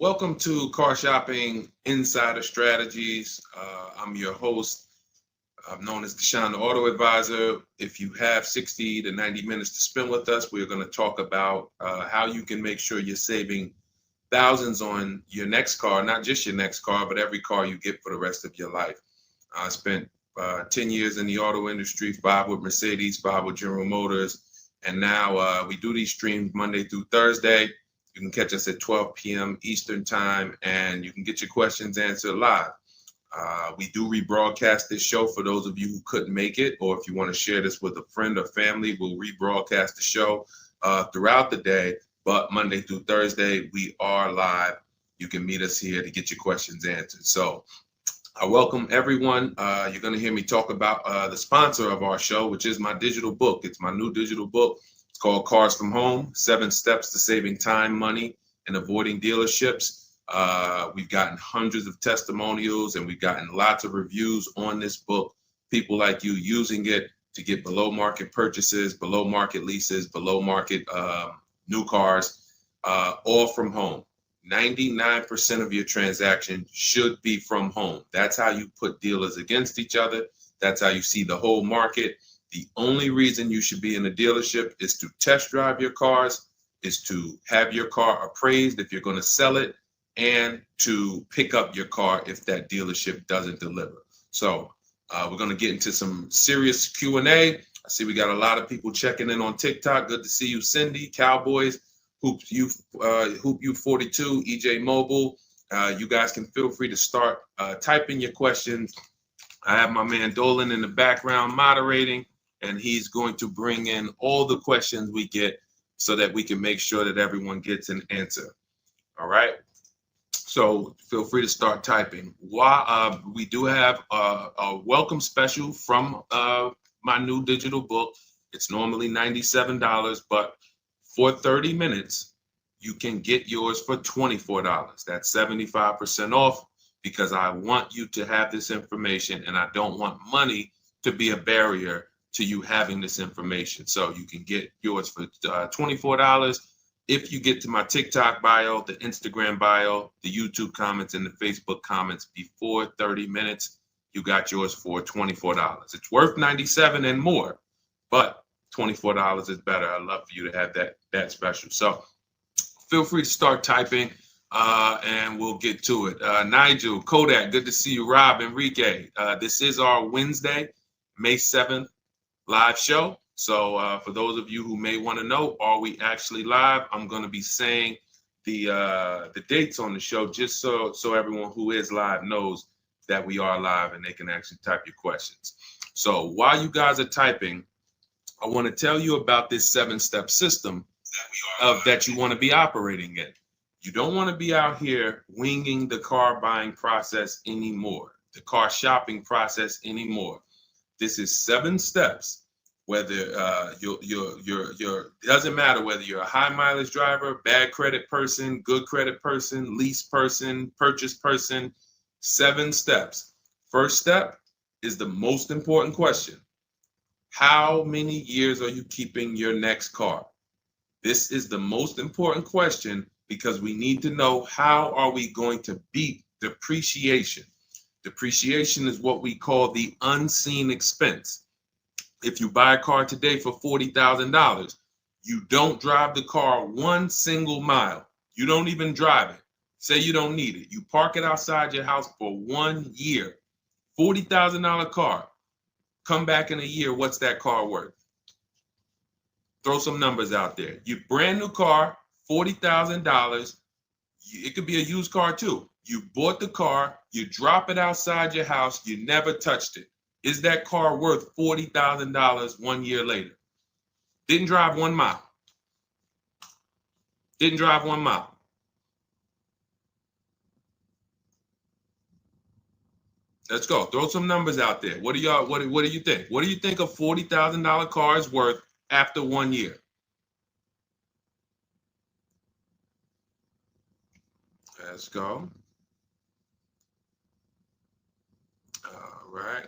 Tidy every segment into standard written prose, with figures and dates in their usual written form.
Welcome to Car Shopping Insider Strategies. I'm your host. I'm known as Deshone the Auto Advisor. If you have 60 to 90 minutes to spend with us, we're going to talk about how you can make sure you're saving thousands on your next car, not just your next car, but every car you get for the rest of your life. I spent 10 years in the auto industry, 5 with Mercedes, 5 with General Motors, and now we do these streams Monday through Thursday. You can catch us at 12 p.m. Eastern time, and you can get your questions answered live. We do rebroadcast this show for those of you who couldn't make it, or if you want to share this with a friend or family, we'll rebroadcast the show throughout the day. But Monday through Thursday, we are live. You can meet us here to get your questions answered. So I welcome everyone. You're going to hear me talk about the sponsor of our show, which is my digital book. It's my new digital book. It's called Cars from Home, 7 Steps to Saving Time, Money, and Avoiding Dealerships. We've gotten hundreds of testimonials and we've gotten lots of reviews on this book. People like you using it to get below market purchases, below market leases, below market new cars, all from home. 99% of your transaction should be from home. That's how you put dealers against each other. That's how you see the whole market. The only reason you should be in a dealership is to test drive your cars, is to have your car appraised if you're going to sell it, and to pick up your car if that dealership doesn't deliver. So we're going to get into some serious Q&A. I see we got a lot of people checking in on TikTok. Good to see you, Cindy, Cowboys, Hoop you 42, EJ Mobile. You guys can feel free to start typing your questions. I have my man Dolan in the background moderating, and he's going to bring in all the questions we get so that we can make sure that everyone gets an answer. All right. So feel free to start typing. We do have a welcome special from my new digital book. It's normally $97, but for 30 minutes, you can get yours for $24. That's 75% off because I want you to have this information and I don't want money to be a barrier to you having this information. So you can get yours for $24. If you get to my TikTok bio, the Instagram bio, the YouTube comments, and the Facebook comments before 30 minutes, you got yours for $24. It's worth $97 and more, but $24 is better. I'd love for you to have that special. So feel free to start typing and we'll get to it. Nigel, Kodak, good to see you. Rob, Enrique, this is our Wednesday, May 7th live show. So for those of you who may want to know, are we actually live? I'm going to be saying the dates on the show just so everyone who is live knows that we are live and they can actually type your questions. So while you guys are typing, I want to tell you about this 7-step system that you want to be operating in. You don't want to be out here winging the car buying process anymore, the car shopping process anymore. This is 7 steps. Whether it doesn't matter whether you're a high mileage driver, bad credit person, good credit person, lease person, purchase person. 7 steps. First step is the most important question. How many years are you keeping your next car? This is the most important question because we need to know how are we going to beat depreciation. Depreciation is what we call the unseen expense. If you buy a car today for $40,000, you don't drive the car one single mile. You don't even drive it. Say you don't need it. You park it outside your house for 1 year. $40,000 car. Come back in a year, what's that car worth? Throw some numbers out there. Your brand new car, $40,000. It could be a used car too. You bought the car, you drop it outside your house, you never touched it. Is that car worth $40,000 1 year later? Didn't drive 1 mile. Didn't drive 1 mile. Let's go. Throw some numbers out there. What do you think? What do you think a $40,000 car is worth after 1 year? Let's go. All right.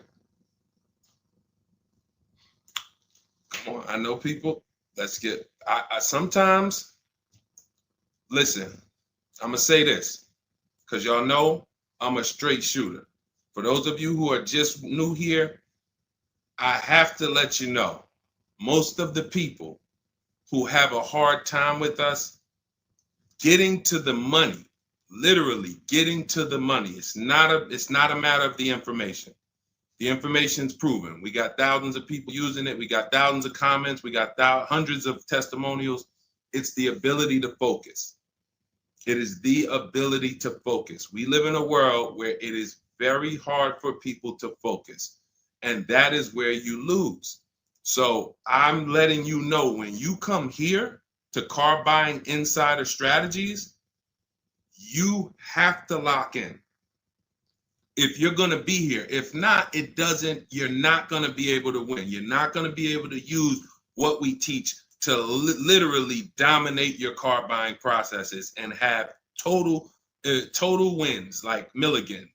Come on. I know people. Let's get. I sometimes listen. I'm going to say this because y'all know I'm a straight shooter. For those of you who are just new here, I have to let you know, most of the people who have a hard time with us getting to the money, literally getting to the money. It's not a matter of the information. The information's proven. We got thousands of people using it. We got thousands of comments. We got hundreds of testimonials. It's the ability to focus. It is the ability to focus. We live in a world where it is very hard for people to focus, and that is where you lose. So I'm letting you know, when you come here to Car Buying Insider Strategies, you have to lock in. If you're going to be here, if not, you're not going to be able to win. You're not going to be able to use what we teach to literally dominate your car buying processes and have total wins, like Milligan,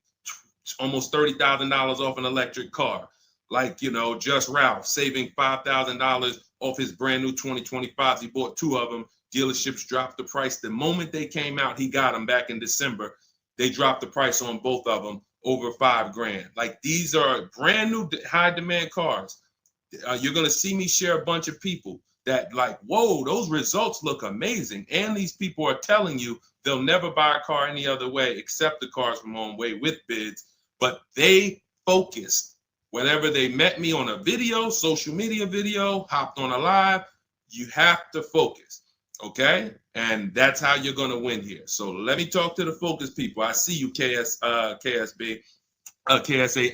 almost $30,000 off an electric car. Like, Just Ralph saving $5,000 off his brand new 2025s. He bought 2 of them. Dealerships dropped the price. The moment they came out, he got them back in December. They dropped the price on both of them over $5,000. Like, these are brand new high demand cars. You're going to see me share a bunch of people that like, whoa, those results look amazing. And these people are telling you they'll never buy a car any other way except the Cars from Home way with bids. But they focused. Whenever they met me on a video, social media video, hopped on a live, you have to focus. Okay? And that's how you're going to win here. So let me talk to the focus people. I see you, KSA.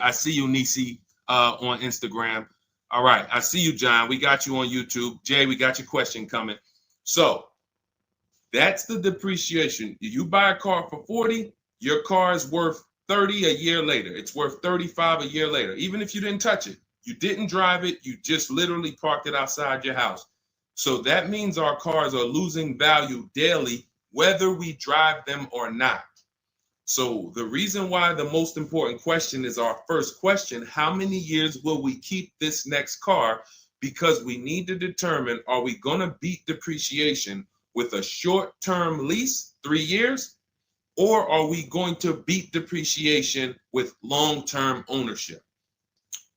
I see you, Nisi, on Instagram. All right. I see you, John. We got you on YouTube. Jay, we got your question coming. So that's the depreciation. If you buy a car for 40, your car is worth 30 a year later. It's worth 35 a year later. Even if you didn't touch it, you didn't drive it, you just literally parked it outside your house. So that means our cars are losing value daily, whether we drive them or not. So the reason why the most important question is our first question: how many years will we keep this next car? Because we need to determine, are we going to beat depreciation with a short-term lease, 3 years, or are we going to beat depreciation with long-term ownership?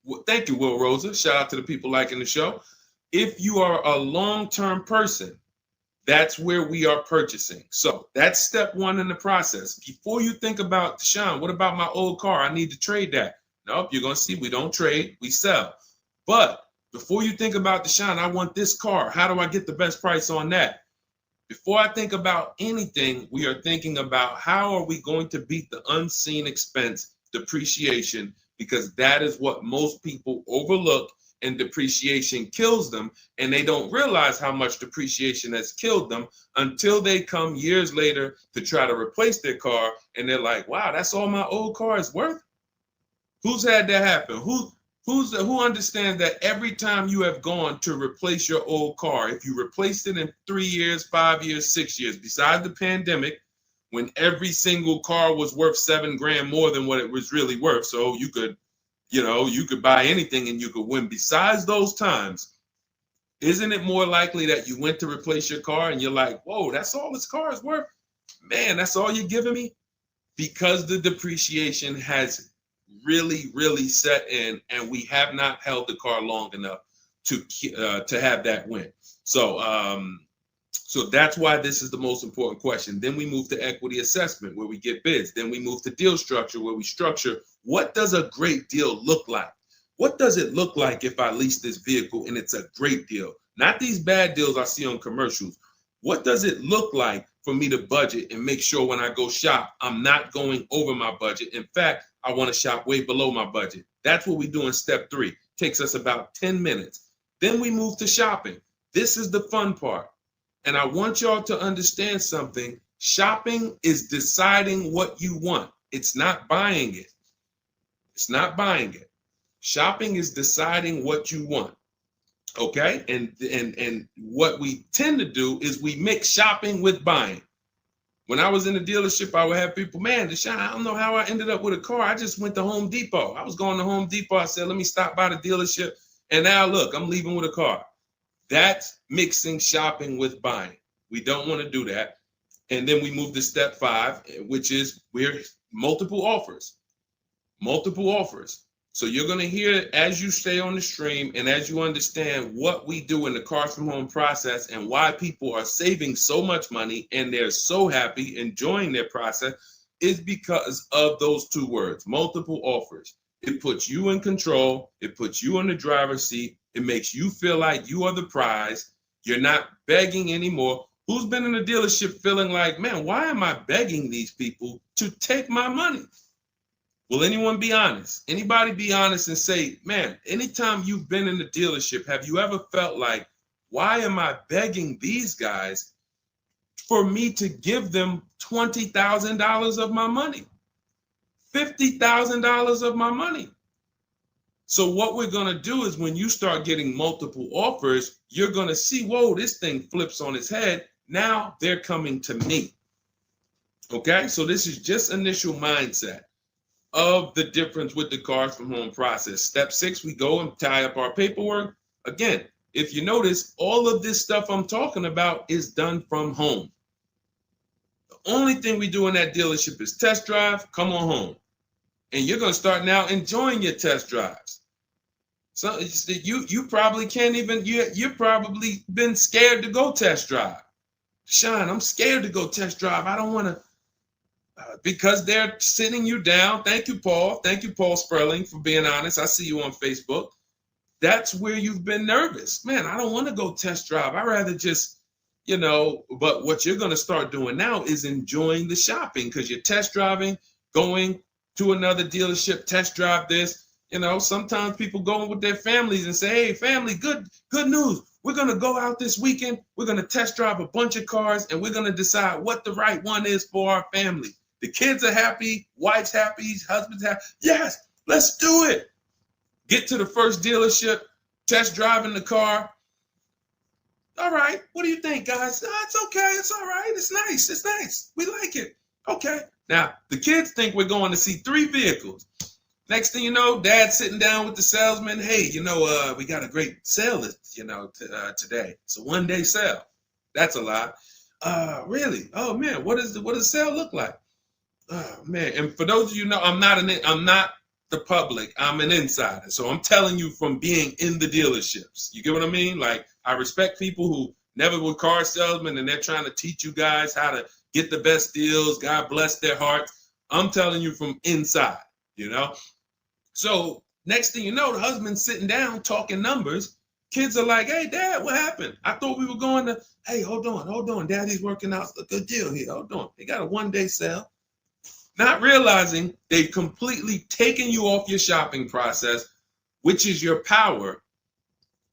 Well, thank you, Will Rosa. Shout out to the people liking the show. If you are a long-term person, that's where we are purchasing. So that's step 1 in the process. Before you think about, Deshaun, what about my old car? I need to trade that. Nope, you're going to see we don't trade, we sell. But before you think about, Deshaun, I want this car. How do I get the best price on that? Before I think about anything, we are thinking about how are we going to beat the unseen expense, depreciation, because that is what most people overlook, and depreciation kills them, and they don't realize how much depreciation has killed them until they come years later to try to replace their car, and they're like, wow, that's all my old car is worth? Who's had that happen? Who understands that every time you have gone to replace your old car, if you replaced it in 3 years, 5 years, 6 years, besides the pandemic, when every single car was worth $7,000 more than what it was really worth, so you could buy anything and you could win. Besides those times, isn't it more likely that you went to replace your car and you're like, whoa, that's all this car is worth? Man, that's all you're giving me? Because the depreciation has really, really set in, and we have not held the car long enough to have that win. So that's why this is the most important question. Then we move to equity assessment, where we get bids. Then we move to deal structure, where we structure, what does a great deal look like? What does it look like if I lease this vehicle and it's a great deal? Not these bad deals I see on commercials. What does it look like for me to budget and make sure when I go shop, I'm not going over my budget? In fact, I want to shop way below my budget. That's what we do in step 3. Takes us about 10 minutes. Then we move to shopping. This is the fun part. And I want y'all to understand something. Shopping is deciding what you want. It's not buying it. It's not buying it. Shopping is deciding what you want. Okay? And what we tend to do is we mix shopping with buying. When I was in the dealership, I would have people, man, Deshaun, I don't know how I ended up with a car. I just went to Home Depot. I was going to Home Depot. I said, let me stop by the dealership. And now look, I'm leaving with a car. That's mixing shopping with buying. We don't want to do that. And then we move to step 5, which is we're multiple offers. Multiple offers. So you're going to hear as you stay on the stream and as you understand what we do in the Cars from Home process and why people are saving so much money and they're so happy enjoying their process is because of those 2 words, multiple offers. It puts you in control. It puts you in the driver's seat. It makes you feel like you are the prize. You're not begging anymore. Who's been in a dealership feeling like, man, why am I begging these people to take my money? Will anyone be honest? Anybody be honest and say, man, anytime you've been in the dealership, have you ever felt like, why am I begging these guys for me to give them $20,000 of my money? $50,000 of my money. So what we're going to do is when you start getting multiple offers, you're going to see, whoa, this thing flips on its head. Now they're coming to me. Okay, so this is just initial mindset of the difference with the Cars from Home process. Step 6, we go and tie up our paperwork. Again, if you notice, all of this stuff I'm talking about is done from home. The only thing we do in that dealership is test drive, come on home. And you're going to start now enjoying your test drives. So you probably can't even, you've probably been scared to go test drive. Sean, I'm scared to go test drive. I don't want to, because they're sitting you down. Thank you, Paul. Thank you, Paul Sperling, for being honest. I see you on Facebook. That's where you've been nervous. Man, I don't want to go test drive. I'd rather just, but what you're going to start doing now is enjoying the shopping because you're test driving, going to another dealership, test drive this. Sometimes people go with their families and say, hey, family, good news. We're going to go out this weekend. We're going to test drive a bunch of cars and we're going to decide what the right one is for our family. The kids are happy, wife's happy, husband's happy. Yes, let's do it. Get to the first dealership, test driving the car. All right, what do you think, guys? Oh, it's okay, it's all right, it's nice, we like it. Okay, now the kids think we're going to see 3 vehicles. Next thing you know, Dad's sitting down with the salesman. Hey, we got a great sale, today. It's a 1-day sale. That's a lie. Really? Oh man, what does the sale look like? Oh man, and for those of you who know, I'm not the public. I'm an insider, so I'm telling you from being in the dealerships. You get what I mean? Like I respect people who never were car salesmen and they're trying to teach you guys how to get the best deals. God bless their hearts. I'm telling you from inside. So next thing you know, the husband's sitting down talking numbers. Kids are like, hey, Dad, what happened? I thought we were going to, hey, hold on. Daddy's working out a good deal here. Hold on. They got a 1-day sale. Not realizing they've completely taken you off your shopping process, which is your power,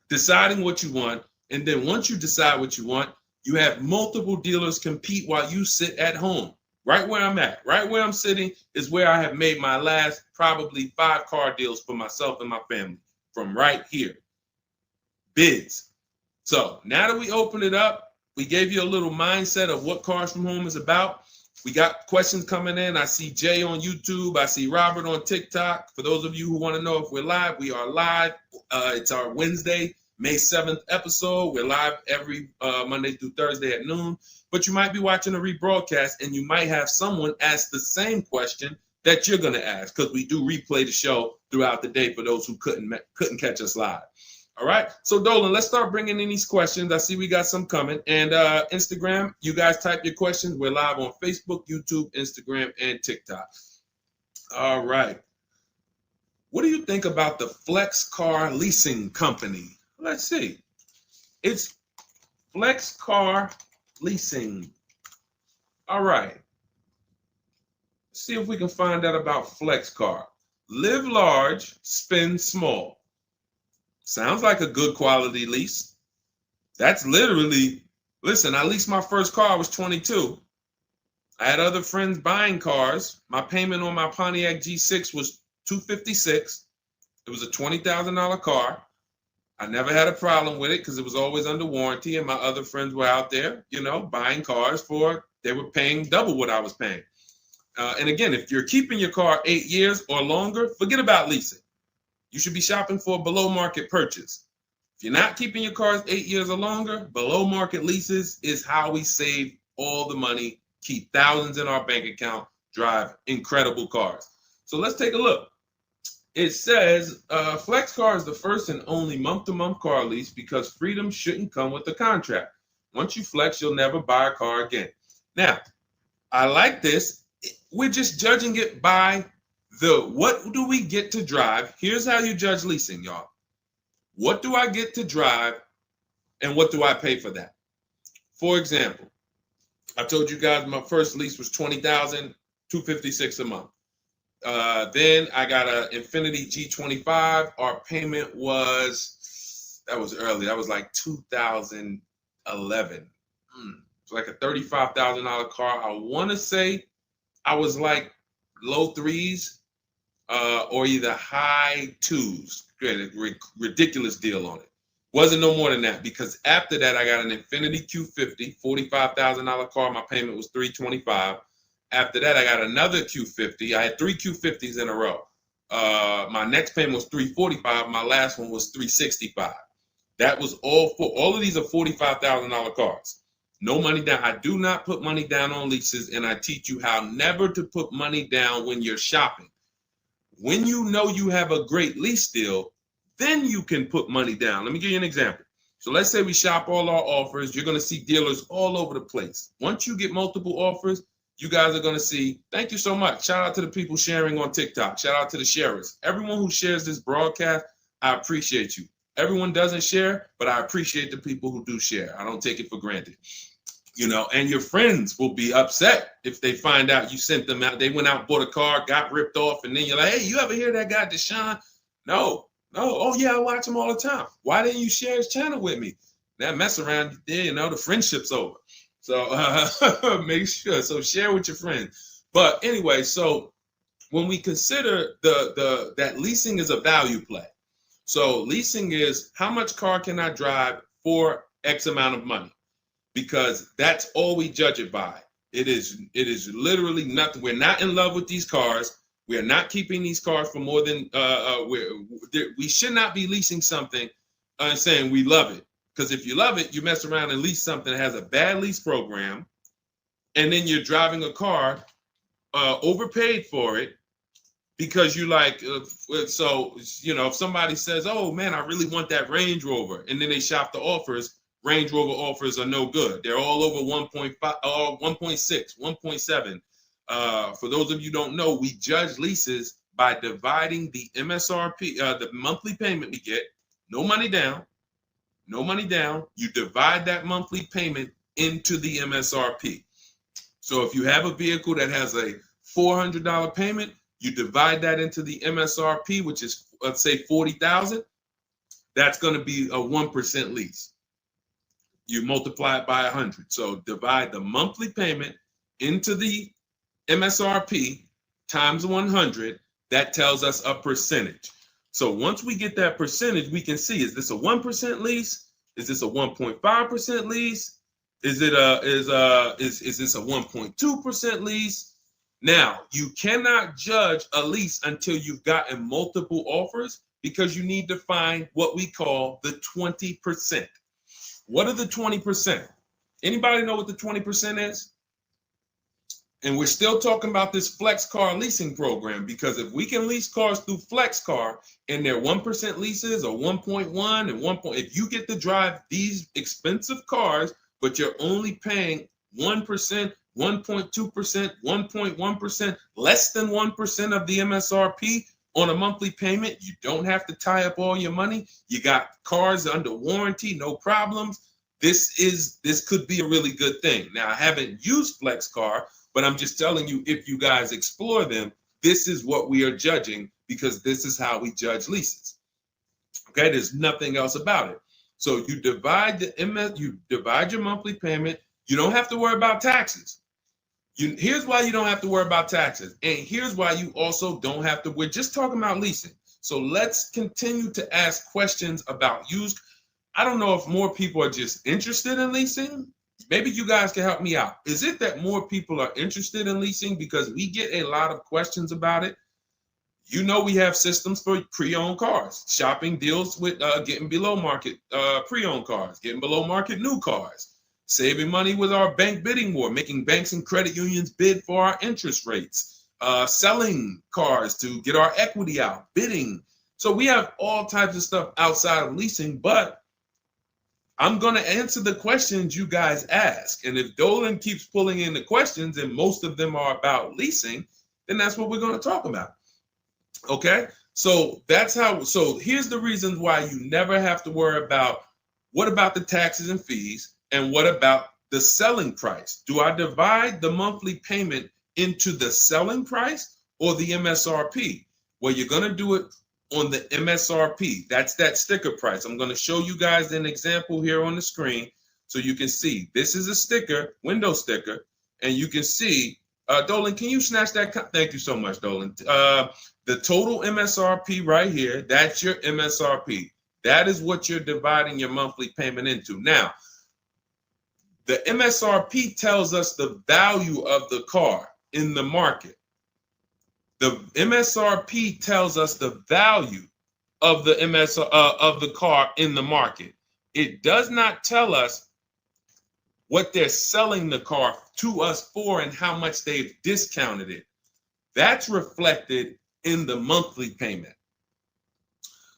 deciding what you want. And then once you decide what you want, you have multiple dealers compete while you sit at home. Right where I'm at, right where I'm sitting is where I have made my last probably 5 car deals for myself and my family from right here. Bids. So now that we open it up, we gave you a little mindset of what Cars from Home is about. We got questions coming in. I see Jay on YouTube. I see Robert on TikTok. For those of you who want to know if we're live, we are live. It's our Wednesday, May 7th episode. We're live every Monday through Thursday at noon. But you might be watching a rebroadcast and you might have someone ask the same question that you're going to ask because we do replay the show throughout the day for those who couldn't catch us live. All right. So Dolan, let's start bringing in these questions. I see we got some coming. And Instagram, you guys type your questions. We're live on Facebook, YouTube, Instagram, and TikTok. All right. What do you think about the Flex Car Leasing Company? Let's see. It's Flex Car Leasing. All right. Let's see if we can find out about Flex Car. Live large, spend small. Sounds like a good quality lease. That's literally, listen, I leased my first car, I was 22. I had other friends buying cars. My payment on my Pontiac G6 was $256. It was a $20,000 car. I never had a problem with it because it was always under warranty and my other friends were out there, buying cars they were paying double what I was paying. And again, if you're keeping your car 8 years or longer, forget about leasing. You should be shopping for a below market purchase. If you're not keeping your cars 8 years or longer, below market leases is how we save all the money keep thousands in our bank account, drive incredible cars. So let's take a look. It says Flex Car is the first and only month-to-month car lease because freedom shouldn't come with a contract. Once you flex, you'll never buy a car again. Now, I like this. We're just judging it by what do we get to drive? Here's how you judge leasing, y'all. What do I get to drive and what do I pay for that? For example, I told you guys my first lease was $20,256 a month. Then I got an Infiniti G25. Our payment was, that was early. That was like 2011. It's like a $35,000 car. I want to say I was like low threes or either high twos. Ridiculous deal on it. Wasn't no more than that because after that I got an Infiniti Q50, $45,000 car. My payment was $325. After that I got another Q50. I had 3 Q50s in a row. My next payment was $345. My last one was $365. That was all of these are $45,000 cars. No money down. I do not put money down on leases, and I teach you how never to put money down when you're shopping. When you know you have a great lease deal, then you can put money down. Let me give you an example. So let's say we shop all our offers. You're going to see dealers all over the place. Once you get multiple offers, you guys are going to see, thank you so much. Shout out to the people sharing on TikTok. Shout out to the sharers. Everyone who shares this broadcast, I appreciate you. Everyone doesn't share, but I appreciate the people who do share. I don't take it for granted. You know, and your friends will be upset if they find out you sent them out. They went out, bought a car, got ripped off, and then you're like, hey, you ever hear that guy, Deshone? No. Oh, yeah, I watch him all the time. Why didn't you share his channel with me? That mess around, you know, the friendship's over. So make sure. So share with your friends. But anyway, so when we consider that leasing is a value play. So leasing is how much car can I drive for X amount of money? Because that's all we judge it by. It is literally nothing. We're not in love with these cars. We are not keeping these cars for more than we should not be leasing something and saying we love it. Because if you love it, you mess around and lease something that has a bad lease program, and then you're driving a car overpaid for it because you like. So you know, if somebody says, "Oh man, I really want that Range Rover," and then they shop the offers. Range Rover offers are no good. They're all over 1.5, 1.6, 1.7. For those of you who don't know, we judge leases by dividing the MSRP, the monthly payment we get, no money down. You divide that monthly payment into the MSRP. So if you have a vehicle that has a $400 payment, you divide that into the MSRP, which is, let's say, $40,000. That's going to be a 1% lease. You multiply it by 100. So divide the monthly payment into the MSRP times 100. That tells us a percentage. So once we get that percentage, we can see, is this a 1% lease? Is this a 1.5% lease? Is this a 1.2% lease? Now, you cannot judge a lease until you've gotten multiple offers because you need to find what we call the 20%. What are the 20%? Anybody know what the 20% is? And we're still talking about this Flex Car leasing program because if we can lease cars through Flex Car and they're 1% leases or 1.1 and 1. If you get to drive these expensive cars, but you're only paying 1%, 1.2%, 1.1%, less than 1% of the MSRP on a monthly payment, you don't have to tie up all your money. You got cars under warranty, no problems. This could be a really good thing. Now, I haven't used Flex Car, but I'm just telling you, if you guys explore them, this is what we are judging because this is how we judge leases. Okay, there's nothing else about it. So you divide your monthly payment. You don't have to worry about taxes. Here's why you don't have to worry about taxes. And here's why you also don't have to. We're just talking about leasing. So let's continue to ask questions about used. I don't know if more people are just interested in leasing. Maybe you guys can help me out. Is it that more people are interested in leasing because we get a lot of questions about it? You know, we have systems for pre-owned cars. Shopping deals with getting below market pre-owned cars, getting below market new cars. saving money with our bank bidding war, making banks and credit unions bid for our interest rates, selling cars to get our equity out, bidding. So we have all types of stuff outside of leasing, but I'm going to answer the questions you guys ask. And if Dolan keeps pulling in the questions and most of them are about leasing, then that's what we're going to talk about. Okay? So that's how, so here's the reasons why you never have to worry about what about the taxes and fees and what about the selling price? Do I divide the monthly payment into the selling price or the MSRP? Well, you're going to do it on the MSRP. That's that sticker price. I'm going to show you guys an example here on the screen so you can see. This is a sticker, window sticker, and you can see, Dolan, can you snatch that? Thank you so much, Dolan. The total MSRP right here, that's your MSRP. That is what you're dividing your monthly payment into. Now, the MSRP tells us the value of the car in the market. The MSRP tells us the value of the of the car in the market. It does not tell us what they're selling the car to us for and how much they've discounted it. That's reflected in the monthly payment.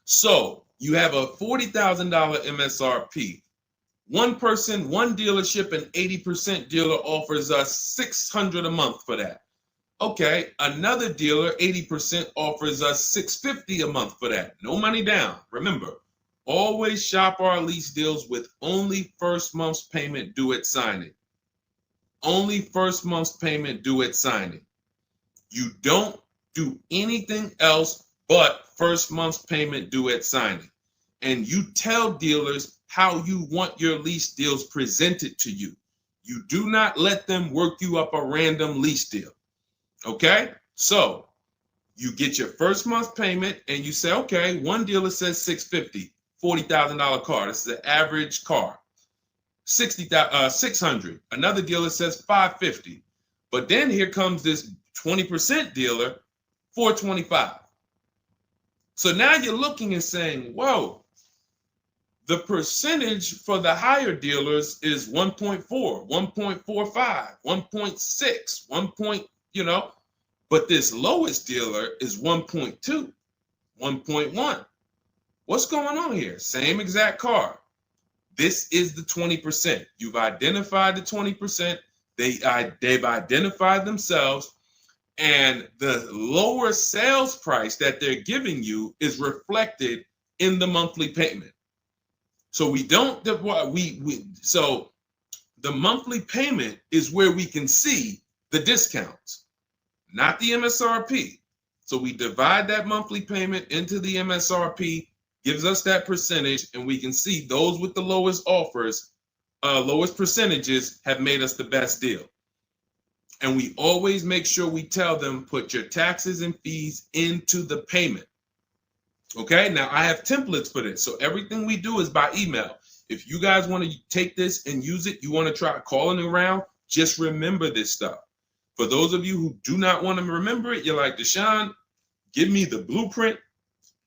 So you have a $40,000 MSRP. One person, one dealership, an 80% dealer offers us $600 a month for that. Okay, another dealer, 80%, offers us $650 a month for that. No money down. Remember, always shop our lease deals with only first month's payment due at signing. Only first month's payment due at signing. You don't do anything else but first month's payment due at signing. And you tell dealers how you want your lease deals presented to you. You do not let them work you up a random lease deal. Okay, so you get your first month payment and you say, okay, one dealer says $650, $40,000 car. This is an average car. $600. Another dealer says $550. But then here comes this 20% dealer, $425. So now you're looking and saying, whoa, the percentage for the higher dealers is 1.4, 1.45, 1.6, 1. But this lowest dealer is 1.2, 1.1. What's going on here? Same exact car. This is the 20%. You've identified the 20%. They've identified themselves, and the lower sales price that they're giving you is reflected in the monthly payment. So we don't so the monthly payment is where we can see the discounts, not the MSRP. So we divide that monthly payment into the MSRP, gives us that percentage, and we can see those with the lowest offers, lowest percentages have made us the best deal. And we always make sure we tell them, put your taxes and fees into the payment. Okay, now I have templates for this. So everything we do is by email. If you guys want to take this and use it, you want to try calling around, just remember this stuff. For those of you who do not want to remember it, you're like, Deshone, give me the blueprint,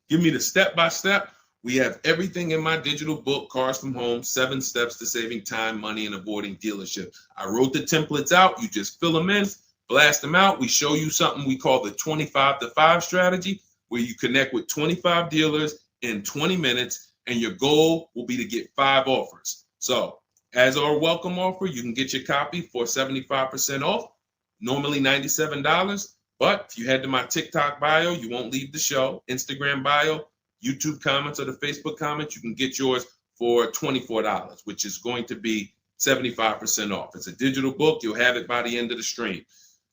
give me the step-by-step. We have everything in my digital book, Cars from Home, 7 Steps to Saving Time, Money, and Avoiding Dealership. I wrote the templates out. You just fill them in, blast them out. We show you something we call the 25-to-5 strategy, where you connect with 25 dealers in 20 minutes, and your goal will be to get 5 offers. So as our welcome offer, you can get your copy for 75% off, normally $97. But if you head to my TikTok bio, you won't leave the show, Instagram bio, YouTube comments, or the Facebook comments, you can get yours for $24, which is going to be 75% off. It's a digital book. You'll have it by the end of the stream.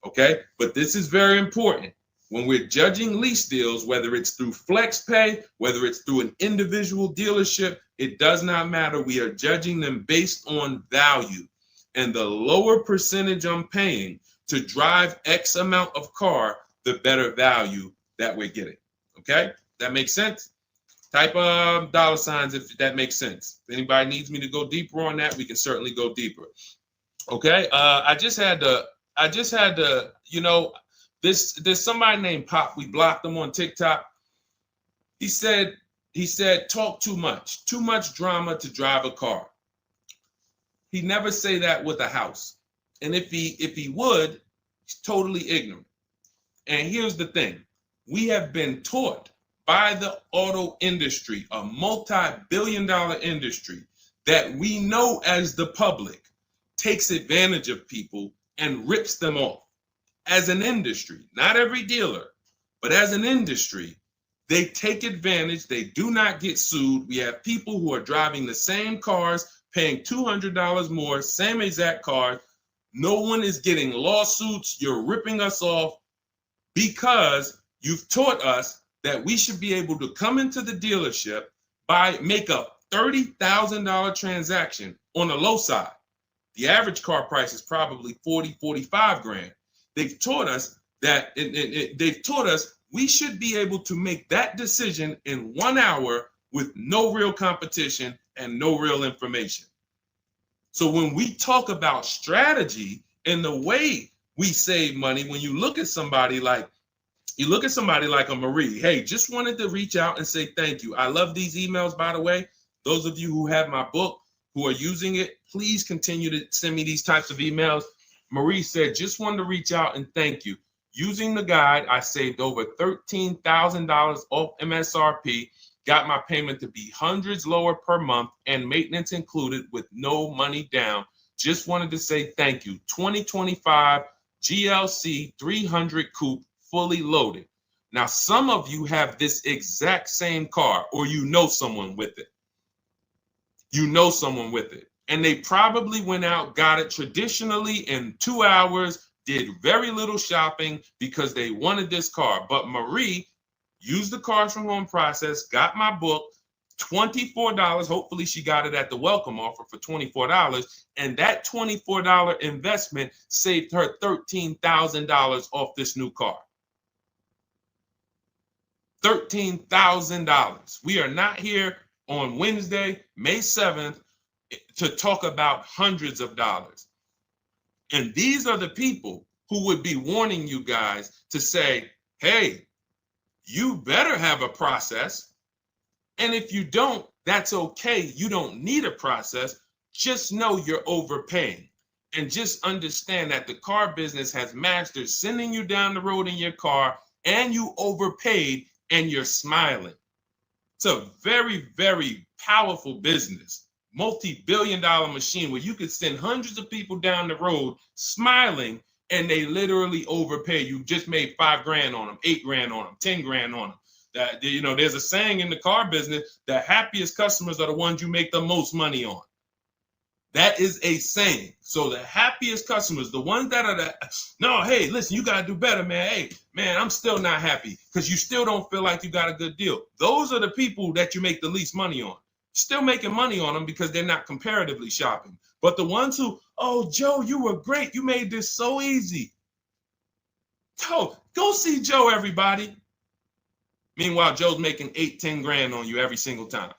Okay? But this is very important. When we're judging lease deals, whether it's through FlexPay, whether it's through an individual dealership, it does not matter. We are judging them based on value. And the lower percentage I'm paying to drive X amount of car, the better value that we're getting. Okay? That makes sense? Type dollar signs if that makes sense. If anybody needs me to go deeper on that, we can certainly go deeper. Okay? I just had to, there's somebody named Pop. We blocked him on TikTok. He said, talk too much drama to drive a car. He never say that with a house. And if he would, he's totally ignorant. And here's the thing. We have been taught by the auto industry, a multi-billion-dollar industry, that we know as the public takes advantage of people and rips them off. As an industry, not every dealer, but as an industry, they take advantage. They do not get sued. We have people who are driving the same cars, paying $200 more, same exact car. No one is getting lawsuits. You're ripping us off because you've taught us that we should be able to come into the dealership, make a $30,000 transaction on the low side. The average car price is probably 40, 45 grand. They've taught us that they've taught us we should be able to make that decision in 1 hour with no real competition and no real information. So when we talk about strategy and the way we save money, when you look at somebody like a Marie, hey, just wanted to reach out and say thank you. I love these emails, by the way. Those of you who have my book, who are using it, please continue to send me these types of emails. Marie said, just wanted to reach out and thank you. Using the guide, I saved over $13,000 off MSRP, got my payment to be hundreds lower per month and maintenance included with no money down. Just wanted to say thank you. 2025 GLC 300 coupe, fully loaded. Now, some of you have this exact same car, or you know someone with it. You know someone with it. And they probably went out, got it traditionally in 2 hours, did very little shopping because they wanted this car. But Marie used the cars from home process, got my book, $24. Hopefully she got it at the welcome offer for $24. And that $24 investment saved her $13,000 off this new car. $13,000. We are not here on Wednesday, May 7th, to talk about hundreds of dollars. And these are the people who would be warning you guys to say, hey, you better have a process. And if you don't, that's okay. You don't need a process. Just know you're overpaying. And just understand that the car business has mastered sending you down the road in your car and you overpaid and you're smiling. It's a very, very powerful business, multi-billion-dollar machine where you could send hundreds of people down the road smiling and they literally overpay. You just made $5 grand on them, $8 grand on them, 10 grand on them. That, you know, there's a saying in the car business, the happiest customers are the ones you make the most money on. That is a saying. So the happiest customers, the ones that are no, hey, listen, you got to do better, man. Hey, man, I'm still not happy because you still don't feel like you got a good deal. Those are the people that you make the least money on. Still making money on them because they're not comparatively shopping. But the ones who, oh, Joe, you were great. You made this so easy. Go see Joe, everybody. Meanwhile, Joe's making 8, 10 grand on you every single time.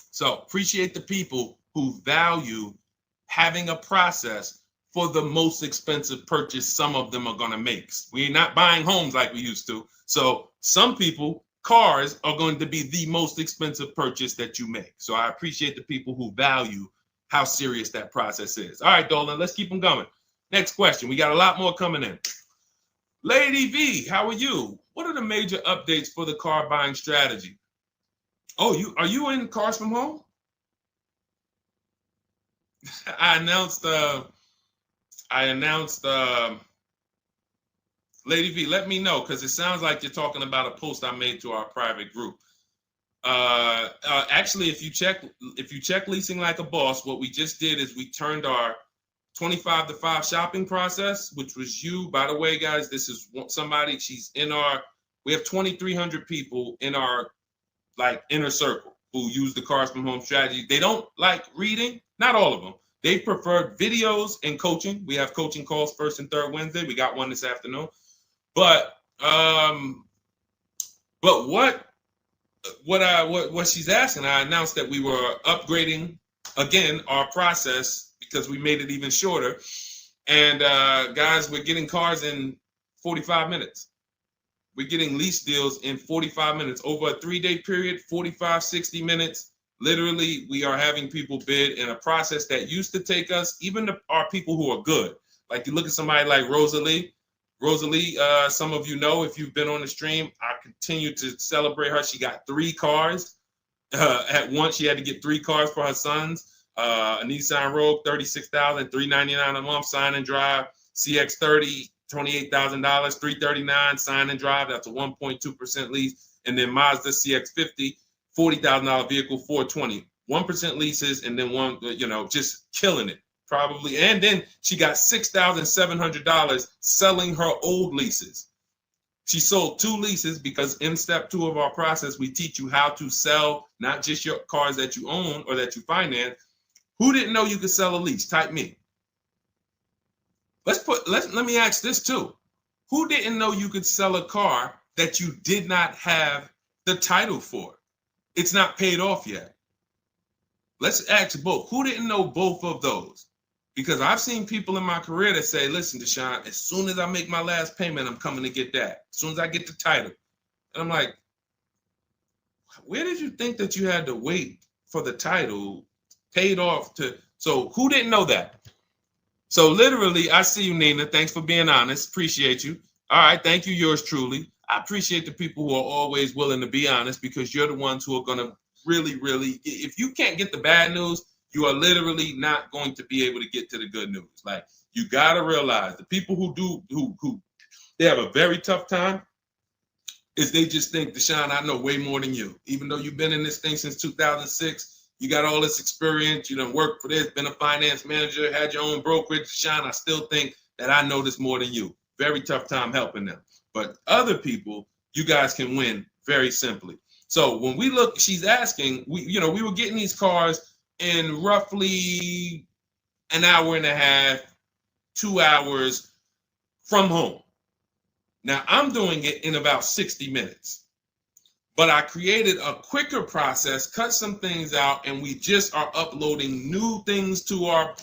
So appreciate the people who value having a process for the most expensive purchase some of them are going to make. We're not buying homes like we used to. So some people, cars are going to be the most expensive purchase that you make. So I appreciate the people who value how serious that process is. All right, Dolan, let's keep them going. Next question. We got a lot more coming in. Lady V, how are you? What are the major updates for the car buying strategy? Oh, are you in Cars from Home? I announced, Lady V, let me know, because it sounds like you're talking about a post I made to our private group. Actually, if you check Leasing Like a Boss, what we just did is we turned our 25 to 5 shopping process, which was you. By the way, guys, this is somebody, we have 2,300 people in our inner circle who use the Cars from Home strategy. They don't like reading, not all of them. They prefer videos and coaching. We have coaching calls first and third Wednesday. We got one this afternoon. But what she's asking, I announced that we were upgrading again our process because we made it even shorter. And guys, we're getting cars in 45 minutes. We're getting lease deals in 45 minutes over a 3-day period, 45, 60 minutes. Literally, we are having people bid in a process that used to take us, even our people who are good. Like you look at somebody like Rosalie. Rosalie, some of you know if you've been on the stream, I continue to celebrate her. She got 3 cars. At once, she had to get 3 cars for her sons. A Nissan Rogue, $36,000, $399 a month, sign and drive. CX-30, $28,000, $339 sign and drive. That's a 1.2% lease. And then Mazda CX-50, $40,000 vehicle, $420. 1% leases, and then one, just killing it. Probably. And then she got $6,700 selling her old leases. She sold 2 leases because in step 2 of our process, we teach you how to sell not just your cars that you own or that you finance. Who didn't know you could sell a lease? Type me. Let me ask this too. Who didn't know you could sell a car that you did not have the title for? It's not paid off yet. Let's ask both. Who didn't know both of those? Because I've seen people in my career that say, listen, Deshone, as soon as I make my last payment, I'm coming to get that. As soon as I get the title. And I'm like, where did you think that you had to wait for the title paid off to? So who didn't know that? So literally, I see you, Nina. Thanks for being honest. Appreciate you. All right. Thank you, yours truly. I appreciate the people who are always willing to be honest, because you're the ones who are going to really, if you can't get the bad news, you are literally not going to be able to get to the good news. Like, you got to realize the people who they have a very tough time is they just think, Deshone, I know way more than you. Even though you've been in this thing since 2006, you got all this experience, you done worked for this, been a finance manager, had your own brokerage. Deshone, I still think that I know this more than you. Very tough time helping them. But other people, you guys can win very simply. So when we look, she's asking, we were getting these cars in roughly an hour and a half, 2 hours from home. Now I'm doing it in about 60 minutes, but I created a quicker process, cut some things out, and we just are uploading new things to our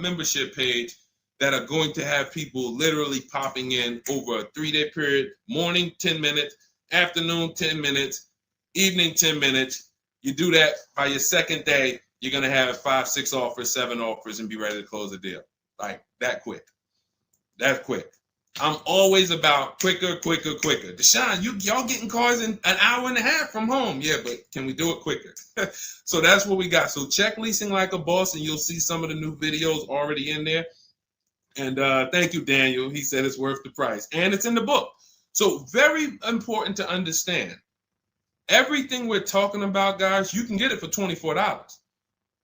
membership page that are going to have people literally popping in over a 3-day period. Morning, 10 minutes, afternoon, 10 minutes, evening, 10 minutes. You do that by your second day, you're going to have 5, 6 offers, 7 offers, and be ready to close the deal. Like that quick. That quick. I'm always about quicker. Deshone, y'all getting cars in an hour and a half from home. Yeah, but can we do it quicker? So that's what we got. So check Leasing Like a Boss, and you'll see some of the new videos already in there. And thank you, Daniel. He said it's worth the price. And it's in the book. So very important to understand. Everything we're talking about, guys, you can get it for $24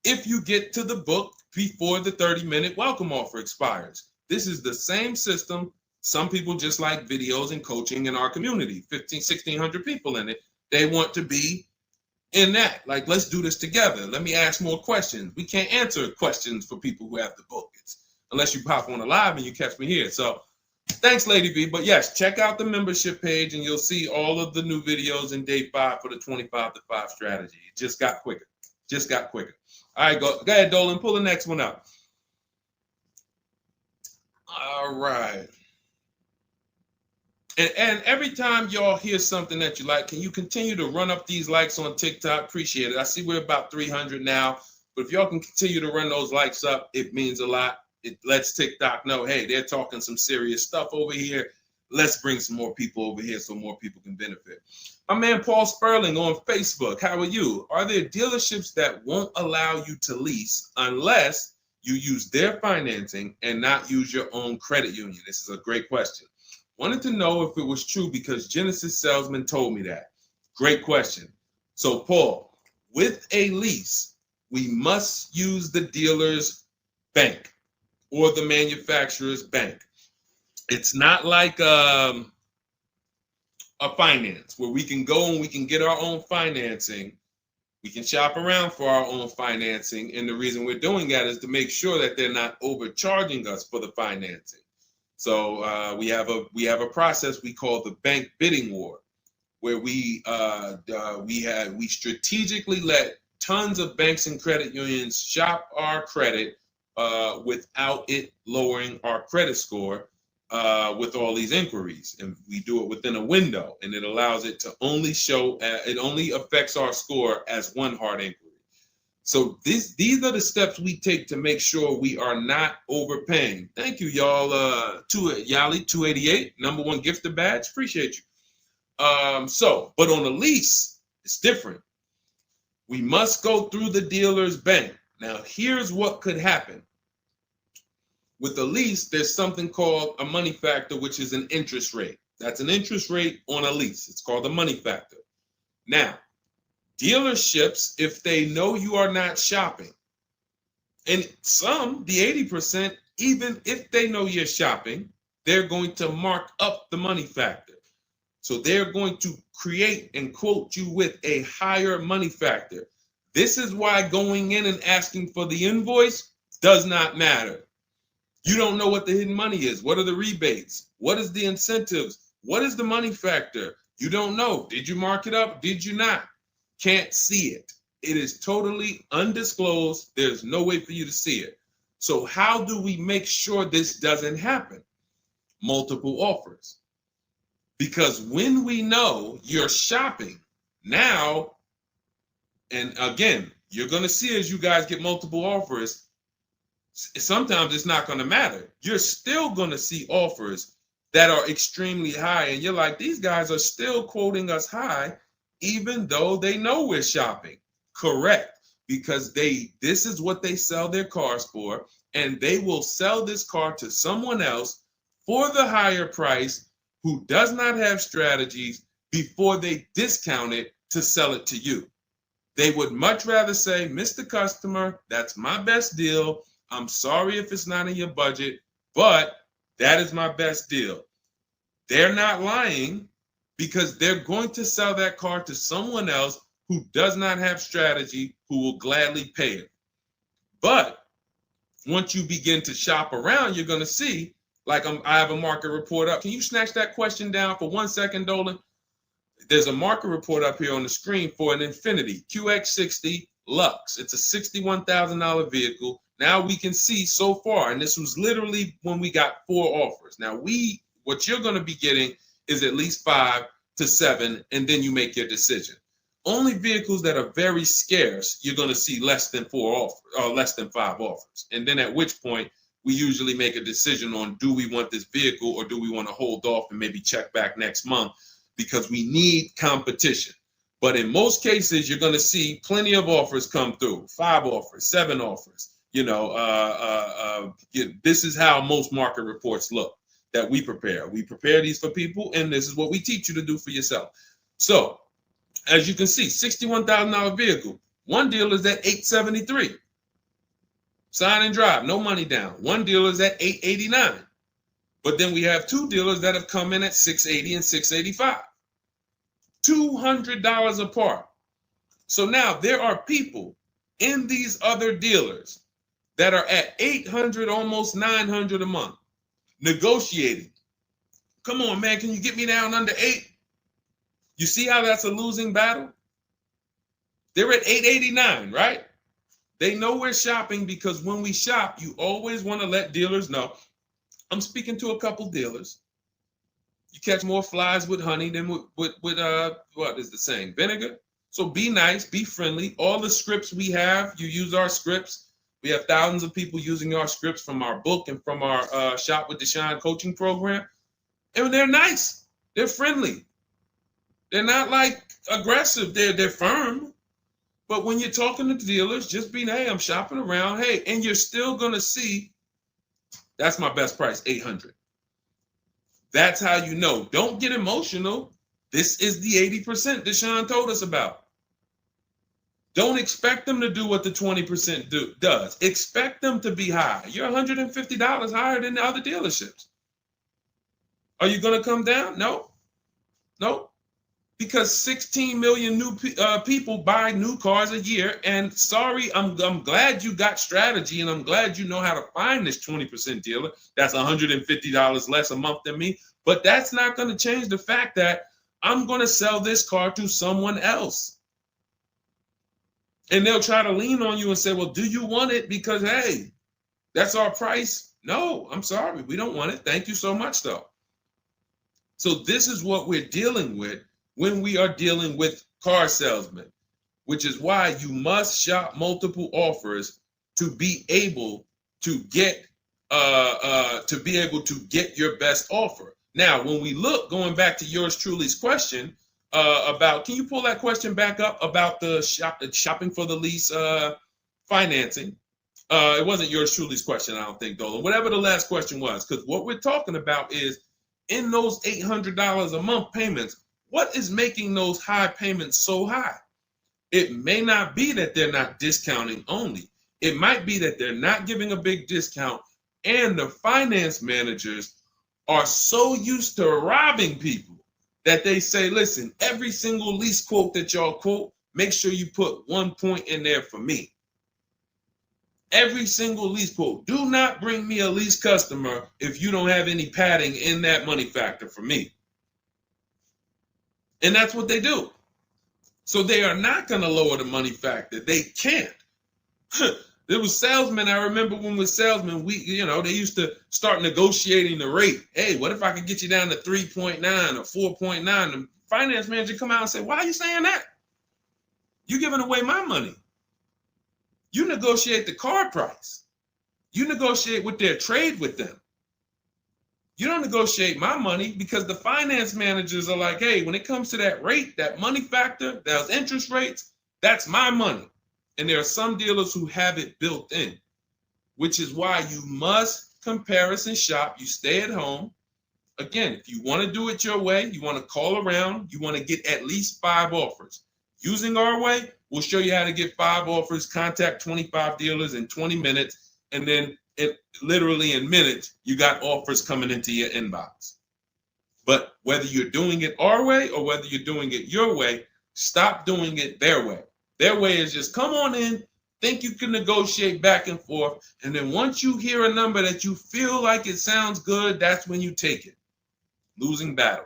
if you get to the book before the 30-minute welcome offer expires. This is the same system. Some people just like videos and coaching in our community, 1,600 people in it. They want to be in that. Like, let's do this together. Let me ask more questions. We can't answer questions for people who have the book. Unless you pop on a live and you catch me here. So thanks, Lady V. But yes, check out the membership page and you'll see all of the new videos in day 5 for the 25 to 5 strategy. It just got quicker. All right, go ahead, Dolan. Pull the next one up. All right. And every time y'all hear something that you like, can you continue to run up these likes on TikTok? Appreciate it. I see we're about 300 now. But if y'all can continue to run those likes up, it means a lot. It lets TikTok know, hey, they're talking some serious stuff over here. Let's bring some more people over here so more people can benefit. My man Paul Sperling on Facebook. How are you? Are there dealerships that won't allow you to lease unless you use their financing and not use your own credit union? This is a great question. Wanted to know if it was true because Genesis Salesman told me that. Great question. So Paul, with a lease, we must use the dealer's bank or the manufacturer's bank. It's not like a finance where we can go and we can get our own financing. We can shop around for our own financing. And the reason we're doing that is to make sure that they're not overcharging us for the financing. So we have a process we call the bank bidding war, where we strategically let tons of banks and credit unions shop our credit without it lowering our credit score with all these inquiries. And we do it within a window, and it allows it to only show, it only affects our score as one hard inquiry. So these are the steps we take to make sure we are not overpaying. Thank you, y'all. Yali 288, #1 gifted badge. Appreciate you. But on a lease, it's different. We must go through the dealer's bank. Now, here's what could happen. With a lease, there's something called a money factor, which is an interest rate. That's an interest rate on a lease. It's called a money factor. Now, dealerships, if they know you are not shopping, and some, the 80%, even if they know you're shopping, they're going to mark up the money factor. So they're going to create and quote you with a higher money factor. This is why going in and asking for the invoice does not matter. You don't know what the hidden money is. What are the rebates? What is the incentives? What is the money factor? You don't know. Did you mark it up? Did you not? Can't see it. It is totally undisclosed. There's no way for you to see it. So how do we make sure this doesn't happen? Multiple offers. Because when we know you're shopping now, and again, you're going to see as you guys get multiple offers, sometimes it's not going to matter. You're still going to see offers that are extremely high. And you're like, these guys are still quoting us high, even though they know we're shopping. Correct. Because this is what they sell their cars for. And they will sell this car to someone else for the higher price who does not have strategies before they discount it to sell it to you. They would much rather say, Mr. Customer, that's my best deal. I'm sorry if it's not in your budget, but that is my best deal. They're not lying because they're going to sell that car to someone else who does not have strategy, who will gladly pay it. But once you begin to shop around, you're going to see, like I have a market report up. Can you snatch that question down for 1 second, Dolan? There's a market report up here on the screen for an Infiniti QX60 Lux. It's a $61,000 vehicle. Now we can see so far, and this was literally when we got 4 offers. Now what you're going to be getting is at least 5 to 7, and then you make your decision. Only vehicles that are very scarce, you're going to see less than 4 offers or less than 5 offers. And then at which point we usually make a decision on, do we want this vehicle or do we want to hold off and maybe check back next month, because we need competition. But in most cases, you're going to see plenty of offers come through, 5 offers, 7 offers. This is how most market reports look that we prepare. We prepare these for people, and this is what we teach you to do for yourself. So as you can see, $61,000 vehicle. One deal is at $873. Sign and drive, no money down. One dealer is at $889. But then we have 2 dealers that have come in at $680 and $685. $200 apart. So now there are people in these other dealers that are at $800, almost $900 a month, negotiating. Come on, man, can you get me down under 8? You see how that's a losing battle? They're at $889, right? They know we're shopping, because when we shop, you always want to let dealers know. I'm speaking to a couple dealers. You catch more flies with honey than with what is the saying? Vinegar. So be nice, be friendly. All the scripts we have, you use our scripts. We have thousands of people using our scripts from our book and from our Shop with Deshone coaching program. And they're nice. They're friendly. They're not like aggressive. They're firm. But when you're talking to dealers, just be, hey, I'm shopping around. Hey, and you're still going to see, that's my best price, $800. That's how you know. Don't get emotional. This is the 80% Deshone told us about. Don't expect them to do what the 20% does. Expect them to be high. You're $150 higher than the other dealerships. Are you going to come down? No. No. Because 16 million new people buy new cars a year. And sorry, I'm glad you got strategy, and I'm glad you know how to find this 20% dealer that's $150 less a month than me. But that's not going to change the fact that I'm going to sell this car to someone else. And they'll try to lean on you and say, well, do you want it? Because, hey, that's our price. No, I'm sorry. We don't want it. Thank you so much, though. So this is what we're dealing with when we are dealing with car salesmen. which is why you must shop multiple offers to be able to get your best offer. Now, when we look, going back to yours truly's question about, can you pull that question back up about the shopping for the lease financing? It wasn't yours truly's question, I don't think, Dolan. Whatever the last question was, because what we're talking about is in those $800 a month payments, what is making those high payments so high? It may not be that they're not discounting only. It might be that they're not giving a big discount, and the finance managers are so used to robbing people that they say, listen, every single lease quote that y'all quote, make sure you put 1 point in there for me. Every single lease quote. Do not bring me a lease customer if you don't have any padding in that money factor for me. And that's what they do. So they are not going to lower the money factor. They can't. There was salesmen. I remember when we were salesmen, they used to start negotiating the rate. Hey, what if I could get you down to 3.9 or 4.9? The finance manager come out and say, why are you saying that? You're giving away my money. You negotiate the car price. You negotiate with their trade with them. You don't negotiate my money, because the finance managers are like, hey, when it comes to that rate, that money factor, those interest rates, that's my money. And there are some dealers who have it built in, which is why you must comparison shop. You stay at home. Again, if you want to do it your way, you want to call around, you want to get at least 5 offers. Using our way, we'll show you how to get 5 offers, contact 25 dealers in 20 minutes, and then literally in minutes, you got offers coming into your inbox. But whether you're doing it our way or whether you're doing it your way, stop doing it their way. Their way is just come on in, think you can negotiate back and forth, and then once you hear a number that you feel like it sounds good, that's when you take it. Losing battle.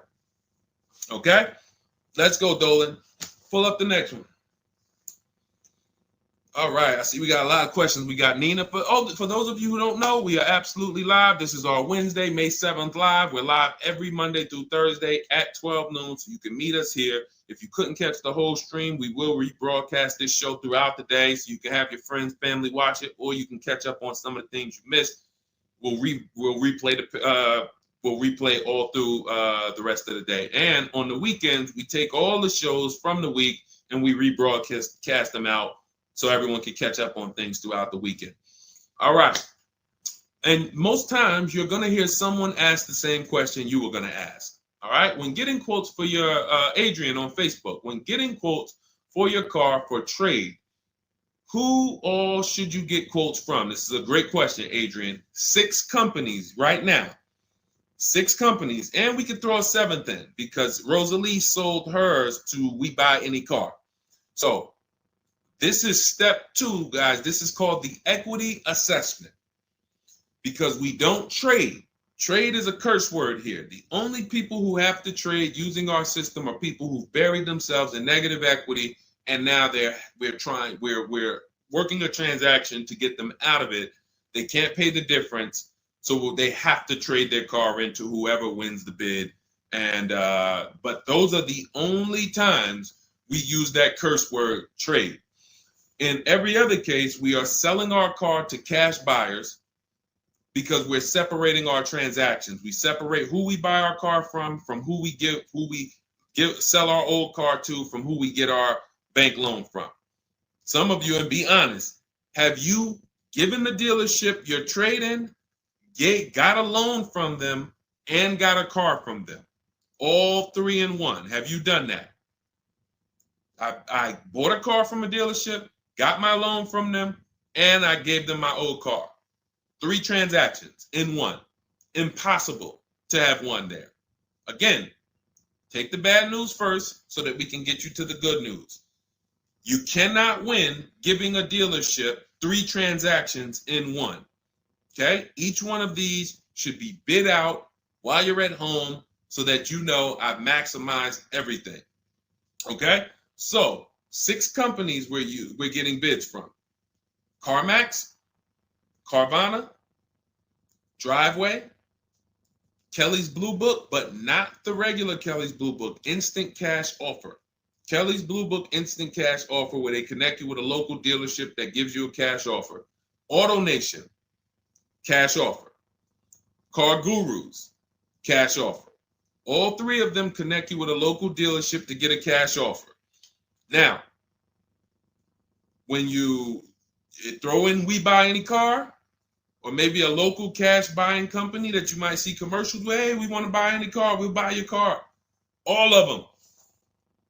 Okay? Let's go, Dolan. Pull up the next one. All right, I see we got a lot of questions. We got Nina. For those of you who don't know, we are absolutely live. This is our Wednesday, May 7th live. We're live every Monday through Thursday at 12 noon, so you can meet us here. If you couldn't catch the whole stream, we will rebroadcast this show throughout the day, so you can have your friends, family watch it, or you can catch up on some of the things you missed. We'll replay all through the rest of the day. And on the weekends, we take all the shows from the week and we rebroadcast them out, so everyone can catch up on things throughout the weekend. All right. And most times you're going to hear someone ask the same question you were going to ask. All right. When getting quotes for your Adrian on Facebook, when getting quotes for your car for trade, who all should you get quotes from? This is a great question, Adrian. 6 companies right now. 6 companies. And we could throw a 7th in because Rosalie sold hers to We Buy Any Car. So this is step 2, guys. This is called the equity assessment, because we don't trade. Trade is a curse word here. The only people who have to trade using our system are people who've buried themselves in negative equity, and now we're working a transaction to get them out of it. They can't pay the difference, so they have to trade their car into whoever wins the bid. And but those are the only times we use that curse word, trade. In every other case, we are selling our car to cash buyers because we're separating our transactions. We separate who we buy our car from who we sell our old car to, from who we get our bank loan from. Some of you, and be honest, have you given the dealership your trade-in, got a loan from them, and got a car from them? All 3 in 1. Have you done that? I bought a car from a dealership, got my loan from them, and I gave them my old car. 3 transactions in 1. Impossible to have 1 there. Again, take the bad news first so that we can get you to the good news. You cannot win giving a dealership 3 transactions in 1. Okay? Each one of these should be bid out while you're at home so that you know I've maximized everything. Okay? So 6 companies we're getting bids from: CarMax, Carvana, Driveway, Kelly's Blue Book, but not the regular Kelly's Blue Book, Instant Cash Offer. Kelly's Blue Book Instant Cash Offer, where they connect you with a local dealership that gives you a cash offer. Auto Nation, cash offer. Car Gurus, cash offer. All three of them connect you with a local dealership to get a cash offer. Now, when you throw in We Buy Any Car, or maybe a local cash buying company that you might see commercials with, hey, we want to buy any car, we'll buy your car. All of them.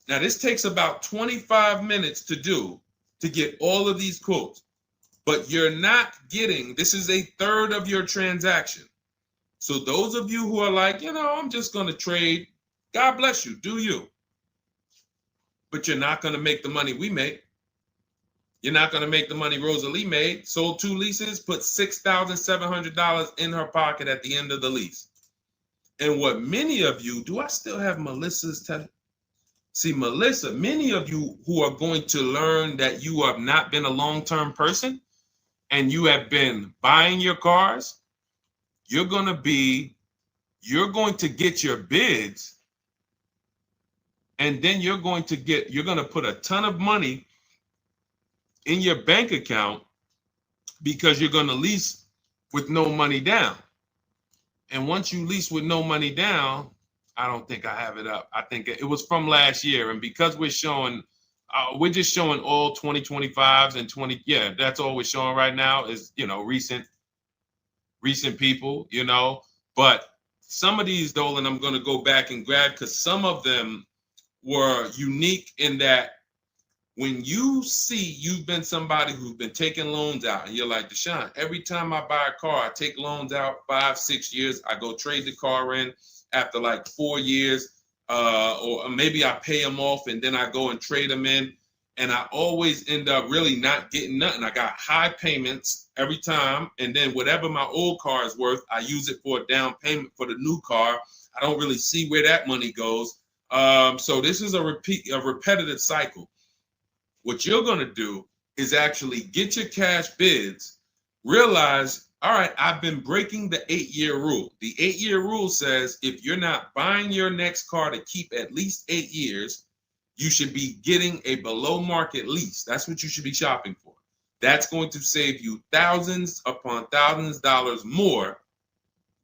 Now, this takes about 25 minutes to do to get all of these quotes, but you're not getting, this is a third of your transaction. So those of you who are like, I'm just going to trade, God bless you, do you. But you're not going to make the money we make. You're not going to make the money Rosalie made. Sold 2 leases, put $6,700 in her pocket at the end of the lease. And what many of you, do I still have Melissa's See, Melissa, many of you who are going to learn that you have not been a long-term person and you have been buying your cars, you're going to get your bids, and then you're going to put a ton of money in your bank account because you're going to lease with no money down. And once you lease with no money down, I don't think I have it up. I think it was from last year. And because we're just showing all 2025s and 20. Yeah, that's all we're showing right now is, recent people, But some of these, Dolan, I'm going to go back and grab because some of them were unique in that when you see you've been somebody who's been taking loans out and you're like, Deshone, every time I buy a car, I take loans out 5-6 years. I go trade the car in after like 4 years, or maybe I pay them off and then I go and trade them in. And I always end up really not getting nothing. I got high payments every time. And then whatever my old car is worth, I use it for a down payment for the new car. I don't really see where that money goes. So this is a repetitive cycle. What you're going to do is actually get your cash bids, realize, all right, I've been breaking the 8-year rule. The 8-year rule says if you're not buying your next car to keep at least 8 years, you should be getting a below market lease. That's what you should be shopping for. That's going to save you thousands upon thousands of dollars more,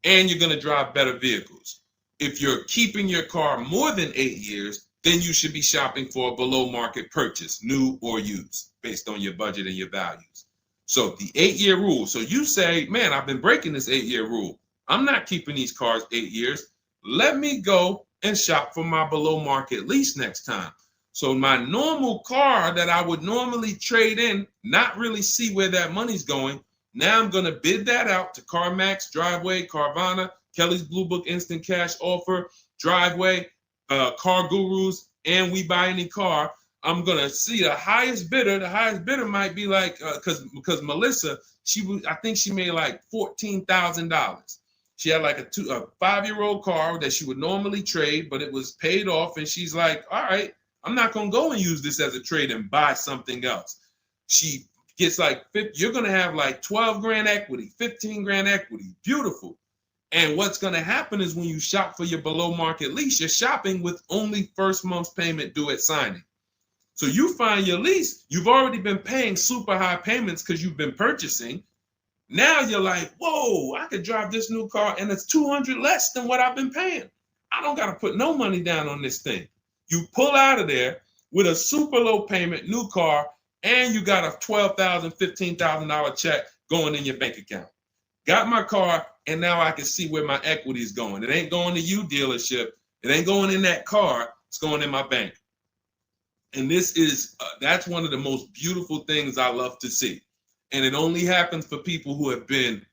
and you're going to drive better vehicles. If you're keeping your car more than 8 years, then you should be shopping for a below market purchase, new or used, based on your budget and your values. So the 8-year rule. So you say, man, I've been breaking this 8-year rule. I'm not keeping these cars 8 years. Let me go and shop for my below market lease next time. So my normal car that I would normally trade in, not really see where that money's going. Now I'm going to bid that out to CarMax, Driveway, Carvana, Kelly's Blue Book Instant Cash Offer, Driveway, Car Gurus, and We Buy Any Car. I'm going to see the highest bidder. The highest bidder might be like, because Melissa, I think she made like $14,000. She had like a 5-year-old car that she would normally trade, but it was paid off. And she's like, all right, I'm not going to go and use this as a trade and buy something else. She gets like, you're going to have like 12 grand equity, 15 grand equity. Beautiful. And what's going to happen is when you shop for your below market lease, you're shopping with only first month's payment due at signing. So you find your lease, you've already been paying super high payments because you've been purchasing. Now you're like, whoa, I could drive this new car and it's $200 less than what I've been paying. I don't got to put no money down on this thing. You pull out of there with a super low payment, new car, and you got a $12,000, $15,000 check going in your bank account. Got my car, and now I can see where my equity is going. It ain't going to you, dealership. It ain't going in that car. It's going in my bank. And that's one of the most beautiful things I love to see. And it only happens for people who have been,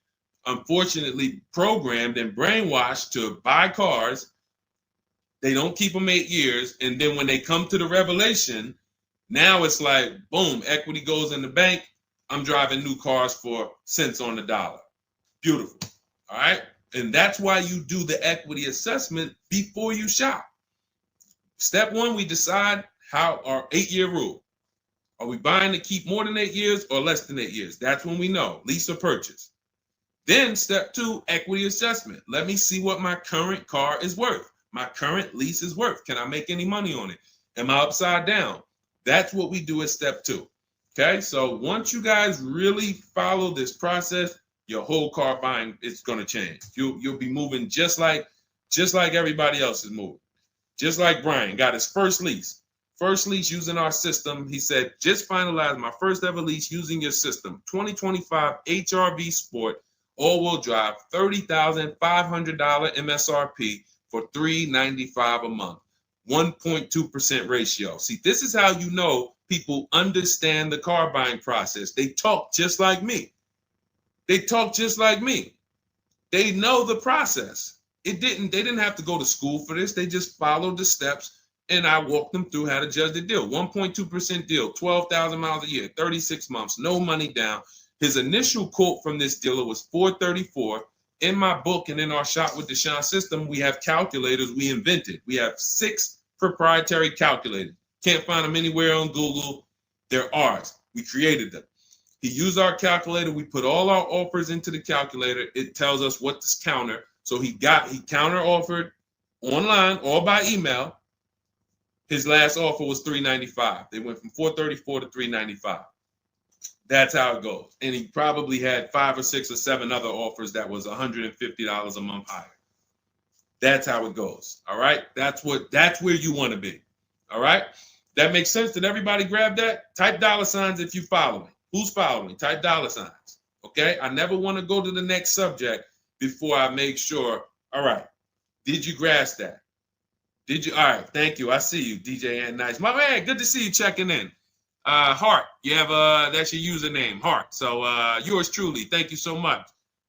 unfortunately, programmed and brainwashed to buy cars. They don't keep them 8 years. And then when they come to the revelation, now it's like, boom, equity goes in the bank. I'm driving new cars for cents on the dollar. Beautiful. All right. And that's why you do the equity assessment before you shop. Step one, we decide how our 8-year rule. Are we buying to keep more than 8 years or less than 8 years? That's when we know, lease or purchase. Then step two, equity assessment. Let me see what my current car is worth. My current lease is worth. Can I make any money on it? Am I upside down? That's what we do at step 2. Okay, so once you guys really follow this process, your whole car buying is going to change. You'll be moving just like everybody else is moving. Just like Brian got his first lease. First lease using our system. He said, just finalized my first ever lease using your system. 2025 HRV Sport, all-wheel drive, $30,500 MSRP for $395 a month. 1.2% ratio. See, this is how you know people understand the car buying process. They talk just like me. They talk just like me. They know the process. They didn't have to go to school for this. They just followed the steps, and I walked them through how to judge the deal. 1.2% deal, 12,000 miles a year, 36 months, no money down. His initial quote from this dealer was $434. In my book and in our Shop with Deshone system, we have calculators we invented. We have 6 proprietary calculators. Can't find them anywhere on Google. They're ours. We created them. He used our calculator. We put all our offers into the calculator. It tells us what to counter. So he counter offered online or by email. His last offer was $395. They went from $434 to $395. That's how it goes. And he probably had 5 or 6 or 7 other offers that was $150 a month higher. That's how it goes. All right. That's where you want to be. All right. That makes sense. Did everybody grab that? Type $ if you follow me. Who's following? Type $. Okay. I never want to go to the next subject before I make sure. All right. Did you grasp that? Did you? All right. Thank you. I see you, DJ and Nice. My man, good to see you checking in. Hart, you have that's your username, Hart. So yours truly. Thank you so much.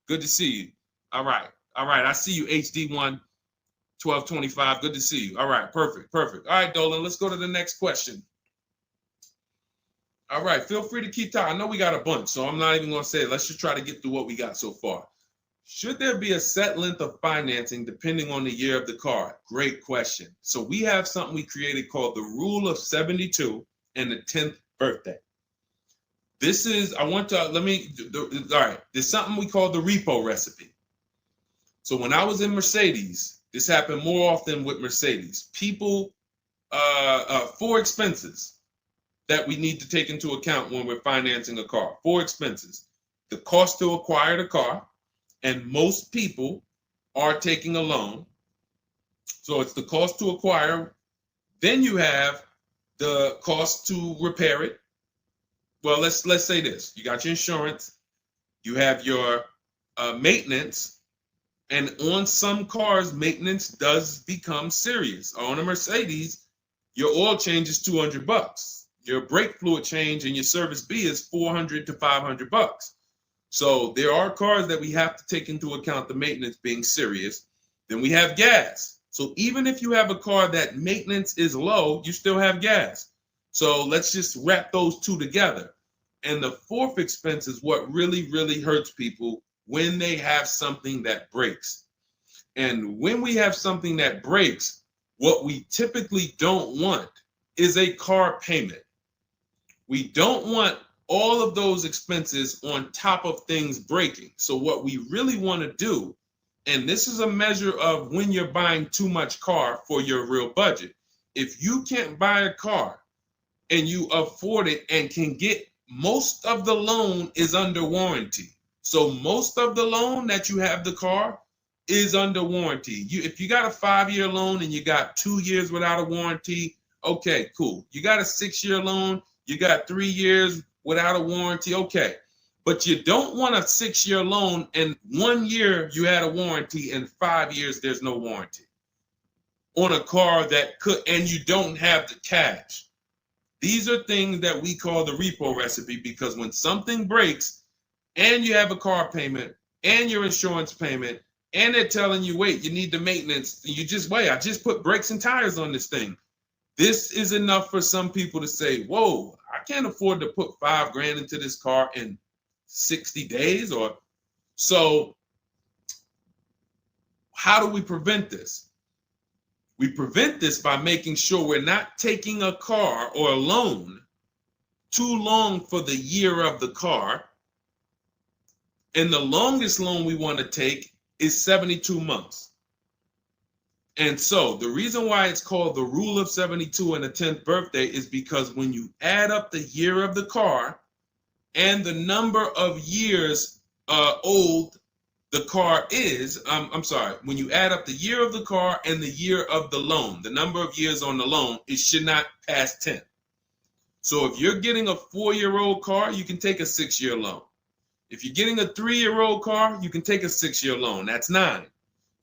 Good to see you. All right. I see you, HD1 1225. Good to see you. All right, perfect. All right, Dolan, let's go to the next question. All right, feel free to keep talking. I know we got a bunch, so I'm not even gonna say it. Let's just try to get through what we got so far. Should there be a set length of financing depending on the year of the car? Great question. So we have something we created called the Rule of 72 and the 10th birthday. This is, all right, there's something we call the repo recipe. So when I was in Mercedes, this happened more often with Mercedes. People, 4 expenses that we need to take into account when we're financing a car. 4 expenses. The cost to acquire the car, and most people are taking a loan. So it's the cost to acquire. Then you have the cost to repair it. Well, let's say this. You got your insurance. You have your maintenance. And on some cars, maintenance does become serious. On a Mercedes, your oil change is $200. Your brake fluid change and your service B is $400 to $500. So there are cars that we have to take into account the maintenance being serious. Then we have gas. So even if you have a car that maintenance is low, you still have gas. So let's just wrap those 2 together. And the 4th expense is what really, really hurts people when they have something that breaks. And when we have something that breaks, what we typically don't want is a car payment. We don't want all of those expenses on top of things breaking. So what we really want to do, and this is a measure of when you're buying too much car for your real budget. If you can't buy a car and you afford it and can get, most of the loan is under warranty. So most of the loan that you have the car is under warranty. If you got a 5-year loan and you got 2 years without a warranty, okay, cool. You got a 6-year loan, you got 3 years without a warranty, okay. But you don't want a 6-year loan and 1 year you had a warranty and 5 years there's no warranty on a car that could, and you don't have the cash. These are things that we call the repo recipe, because when something breaks and you have a car payment and your insurance payment and they're telling you, wait, you need the maintenance, you just wait, I just put brakes and tires on this thing. This is enough for some people to say, whoa, I can't afford to put $5,000 into this car in 60 days. Or so how do we prevent this? We prevent this by making sure we're not taking a car or a loan too long for the year of the car. And the longest loan we want to take is 72 months. And so the reason why it's called the rule of 72 and the 10th birthday is because when you add up the year of the car and the number of years old the car is, I'm sorry, when you add up the year of the car and the year of the loan, the number of years on the loan, it should not pass 10. So if you're getting a 4-year-old car, you can take a 6-year loan. If you're getting a 3-year-old car, you can take a 6-year loan. That's 9.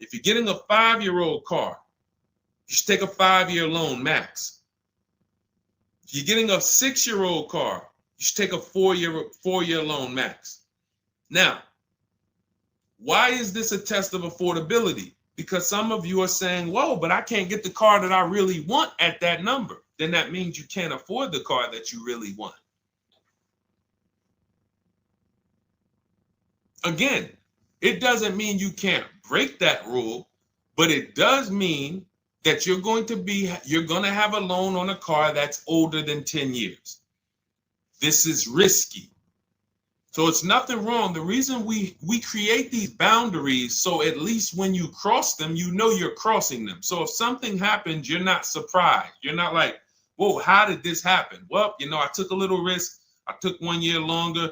If you're getting a 5-year-old car, you should take a 5-year loan max. If you're getting a 6-year-old car, you should take a 4-year loan max. Now, why is this a test of affordability? Because some of you are saying, whoa, but I can't get the car that I really want at that number. Then that means you can't afford the car that you really want. Again, it doesn't mean you can't break that rule, but it does mean that you're going to have a loan on a car that's older than 10 years. This is risky. So it's nothing wrong. The reason we create these boundaries, so at least when you cross them, you know you're crossing them. So if something happens, you're not surprised. You're not like, whoa, how did this happen? Well, I took a little risk. I took 1 year longer.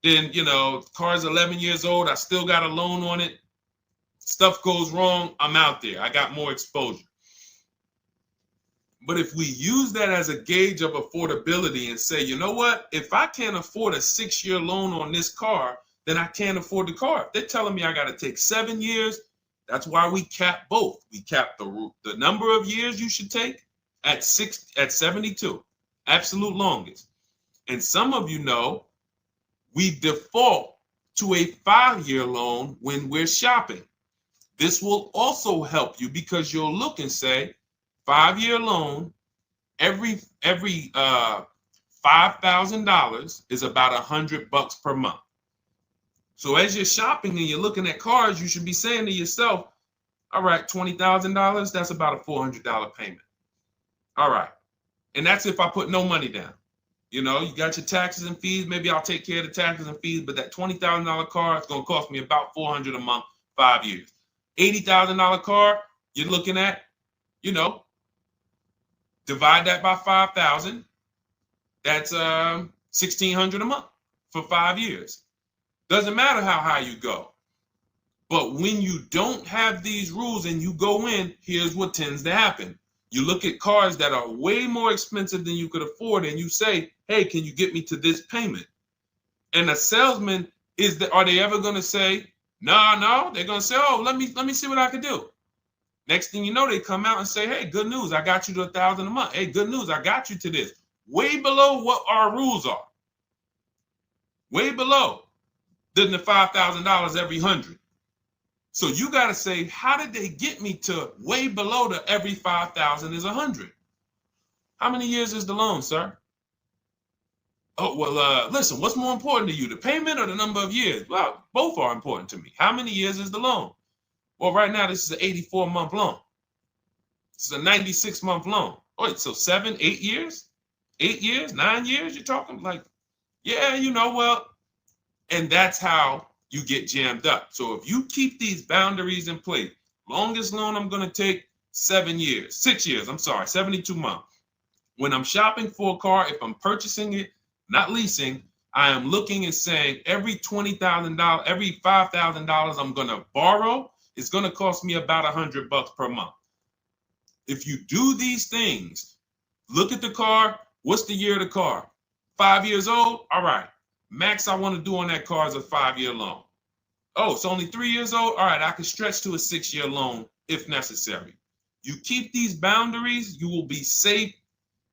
Then, the car's 11 years old. I still got a loan on it. Stuff goes wrong. I'm out there. I got more exposure. But if we use that as a gauge of affordability and say, you know what, if I can't afford a 6-year loan on this car, then I can't afford the car. If they're telling me I got to take 7 years, that's why we cap both. We cap the number of years you should take at 72, absolute longest. And some of you know we default to a 5-year loan when we're shopping. This will also help you because you'll look and say, 5-year loan, every $5,000 is about $100 per month. So as you're shopping and you're looking at cars, you should be saying to yourself, all right, $20,000, that's about a $400 payment. All right. And that's if I put no money down. You got your taxes and fees. Maybe I'll take care of the taxes and fees, but that $20,000 car is going to cost me about $400 a month, 5 years. $80,000 car, you're looking at, divide that by 5,000. That's $1,600 a month for 5 years. Doesn't matter how high you go. But when you don't have these rules and you go in, here's what tends to happen. You look at cars that are way more expensive than you could afford, and you say, hey, can you get me to this payment? And a salesman, are they ever going to say, no? They're going to say, oh, let me see what I can do. Next thing you know, they come out and say, hey, good news, I got you to $1,000 a month. Hey, good news, I got you to this. Way below what our rules are. Way below than the $5,000 every 100. So you got to say, how did they get me to way below the every 5,000 is 100? How many years is the loan, sir? Oh, well, listen, what's more important to you, the payment or the number of years? Well, both are important to me. How many years is the loan? Well, right now, this is an 84-month loan. This is a 96-month loan. Wait, so 7, 8 years? 8 years, 9 years? You're talking like, yeah, well, and that's how you get jammed up. So if you keep these boundaries in place, longest loan I'm going to take 6 years, 72 months. When I'm shopping for a car, if I'm purchasing it, not leasing, I am looking and saying every $20,000, every $5,000 I'm going to borrow, it's going to cost me about $100 per month. If you do these things, look at the car. What's the year of the car? 5 years old? All right. Max I want to do on that car is a 5-year loan. Oh, it's only 3 years old? All right, I can stretch to a 6-year loan if necessary. You keep these boundaries, you will be safe.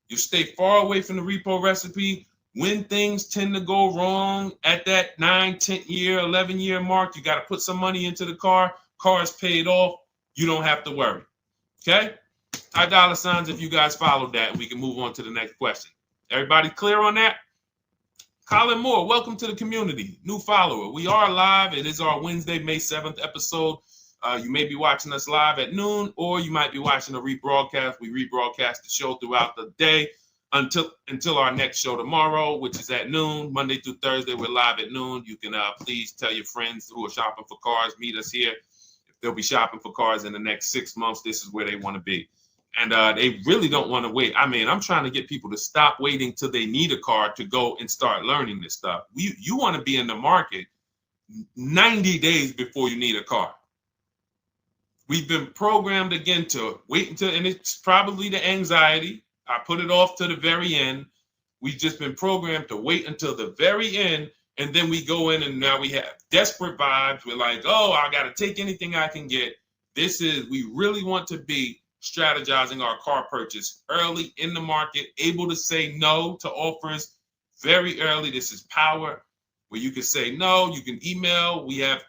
You stay far away from the repo recipe. When things tend to go wrong at that 9, 10 year, 11 year mark, you got to put some money into the car. Car is paid off. You don't have to worry. Okay? High dollar signs if you guys followed that. We can move on to the next question. Everybody clear on that? Colin Moore, welcome to the community. New follower. We are live. It is our Wednesday, May 7th episode. You may be watching us live at noon, or you might be watching a rebroadcast. We rebroadcast the show throughout the day until our next show tomorrow, which is at noon. Monday through Thursday, we're live at noon. You can please tell your friends who are shopping for cars, meet us here. they'll be shopping for cars in the next 6 months. This is where they want to be. And they really don't want to wait. I mean, I'm trying to get people to stop waiting till they need a car to go and start learning this stuff. You want to be in the market 90 days before you need a car. We've been programmed again to wait until, and it's probably the anxiety. I put it off to the very end. We've just been programmed to wait until the very end, and then we go in and now we have desperate vibes. We're like, oh, I got to take anything I can get. We really want to be strategizing our car purchase early in the market, able to say no to offers very early. This is power, where you can say no. You can email. We have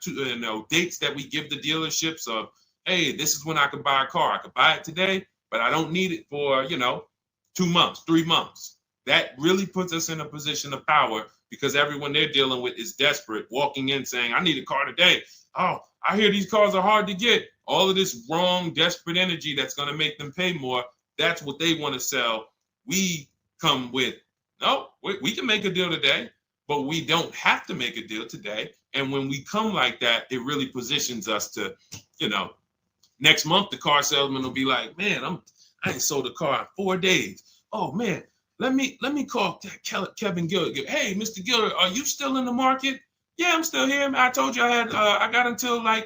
dates that we give the dealerships of, hey, this is when I could buy a car. I could buy it today, but I don't need it for, 2 months, 3 months. That really puts us in a position of power because everyone they're dealing with is desperate, walking in saying, I need a car today. Oh, I hear these cars are hard to get. All of this wrong, desperate energy that's going to make them pay more. That's what they want to sell. We come with, no, we can make a deal today, but we don't have to make a deal today. And when we come like that, it really positions us to, next month, the car salesman will be like, man, I ain't sold a car in 4 days. Oh man, let me call Kevin Gilder. Hey, Mr. Gilder, are you still in the market? Yeah, I'm still here. I told you I got until I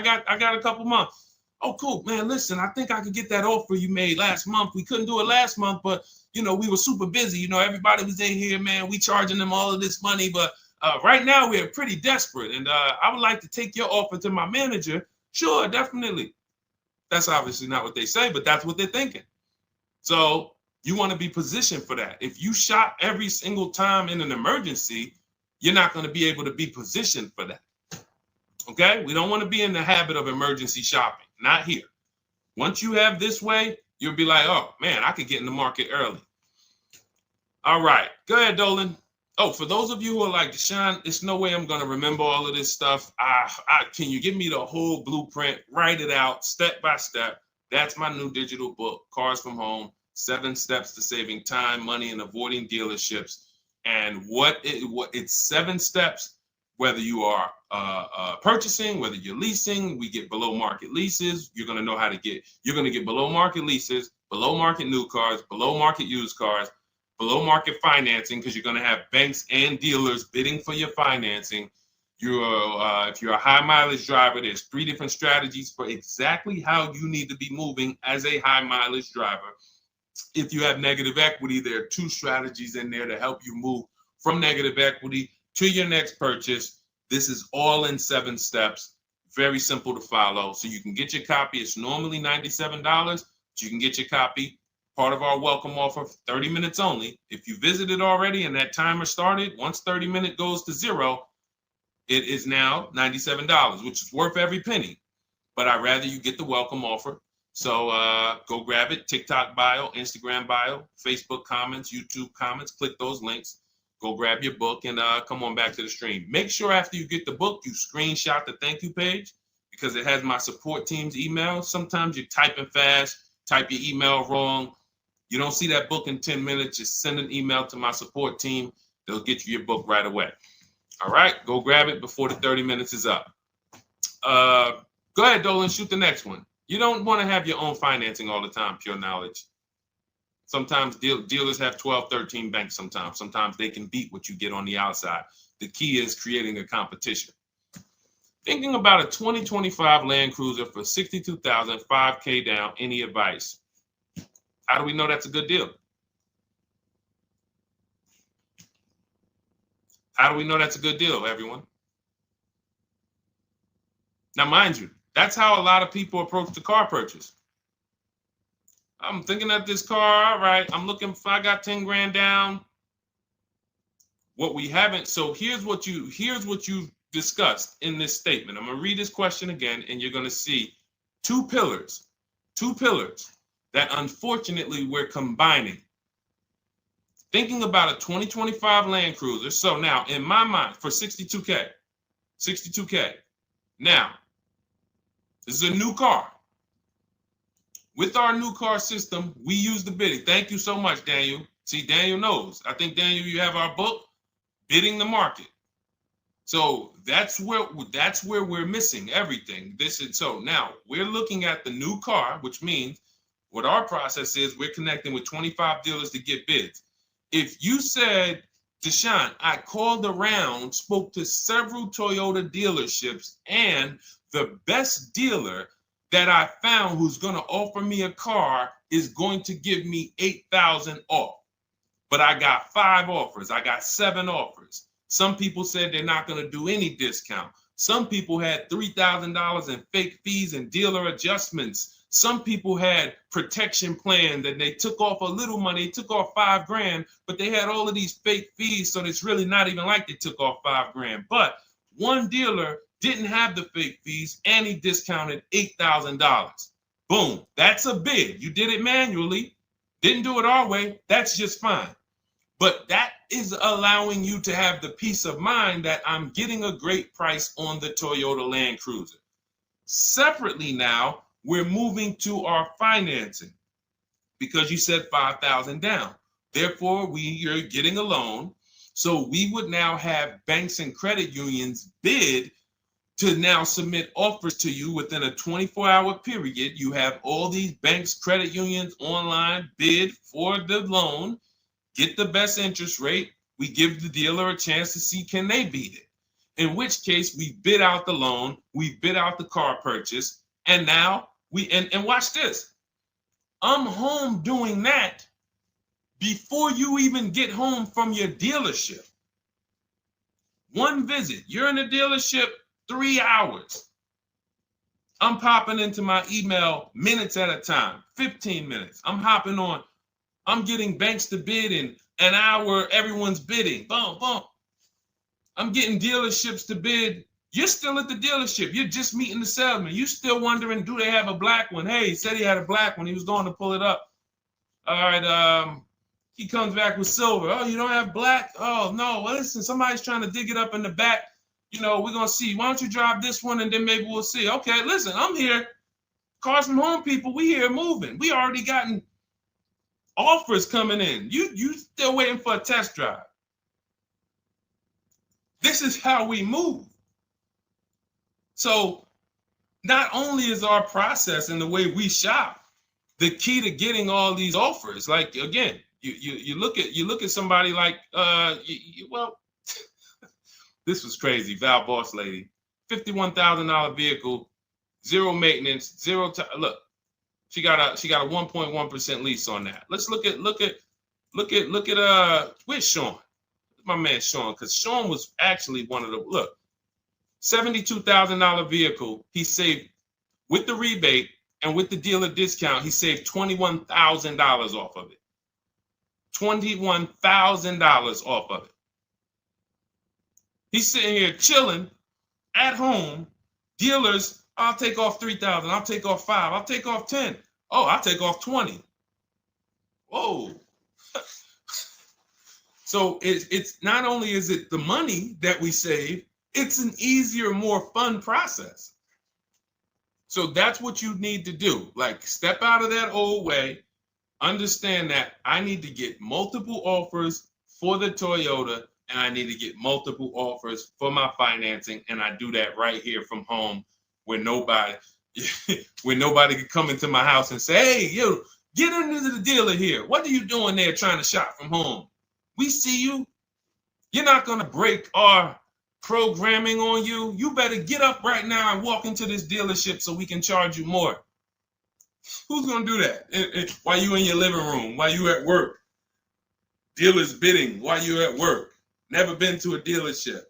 got a couple months. Oh, cool, man. Listen, I think I could get that offer you made last month. We couldn't do it last month, but we were super busy. Everybody was in here, man. We charging them all of this money, but right now we're pretty desperate, and I would like to take your offer to my manager. Sure, definitely. That's obviously not what they say, but that's what they're thinking. So you want to be positioned for that. If you shop every single time in an emergency, you're not going to be able to be positioned for that. Okay? We don't want to be in the habit of emergency shopping. Not here. Once you have this way, you'll be like, oh, man, I could get in the market early. All right. Go ahead, Dolan. Oh, for those of you who are like, Deshone, there's no way I'm going to remember all of this stuff. Can you give me the whole blueprint? Write it out step by step. That's my new digital book, Cars from Home, 7 Steps to Saving Time, Money, and Avoiding Dealerships. And it's 7 steps, whether you are purchasing, whether you're leasing. We get below market leases. You're going to get below market leases, below market new cars, below market used cars, below market financing, because you're going to have banks and dealers bidding for your financing. If you're a high mileage driver, there's 3 different strategies for exactly how you need to be moving as a high mileage driver. If you have negative equity, there are 2 strategies in there to help you move from negative equity to your next purchase. This is all in 7 steps. Very simple to follow. So you can get your copy. It's normally $97, but you can get your copy. Part of our welcome offer, 30 minutes only. If you visited already and that timer started, once 30 minutes goes to 0, it is now $97, which is worth every penny. But I'd rather you get the welcome offer. So go grab it. TikTok bio, Instagram bio, Facebook comments, YouTube comments. Click those links. Go grab your book and come on back to the stream. Make sure after you get the book, you screenshot the thank you page because it has my support team's email. Sometimes you're typing fast, type your email wrong. You don't see that book in 10 minutes, just send an email to my support team. They'll get you your book right away. All right, go grab it before the 30 minutes is up. Go ahead, Dolan, shoot the next one. You don't want to have your own financing all the time, pure knowledge. Sometimes dealers have 12, 13 banks sometimes. Sometimes they can beat what you get on the outside. The key is creating a competition. Thinking about a 2025 Land Cruiser for $62,000, $5K down, any advice? How do we know that's a good deal? How do we know that's a good deal, everyone? Now, mind you, that's how a lot of people approach the car purchase. I'm thinking of this car, all right, I'm looking for, I got 10 grand down. What we haven't, so here's what you discussed in this statement. I'm gonna read this question again, and you're gonna see 2 pillars that unfortunately we're combining. Thinking about a 2025 Land Cruiser. So now in my mind for 62K. Now, this is a new car. With our new car system, we use the bidding. Thank you so much, Daniel. See, Daniel knows. I think, Daniel, you have our book, Bidding the Market. So that's where we're missing everything. So now we're looking at the new car, which means what our process is, we're connecting with 25 dealers to get bids. If you said, Deshone, I called around, spoke to several Toyota dealerships, and the best dealer that I found who's going to offer me a car is going to give me $8,000 off. But I got 5 offers. I got 7 offers. Some people said they're not going to do any discount. Some people had $3,000 in fake fees and dealer adjustments. Some people had protection plans and they took off a little money, took off $5,000, but they had all of these fake fees. So it's really not even like they took off $5,000. But one dealer didn't have the fake fees and he discounted $8,000. Boom. That's a bid. You did it manually. Didn't do it our way. That's just fine. But that is allowing you to have the peace of mind that I'm getting a great price on the Toyota Land Cruiser. Separately now, we're moving to our financing because you said $5,000 down. Therefore, you're getting a loan. So we would now have banks and credit unions bid to now submit offers to you within a 24-hour period. You have all these banks, credit unions online bid for the loan, get the best interest rate. We give the dealer a chance to see can they beat it. In which case we bid out the loan, we bid out the car purchase, and now and watch this. I'm home doing that before you even get home from your dealership. One visit, you're in the dealership 3 hours. I'm popping into my email minutes at a time, 15 minutes. I'm hopping on. I'm getting banks to bid in an hour. Everyone's bidding. Boom, boom. I'm getting dealerships to bid. You're still at the dealership. You're just meeting the salesman. You're still wondering, do they have a black one? Hey, he said he had a black one. He was going to pull it up. All right. He comes back with silver. Oh, you don't have black? Oh, no. Well, listen, somebody's trying to dig it up in the back. We're going to see. Why don't you drive this one and then maybe we'll see. Okay, listen, I'm here. Cars from home people, we here moving. We already gotten offers coming in. You still waiting for a test drive. This is how we move. So not only is our process and the way we shop the key to getting all these offers, like again, you look at somebody like this was crazy. Val Boss lady, $51,000 vehicle, zero maintenance, look. She got a 1.1% lease on that. Let's look at where's Sean? My man Sean, because Sean was actually one of the $72,000 vehicle. He saved with the rebate and with the dealer discount. He saved $21,000 off of it. $21,000 off of it. He's sitting here chilling at home. Dealers, I'll take off $3,000. I'll take off $5,000. I'll take off $10,000. Oh, I'll take off $20,000. Whoa. So it's not only is it the money that we save, it's an easier, more fun process. So that's what you need to do. Like, step out of that old way. Understand that I need to get multiple offers for the Toyota, and I need to get multiple offers for my financing, and I do that right here from home, where nobody can come into my house and say, hey, get into the dealer here. What are you doing there trying to shop from home? We see you. You're not going to break our programming on you. You better get up right now and walk into this dealership so we can charge you more. Who's going to do that? While you in your living room, while you at work? Dealers bidding while you're at work. Never been to a dealership.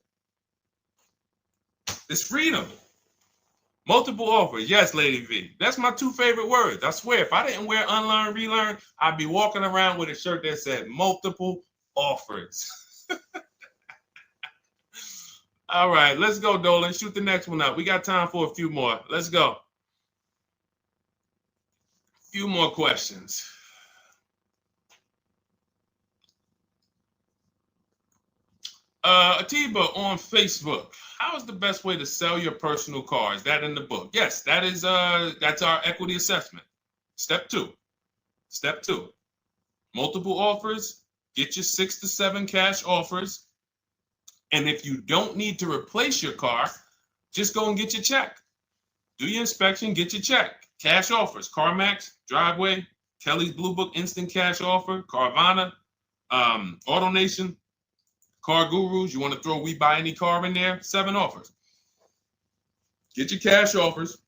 It's freedom. Multiple offers. Yes, Lady V. That's my 2 favorite words. I swear, if I didn't wear unlearn, relearn, I'd be walking around with a shirt that said multiple offers. All right, let's go, Dolan. Shoot the next one up. We got time for a few more. Let's go. A few more questions. Atiba on Facebook. How is the best way to sell your personal car? Is that in the book? Yes, that's our equity assessment. Step 2. Step 2. Multiple offers. Get your 6 to 7 cash offers. And if you don't need to replace your car, just go and get your check. Do your inspection, get your check. Cash offers, CarMax, Driveway, Kelly's Blue Book Instant Cash Offer, Carvana, AutoNation, Car Gurus. You want to throw We Buy Any Car in there? 7 offers. Get your cash offers.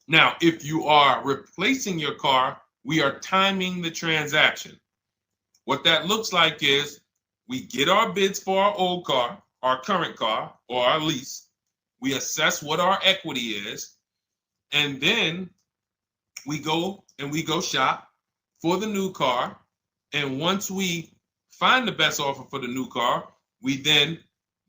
Now, if you are replacing your car, we are timing the transaction. What that looks like is we get our bids for our old car, our current car, or our lease. We assess what our equity is, and then we go shop for the new car. And once we find the best offer for the new car, we then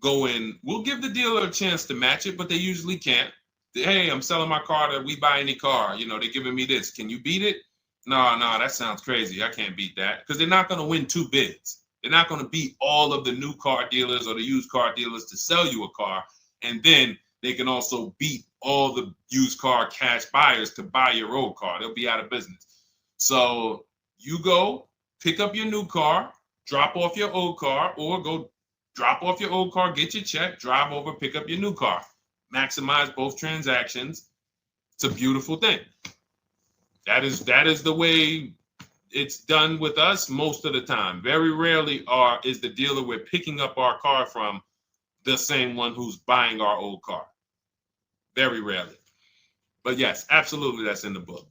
go in. We'll give the dealer a chance to match it, but they usually can't. Hey, I'm selling my car that We Buy Any Car. You know, they're giving me this. Can you beat it? No, that sounds crazy. I can't beat that, because they're not going to win 2 bids. They're not going to beat all of the new car dealers or the used car dealers to sell you a car. And then they can also beat all the used car cash buyers to buy your old car. They'll be out of business. So you go pick up your new car, drop off your old car, or go drop off your old car, get your check, drive over, pick up your new car. Maximize both transactions. It's a beautiful thing. That is the way it's done with us most of the time. Very rarely is the dealer we're picking up our car from the same one who's buying our old car. Very rarely. But yes, absolutely, that's in the book.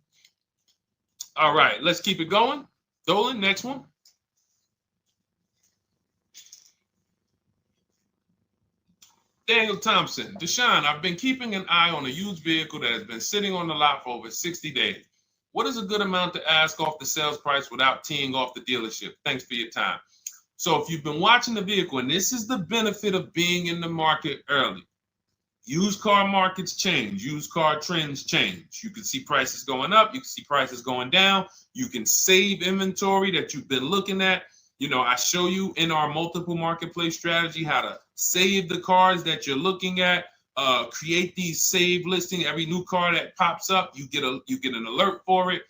All right, let's keep it going. Dolan, next one. Daniel Thompson, Deshone, I've been keeping an eye on a used vehicle that has been sitting on the lot for over 60 days. What is a good amount to ask off the sales price without teeing off the dealership? Thanks for your time. So if you've been watching the vehicle, and this is the benefit of being in the market early, used car markets change, used car trends change. You can see prices going up, you can see prices going down, you can save inventory that you've been looking at. You know, I show you in our multiple marketplace strategy how to save the cars that you're looking at, create these save listings. Every new car that pops up, you get an alert for it.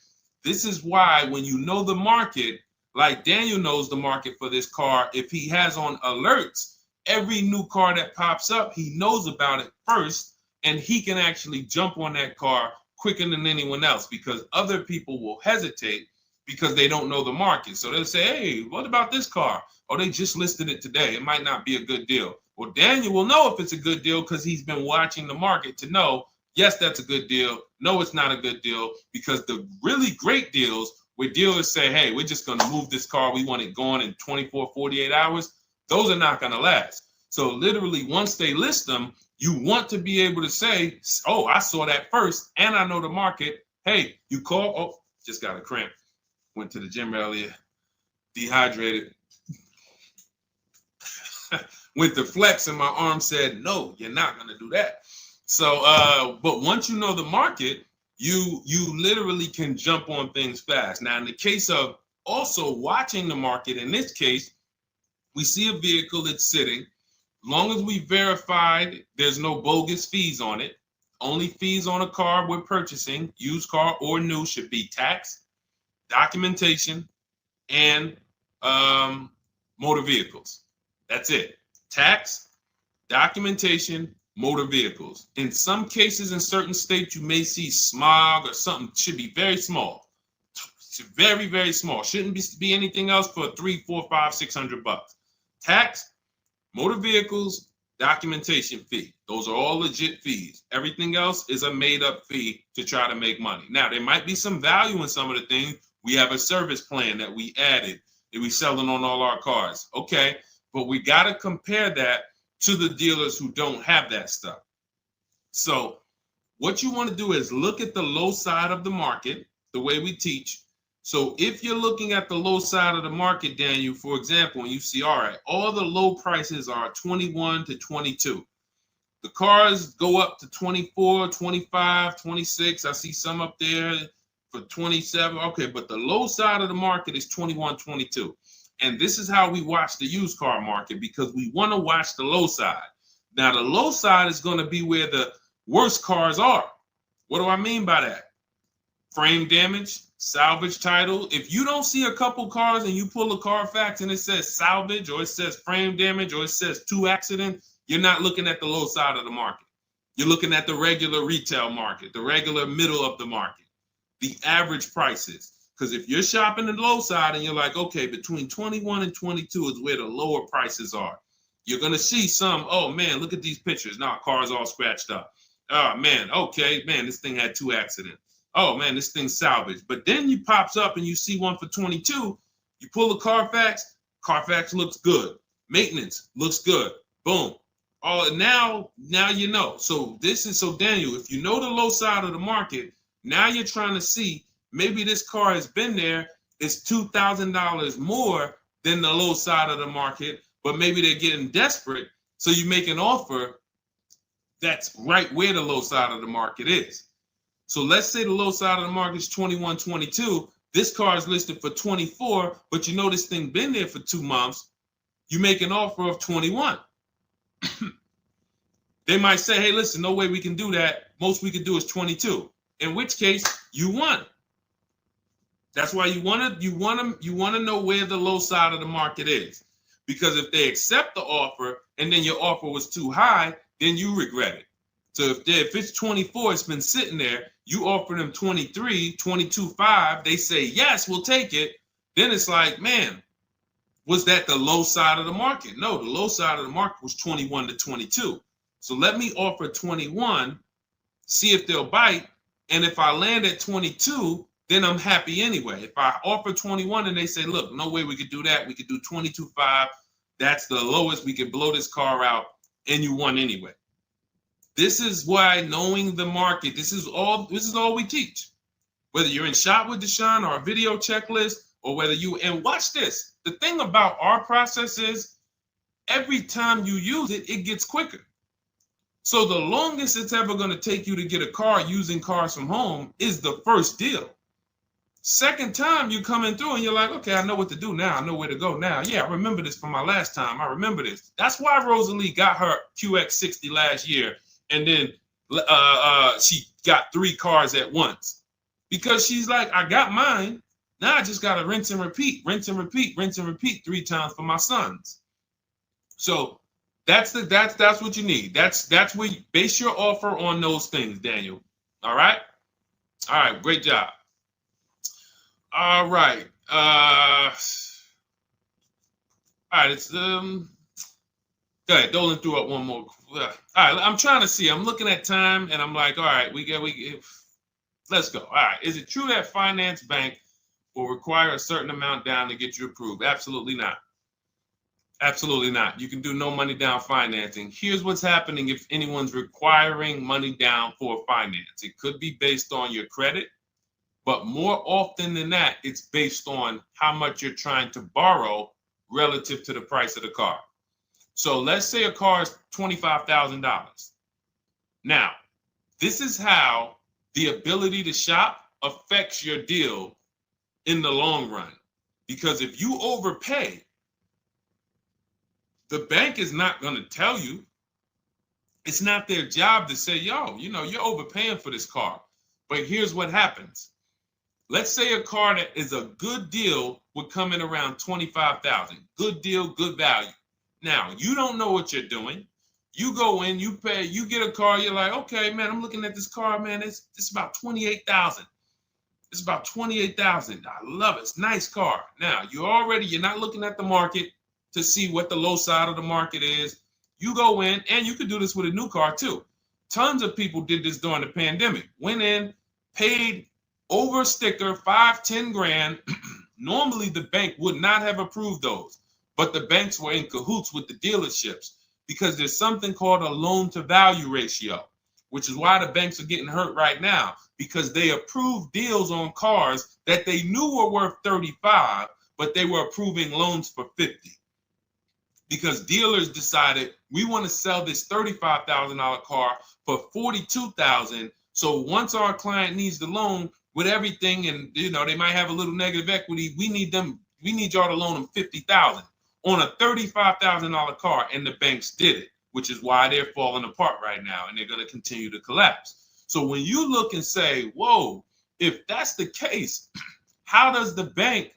This is why when you know the market, like Daniel knows the market for this car, if he has on alerts, every new car that pops up, he knows about it first, and he can actually jump on that car quicker than anyone else, because other people will hesitate because they don't know the market. So they'll say, hey, what about this car? Oh, they just listed it today. It might not be a good deal. Well, Daniel will know if it's a good deal because he's been watching the market to know, yes, that's a good deal. No, it's not a good deal, because the really great deals where dealers say, hey, we're just going to move this car. We want it gone in 24, 48 hours. Those are not going to last. So literally, once they list them, you want to be able to say, oh, I saw that first and I know the market. Hey, you call, oh, just got a cramp. Went to the gym earlier, dehydrated. Went to flex and my arm said, no, you're not going to do that. So, but once you know the market, you literally can jump on things fast. Now, in the case of also watching the market, in this case, we see a vehicle that's sitting. Long as we verified there's no bogus fees on it, only fees on a car we're purchasing, used car or new, should be tax, documentation, and motor vehicles. That's it. Tax, documentation, motor vehicles. In some cases, in certain states, you may see smog or something. Should be very small. Very, very small. Shouldn't be anything else for $300, $400, $500, $600. Tax, motor vehicles, documentation fee. Those are all legit fees. Everything else is a made-up fee to try to make money. Now, there might be some value in some of the things. We have a service plan that we added that we selling on all our cars. Okay, but we got to compare that to the dealers who don't have that stuff. So what you want to do is look at the low side of the market, the way we teach. So if you're looking at the low side of the market, Daniel, for example, and you see, all right, all the low prices are 21 to 22. The cars go up to 24, 25, 26. I see some up there for 27. Okay, but the low side of the market is 21, 22. And this is how we watch the used car market, because we want to watch the low side. Now, the low side is going to be where the worst cars are. What do I mean by that? frame damage, salvage title. If you don't see a couple cars and you pull a Carfax and it says salvage or it says frame damage or it says 2 accident, you're not looking at the low side of the market. You're looking at the regular retail market, the regular middle of the market, the average prices. Because if you're shopping the low side and you're like, okay, between 21 and 22 is where the lower prices are, you're going to see some, oh man, look at these pictures. Now, car's all scratched up. Oh man, okay, man, this thing had 2 accidents. Oh man, this thing's salvaged. But then you pops up and you see one for 22. You pull a Carfax. Carfax looks good. Maintenance looks good. Boom. Oh, now you know. So Daniel, if you know the low side of the market, now you're trying to see maybe this car has been there. It's $2,000 more than the low side of the market, but maybe they're getting desperate. So you make an offer that's right where the low side of the market is. So let's say the low side of the market is 21, 22. This car is listed for 24, but you know this thing been there for 2 months. You make an offer of 21. They might say, hey, listen, no way we can do that. Most we can do is 22. In which case, you won. That's why you want to know where the low side of the market is. Because if they accept the offer and then your offer was too high, then you regret it. So if it's 24, it's been sitting there, you offer them 23, 22.5, they say, yes, we'll take it. Then it's like, man, was that the low side of the market? No, the low side of the market was 21 to 22. So let me offer 21, see if they'll bite. And if I land at 22, then I'm happy anyway. If I offer 21 and they say, look, no way we could do that. We could do 22.5. That's the lowest. We can blow this car out, and you won anyway. This is why knowing the market, this is all we teach. Whether you're in Shop with Deshone or a video checklist, or whether and watch this. The thing about our process is every time you use it, it gets quicker. So the longest it's ever going to take you to get a car using Cars from Home is the first deal. Second time you coming through and you're like, okay, I know what to do now. I know where to go now. Yeah, I remember this from my last time. I remember this. That's why Rosalie got her QX60 last year. And then she got 3 cars at once. Because she's like, I got mine. Now I just got to rinse and repeat 3 times for my sons. So that's what you need. That's where you base your offer on those things, Daniel. All right? All right, great job. All right. All right, it's go ahead, Dolan threw up one more. All right, I'm trying to see. I'm looking at time and I'm like, all right, let's go. All right. Is it true that finance bank will require a certain amount down to get you approved? Absolutely not. Absolutely not. You can do no money down financing. Here's what's happening if anyone's requiring money down for finance. It could be based on your credit, but more often than that, it's based on how much you're trying to borrow relative to the price of the car. So let's say a car is $25,000. Now, this is how the ability to shop affects your deal in the long run. Because if you overpay, the bank is not going to tell you. It's not their job to say, yo, you're overpaying for this car. But here's what happens. Let's say a car that is a good deal would come in around $25,000. Good deal, good value. Now, you don't know what you're doing. You go in, you pay, you get a car, you're like, okay, man, I'm looking at this car, man, it's about $28,000. It's about $28,000. I love it. It's a nice car. Now, you're not looking at the market to see what the low side of the market is. You go in, and you could do this with a new car too. Tons of people did this during the pandemic. Went in, paid over sticker, 5-10 grand. Normally, the bank would not have approved those, but the banks were in cahoots with the dealerships because there's something called a loan to value ratio, which is why the banks are getting hurt right now because they approved deals on cars that they knew were worth 35, but they were approving loans for 50. Because dealers decided we want to sell this $35,000 car for $42,000. So once our client needs the loan with everything, and they might have a little negative equity, we need y'all to loan them $50,000 on a $35,000 car, and the banks did it, which is why they're falling apart right now, and they're going to continue to collapse. So when you look and say, whoa, if that's the case, how does the bank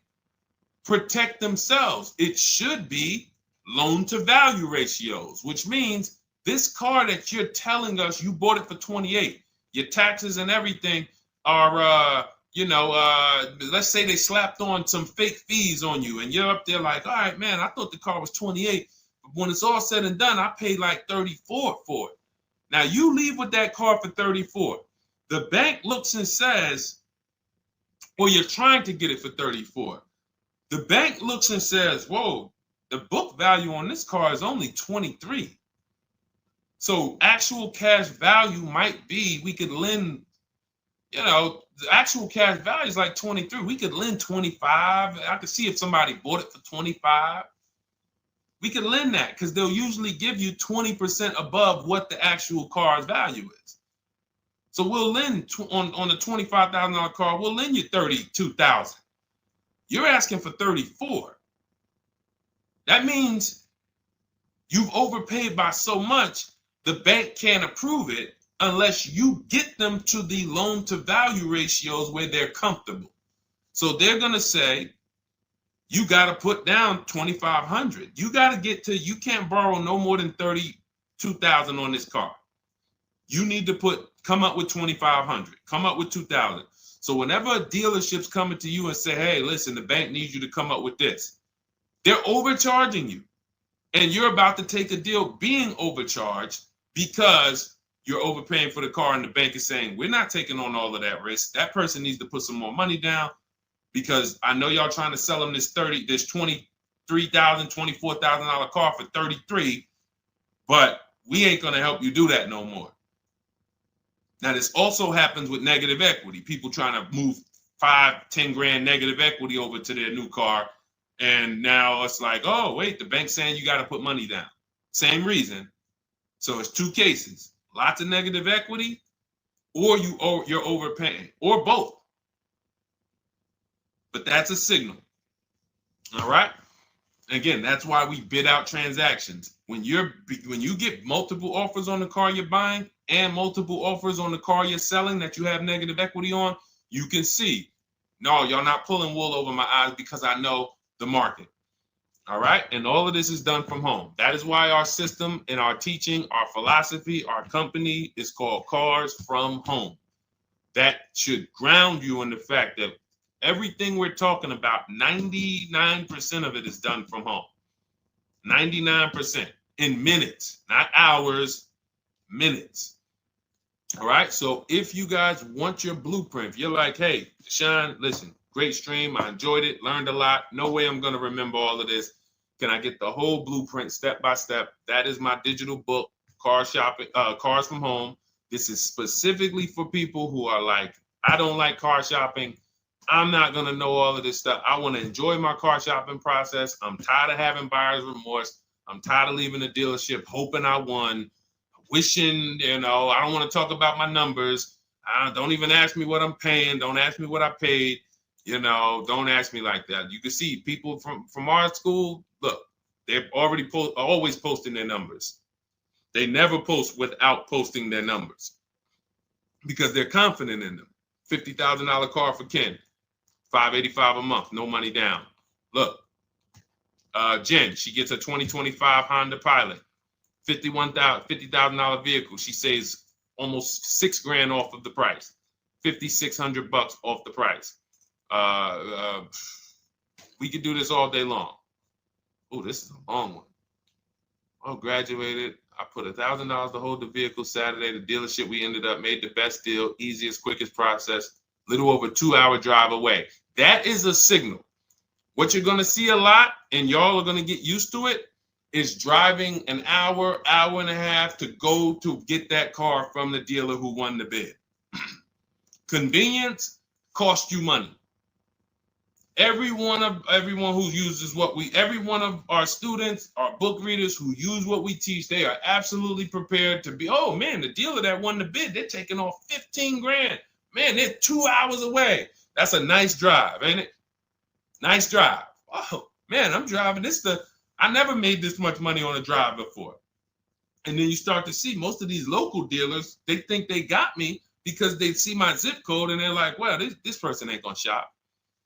protect themselves? It should be loan to value ratios, which means this car that you're telling us you bought it for 28, your taxes and everything are, let's say they slapped on some fake fees on you and you're up there like, all right, man, I thought the car was 28. But when it's all said and done, I paid like 34 for it. Now you leave with that car for 34. The bank looks and says, or you're trying to get it for 34. The bank looks and says, whoa, the book value on this car is only 23. So actual cash value might be, we could lend, the actual cash value is like 23. We could lend 25. I could see if somebody bought it for 25. We could lend that because they'll usually give you 20% above what the actual car's value is. So we'll lend on the $25,000 car, we'll lend you $32,000. You're asking for 34. That means you've overpaid by so much, the bank can't approve it unless you get them to the loan to value ratios where they're comfortable. So they're going to say, you got to put down 2,500. You got to get to, you can't borrow no more than 32,000 on this car. You need to come up with 2,500, come up with 2,000. So whenever a dealership's coming to you and say, hey, listen, the bank needs you to come up with this, they're overcharging you. And you're about to take a deal being overcharged because you're overpaying for the car and the bank is saying, we're not taking on all of that risk. That person needs to put some more money down because I know y'all trying to sell them this $23,000, $24,000 car for 33, but we ain't going to help you do that no more. Now, this also happens with negative equity. People trying to move 5-10 grand negative equity over to their new car. And now it's like, oh, wait, the bank's saying you got to put money down. Same reason. So it's two cases, lots of negative equity or you're overpaying or both. But that's a signal. All right. Again, that's why we bid out transactions. When you get multiple offers on the car you're buying and multiple offers on the car you're selling that you have negative equity on, you can see, no, y'all not pulling wool over my eyes because I know the market. All right. And all of this is done from home. That is why our system and our teaching, our philosophy, our company is called Cars from Home. That should ground you in the fact that everything we're talking about, 99% of it is done from home. 99% in minutes, not hours, minutes. All right. So if you guys want your blueprint, if you're like, hey, Deshone, listen, great stream. I enjoyed it, learned a lot. No way I'm going to remember all of this. Can I get the whole blueprint step by step? That is my digital book, Cars from Home. This is specifically for people who are like, I don't like car shopping. I'm not going to know all of this stuff. I want to enjoy my car shopping process. I'm tired of having buyer's remorse. I'm tired of leaving the dealership hoping I won, wishing, I don't want to talk about my numbers. Don't even ask me what I'm paying. Don't ask me what I paid. Don't ask me like that. You can see people from our school, look, they're already always posting their numbers. They never post without posting their numbers because they're confident in them. $50,000 car for Ken, $585 a month, no money down. Look, Jen, she gets a 2025 Honda Pilot, $50,000 vehicle. She saves almost $6,000 off of the price, $5,600 off the price. We could do this all day long. Oh, this is a long one. Oh, graduated. I put $1,000 to hold the vehicle Saturday. The dealership we ended up made the best deal, easiest, quickest process, little over 2-hour drive away. That is a signal. What you're going to see a lot, and y'all are going to get used to it, is driving an hour, hour and a half to go to get that car from the dealer who won the bid. Convenience costs you money. Every one of our students, our book readers who use what we teach, they are absolutely prepared to be, oh man, the dealer that won the bid, they're taking off $15,000. Man, they're 2 hours away. That's a nice drive, ain't it? Nice drive. Oh man, I'm driving I never made this much money on a drive before. And then you start to see most of these local dealers, they think they got me because they see my zip code and they're like, well, this person ain't gonna shop.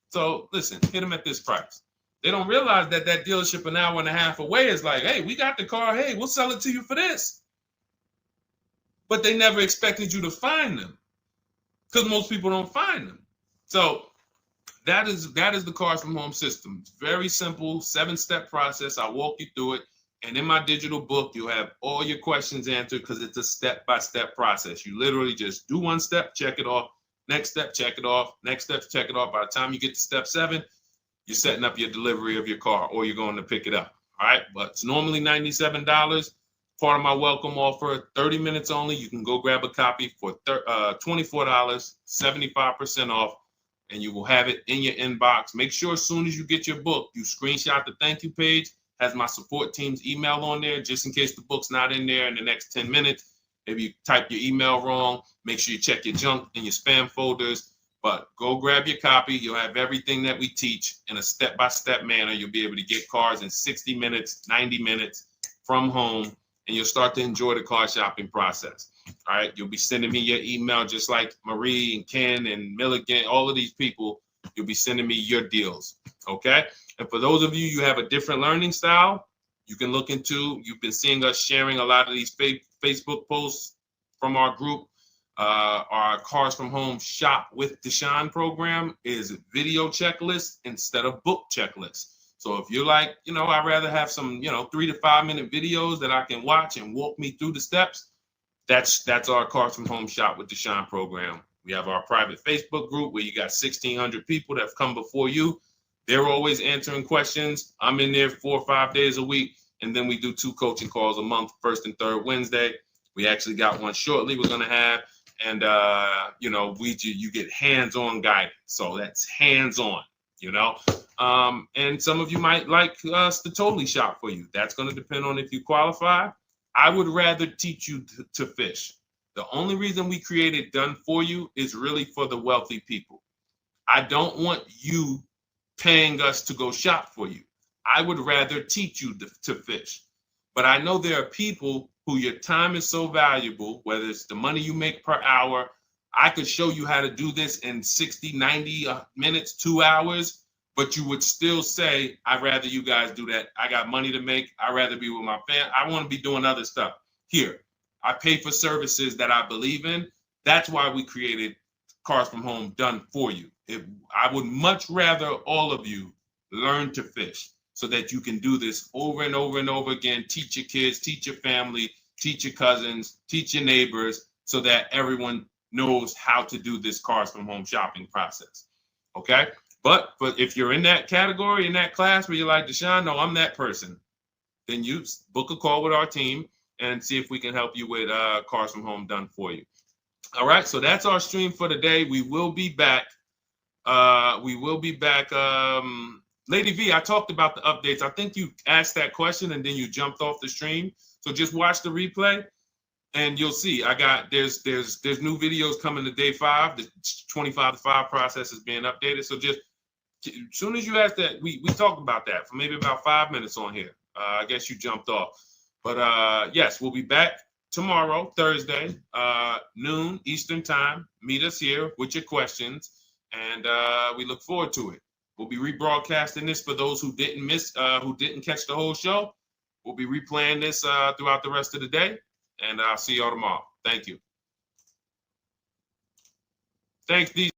So listen, hit them at this price. They don't realize that that dealership an hour and a half away is like, hey, we got the car. Hey, we'll sell it to you for this. But they never expected you to find them because most people don't find them. So that is the Cars from Home system. It's very simple, 7-step process. I walk you through it. And in my digital book, you'll have all your questions answered because it's a step-by-step process. You literally just do one step, check it off. Next step, check it off. Next step, check it off. By the time you get to step 7, you're setting up your delivery of your car or you're going to pick it up. All right. But it's normally $97. Part of my welcome offer, 30 minutes only. You can go grab a copy for $24, 75% off, and you will have it in your inbox. Make sure as soon as you get your book, you screenshot the thank you page, has my support team's email on there, just in case the book's not in there in the next 10 minutes. Maybe you type your email wrong. Make sure you check your junk and your spam folders. But go grab your copy. You'll have everything that we teach in a step-by-step manner. You'll be able to get cars in 60 minutes, 90 minutes from home, and you'll start to enjoy the car shopping process. All right. You'll be sending me your email just like Marie and Ken and Milligan, all of these people. You'll be sending me your deals. Okay. And for those of you, you have a different learning style, you can look into, you've been seeing us sharing a lot of these Facebook posts from our group. Our Cars from Home Shop with Deshone program is video checklist instead of book checklist. So if you're like, I'd rather have some, 3 to 5 minute videos that I can watch and walk me through the steps, that's our Cars from Home Shop with Deshone program. We have our private Facebook group where you got 1,600 people that have come before you. They're always answering questions. I'm in there 4 or 5 days a week. And then we do 2 coaching calls a month, first and third Wednesday. We actually got one shortly we're going to have. And, you get hands-on guidance. So that's hands-on, and some of you might like us to totally shop for you. That's going to depend on if you qualify. I would rather teach you to fish. The only reason we created Done For You is really for the wealthy people. I don't want you paying us to go shop for you. I would rather teach you to fish. But I know there are people who your time is so valuable, whether it's the money you make per hour. I could show you how to do this in 60, 90 minutes, 2 hours, but you would still say, I'd rather you guys do that. I got money to make. I'd rather be with my family. I want to be doing other stuff. Here, I pay for services that I believe in. That's why we created Cars from Home Done For You. I would much rather all of you learn to fish so that you can do this over and over and over again. Teach your kids, teach your family, teach your cousins, teach your neighbors, so that everyone knows how to do this Cars from Home shopping process. Okay? But if you're in that category, in that class where you're like, Deshone, no, I'm that person, then you book a call with our team and see if we can help you with Cars from Home Done For You. All right, so that's our stream for today. We will be back. Lady V, I talked about the updates. I think you asked that question and then you jumped off the stream. So just watch the replay and you'll see. There's new videos coming to day 5. The 25 to 5 process is being updated. So just as soon as you asked that, we talked about that for maybe about 5 minutes on here. I guess you jumped off. But yes, we'll be back tomorrow, Thursday, noon Eastern time. Meet us here with your questions, and we look forward to it. We'll be rebroadcasting this for those who didn't catch the whole show. We'll be replaying this throughout the rest of the day, and I'll see y'all tomorrow. Thank you. Thanks, D.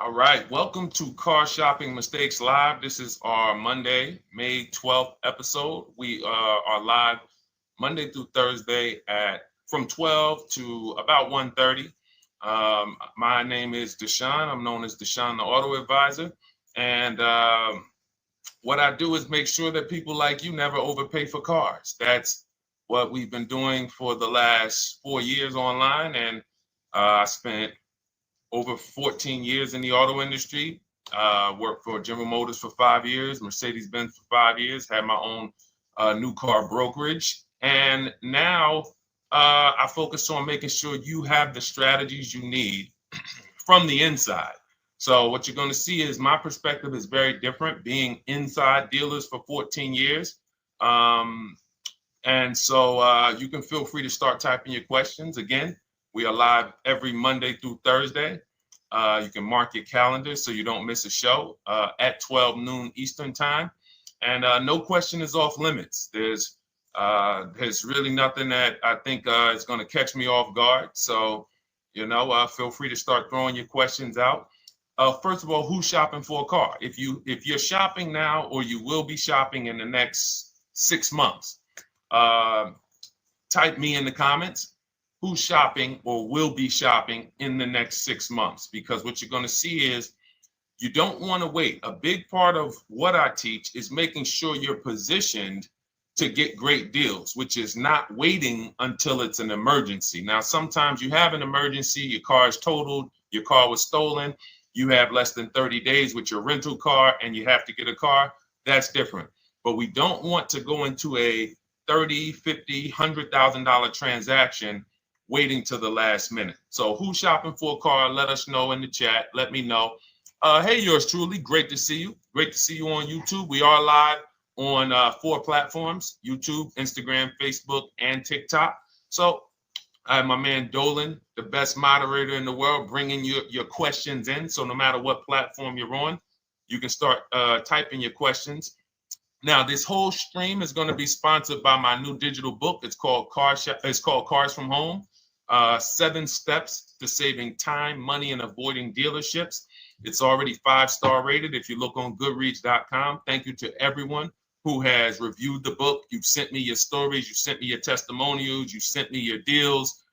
All right, welcome to Car Shopping Mistakes Live. This is our Monday, May 12th episode. We are live Monday through Thursday from 12 to about 1:30. My name is Deshone. I'm known as Deshone the Auto Advisor. And what I do is make sure that people like you never overpay for cars. That's what we've been doing for the last 4 years online. And I spent over 14 years in the auto industry. Worked for General Motors for 5 years, Mercedes-Benz for 5 years, had my own new car brokerage. And now I focus on making sure you have the strategies you need from the inside. So what you're going to see is my perspective is very different, being inside dealers for 14 years. And so you can feel free to start typing your questions. Again, we are live every Monday through Thursday. You can mark your calendar so you don't miss a show at 12 noon Eastern time. And no question is off limits. There's really nothing that I think is going to catch me off guard. So, feel free to start throwing your questions out. First of all, who's shopping for a car? If you're shopping now, or you will be shopping in the next 6 months, type me in the comments. Who's shopping or will be shopping in the next 6 months? Because what you're going to see is you don't want to wait. A big part of what I teach is making sure you're positioned to get great deals, which is not waiting until it's an emergency. Now, sometimes you have an emergency, your car is totaled, your car was stolen, you have less than 30 days with your rental car and you have to get a car. That's different. But we don't want to go into a $30,000, $50,000, $100,000 transaction waiting to the last minute. So who's shopping for a car? Let us know in the chat. Let me know. Hey, yours truly. Great to see you. Great to see you on YouTube. We are live on 4 platforms: YouTube, Instagram, Facebook, and TikTok. So I have my man Dolan, the best moderator in the world, bringing your questions in. So no matter what platform you're on, you can start typing your questions. Now, this whole stream is going to be sponsored by my new digital book. It's called Cars from Home. 7 steps to saving time, money, and avoiding dealerships. It's already 5-star rated. If you look on goodreads.com, thank you to everyone who has reviewed the book. You've sent me your stories. You sent me your testimonials. You sent me your deals.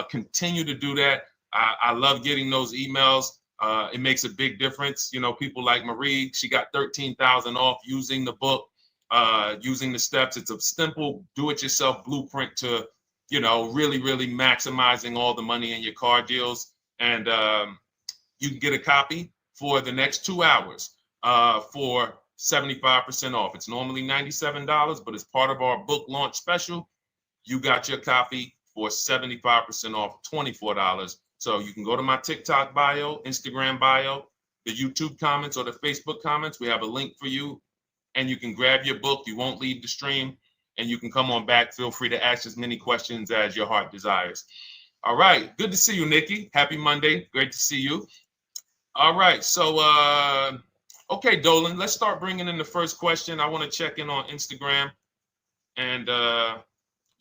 Continue to do that. I love getting those emails. It makes a big difference. People like Marie, she got 13,000 off using the book, using the steps. It's a simple do-it-yourself blueprint to really, really maximizing all the money in your car deals. And you can get a copy for the next 2 hours for 75% off. It's normally $97, but as part of our book launch special, you got your copy for 75% off, $24. So you can go to my TikTok bio, Instagram bio, the YouTube comments, or the Facebook comments. We have a link for you, and you can grab your book. You won't leave the stream. And you can come on back. Feel free to ask as many questions as your heart desires. All right. Good to see you, Nikki. Happy Monday. Great to see you. All right. So, okay, Dolan, let's start bringing in the first question. I want to check in on Instagram. And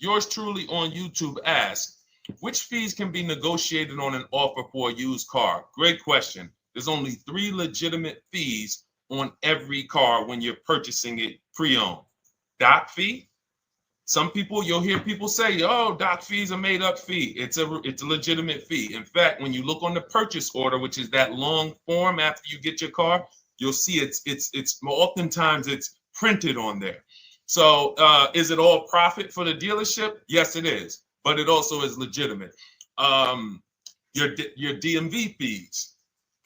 yours truly on YouTube asks, which fees can be negotiated on an offer for a used car? Great question. There's only 3 legitimate fees on every car when you're purchasing it pre-owned. Doc fee. Some people, you'll hear people say, "Oh, doc fees are made up fee." It's a legitimate fee. In fact, when you look on the purchase order, which is that long form after you get your car, you'll see it's oftentimes it's printed on there. So is it all profit for the dealership? Yes, it is, but it also is legitimate. Your DMV fees,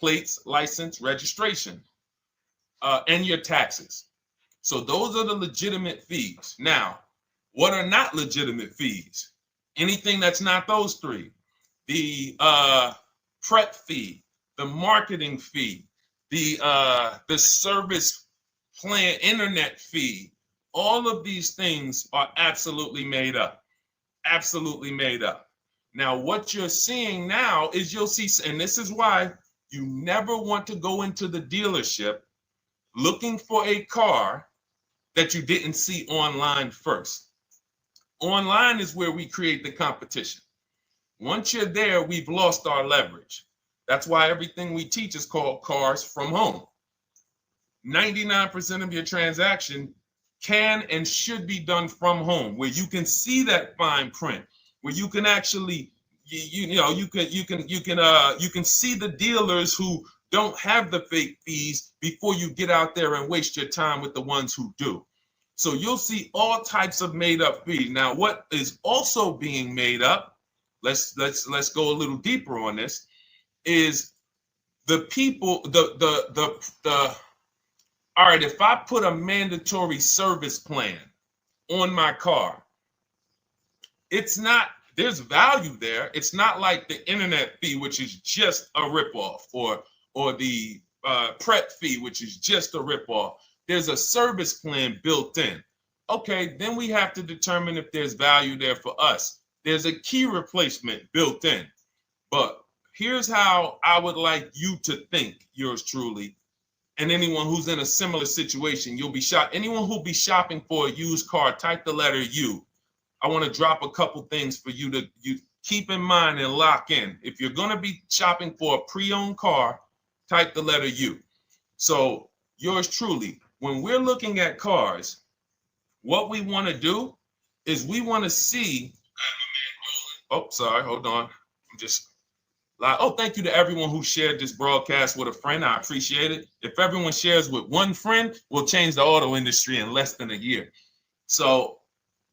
plates, license, registration, and your taxes. So those are the legitimate fees. Now, what are not legitimate fees? Anything that's not those 3. The prep fee, the marketing fee, the service plan, internet fee. All of these things are absolutely made up. Absolutely made up. Now, what you're seeing now is you'll see, and this is why you never want to go into the dealership looking for a car that you didn't see online first. Online is where we create the competition. Once you're there, we've lost our leverage. That's why everything we teach is called Cars from Home. 99% of your transaction can and should be done from home, where you can see that fine print, where you can actually you can see the dealers who don't have the fake fees before you get out there and waste your time with the ones who do. So you'll see all types of made up fees. Now, what is also being made up, let's go a little deeper on this, is the people, all right, if I put a mandatory service plan on my car, there's value there. It's not like the internet fee, which is just a ripoff, or the prep fee, which is just a ripoff. There's a service plan built in. Okay, then we have to determine if there's value there for us. There's a key replacement built in. But here's how I would like you to think, yours truly, and anyone who's in a similar situation. Anyone who'll be shopping for a used car, type the letter U. I want to drop a couple things for you to keep in mind and lock in. If you're going to be shopping for a pre-owned car, type the letter U. So yours truly, when we're looking at cars, what we want to do is we want to see. Oh, sorry, hold on. Thank you to everyone who shared this broadcast with a friend. I appreciate it. If everyone shares with one friend, we'll change the auto industry in less than a year. So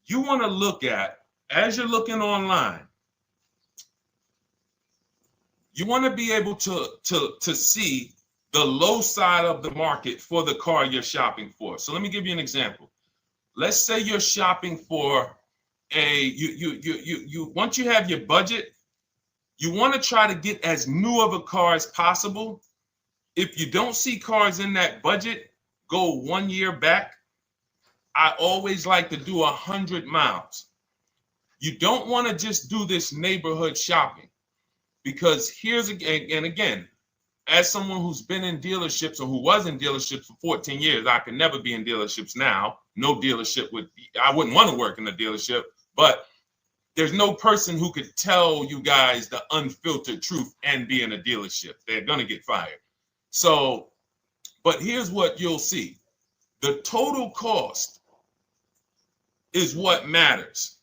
you want to look at, as you're looking online, you want to be able to see the low side of the market for the car you're shopping for. So let me give you an example. Let's say you're shopping for once you have your budget, you want to try to get as new of a car as possible. If you don't see cars in that budget, go 1 year back. I always like to do 100 miles. You don't want to just do this neighborhood shopping, because again, as someone who's been in dealerships or who was in dealerships for 14 years, I can never be in dealerships now. No dealership I wouldn't want to work in a dealership, but there's no person who could tell you guys the unfiltered truth and be in a dealership. They're going to get fired. So, but here's what you'll see. The total cost is what matters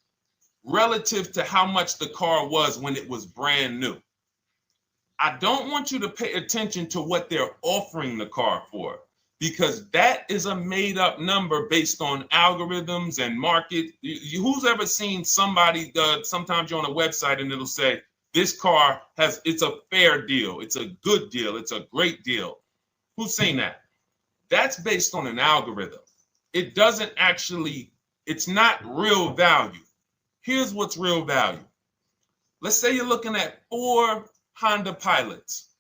relative to how much the car was when it was brand new. I don't want you to pay attention to what they're offering the car for, because that is a made up number based on algorithms and market. Who's ever seen somebody, sometimes you're on a website and it'll say, this car it's a fair deal, it's a good deal, it's a great deal. Who's seen that? That's based on an algorithm. It's not real value. Here's what's real value. Let's say you're looking at 4 Honda Pilots.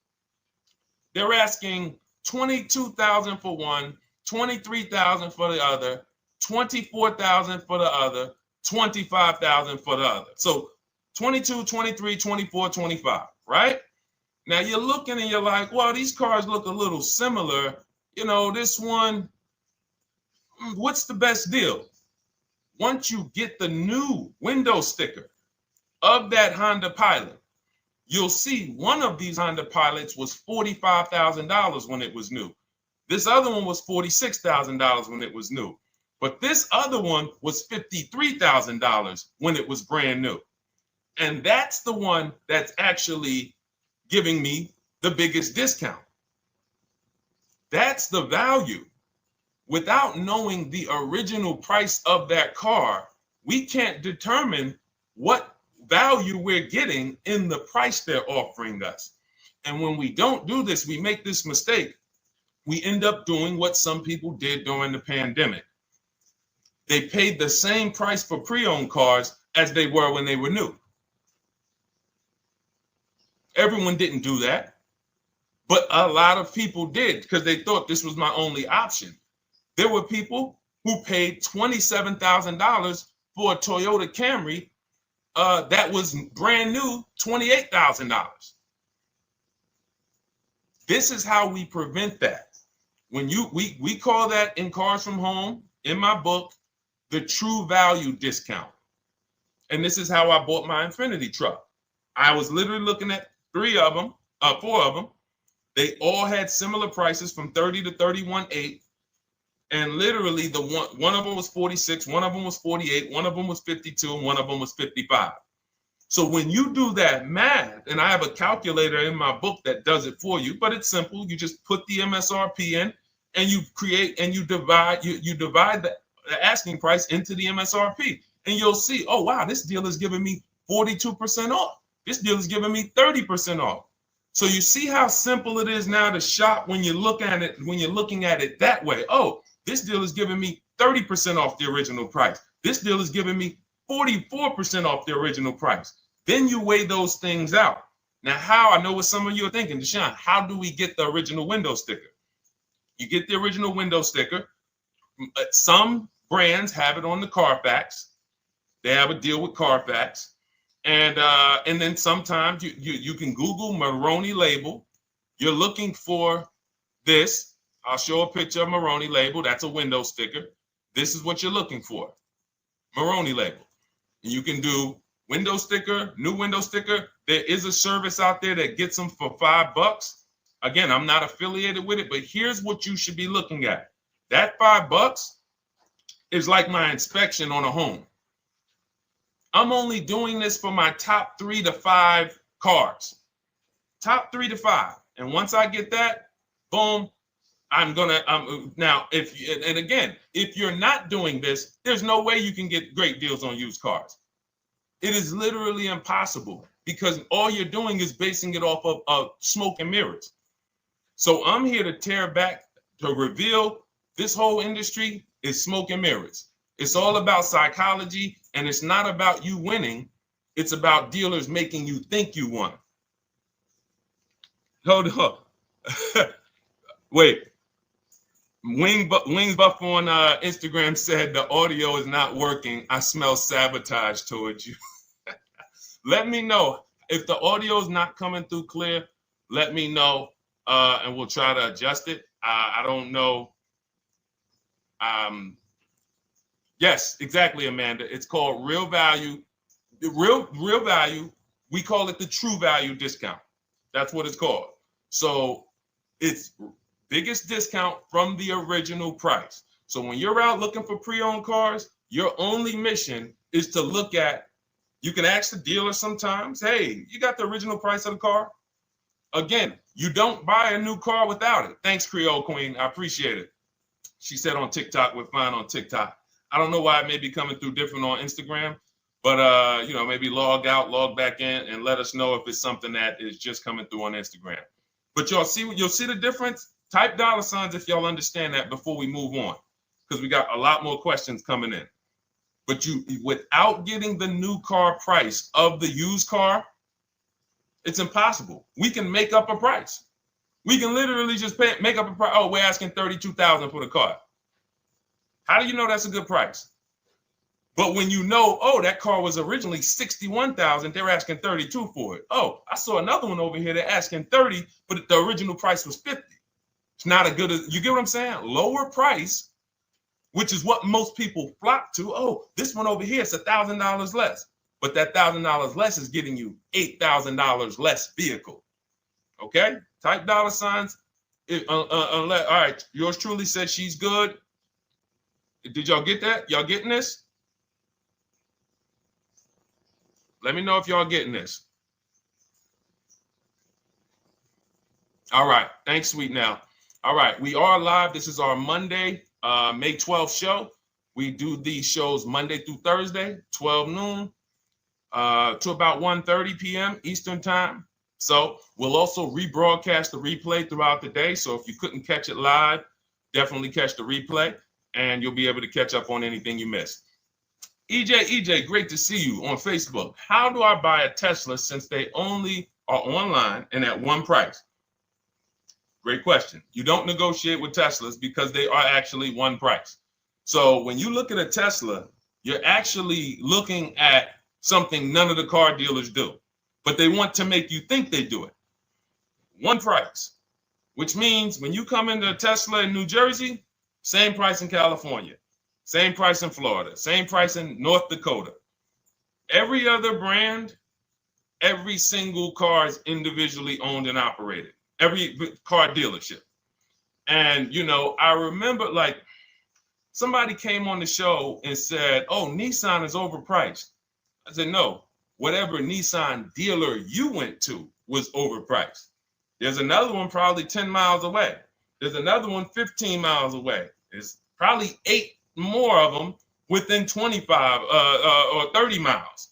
They're asking $22,000 for one, $23,000 for the other, $24,000 for the other, $25,000 for the other. So 22, 23, 24, 25, right? Now you're looking and you're like, well, these cars look a little similar. This one, what's the best deal? Once you get the new window sticker of that Honda Pilot, you'll see one of these Honda Pilots was $45,000 when it was new. This other one was $46,000 when it was new. But this other one was $53,000 when it was brand new. And that's the one that's actually giving me the biggest discount. That's the value. Without knowing the original price of that car, we can't determine what value we're getting in the price they're offering us. And when we don't do this, we make this mistake. We end up doing what some people did during the pandemic. They paid the same price for pre-owned cars as they were when they were new. Everyone didn't do that, but a lot of people did because they thought this was my only option. There were people who paid $27,000 for a Toyota Camry that was brand new, $28,000. This is how we prevent that. When we call that in Cars from Home, in my book, the true value discount. And this is how I bought my Infinity truck. I was literally looking at 3 of them, 4 of them. They all had similar prices from 30 to 31.8. And literally the one of them was 46, one of them was 48, one of them was 52, and one of them was 55. So when you do that math, and I have a calculator in my book that does it for you, but it's simple. You just put the MSRP in and you create and you divide the asking price into the MSRP. And you'll see, oh, wow, this deal is giving me 42% off. This deal is giving me 30% off. So you see how simple it is now to shop when you look at it, when you're looking at it that way. Oh, this deal is giving me 30% off the original price. This deal is giving me 44% off the original price. Then you weigh those things out. Now, how? I know what some of you are thinking, Deshone, how do we get the original window sticker? You get the original window sticker. Some brands have it on the Carfax. They have a deal with Carfax. And then sometimes you can Google Maroney label. You're looking for this. I'll show a picture of Maroney label. That's a window sticker. This is what you're looking for. Maroney label. And you can do window sticker, new window sticker. There is a service out there that gets them for $5. Again, I'm not affiliated with it, but here's what you should be looking at. That $5 is like my inspection on a home. I'm only doing this for my top 3 to 5 cars. Top 3 to 5. And once I get that, boom, now, if you're not doing this, there's no way you can get great deals on used cars. It is literally impossible because all you're doing is basing it off of smoke and mirrors. So I'm here to tear back, to reveal this whole industry is smoke and mirrors. It's all about psychology, and it's not about you winning. It's about dealers making you think you won. Hold up. Wait. Wings Buff on Instagram said the audio is not working. I smell sabotage towards you. Let me know if the audio is not coming through clear. Let me know, and we'll try to adjust it. I don't know. Yes, exactly, Amanda. It's called real value. Real value. We call it the true value discount. That's what it's called. So it's biggest discount from the original price. So when you're out looking for pre-owned cars, your only mission is to look at, you can ask the dealer sometimes, hey, you got the original price of the car? Again, you don't buy a new car without it. Thanks, Creole Queen. I appreciate it. She said on TikTok, we're fine on TikTok. I don't know why it may be coming through different on Instagram, but maybe log out, log back in, and let us know if it's something that is just coming through on Instagram. But you'll see the difference. Type $ if y'all understand that before we move on, because we got a lot more questions coming in. But without getting the new car price of the used car, it's impossible. We can make up a price. We can literally just make up a price. Oh, we're asking $32,000 for the car. How do you know that's a good price? But when you know, oh, that car was originally $61,000, they're asking $32,000 for it. Oh, I saw another one over here. They're asking $30,000, but the original price was $50,000. It's not a good, you get what I'm saying? Lower price, which is what most people flock to. Oh, this one over here is $1,000 less. But that $1,000 less is getting you $8,000 less vehicle. Okay? Type $. All right, yours truly said she's good. Did y'all get that? Y'all getting this? Let me know if y'all getting this. All right. Thanks, Sweet Now. All right. We are live. This is our Monday, May 12th show. We do these shows Monday through Thursday, 12 noon to about 1:30 p.m. Eastern time. So we'll also rebroadcast the replay throughout the day. So if you couldn't catch it live, definitely catch the replay and you'll be able to catch up on anything you missed. EJ, great to see you on Facebook. How do I buy a Tesla since they only are online and at one price? Great question. You don't negotiate with Teslas because they are actually one price. So when you look at a Tesla, you're actually looking at something none of the car dealers do, but they want to make you think they do it. One price, which means when you come into a Tesla in New Jersey, same price in California, same price in Florida, same price in North Dakota. Every other brand Every single car is individually owned and operated. Every car dealership. And, I remember like somebody came on the show and said, oh, Nissan is overpriced. I said, no, whatever Nissan dealer you went to was overpriced. There's another one probably 10 miles away. There's another one 15 miles away. There's probably 8 more of them within 25 or 30 miles.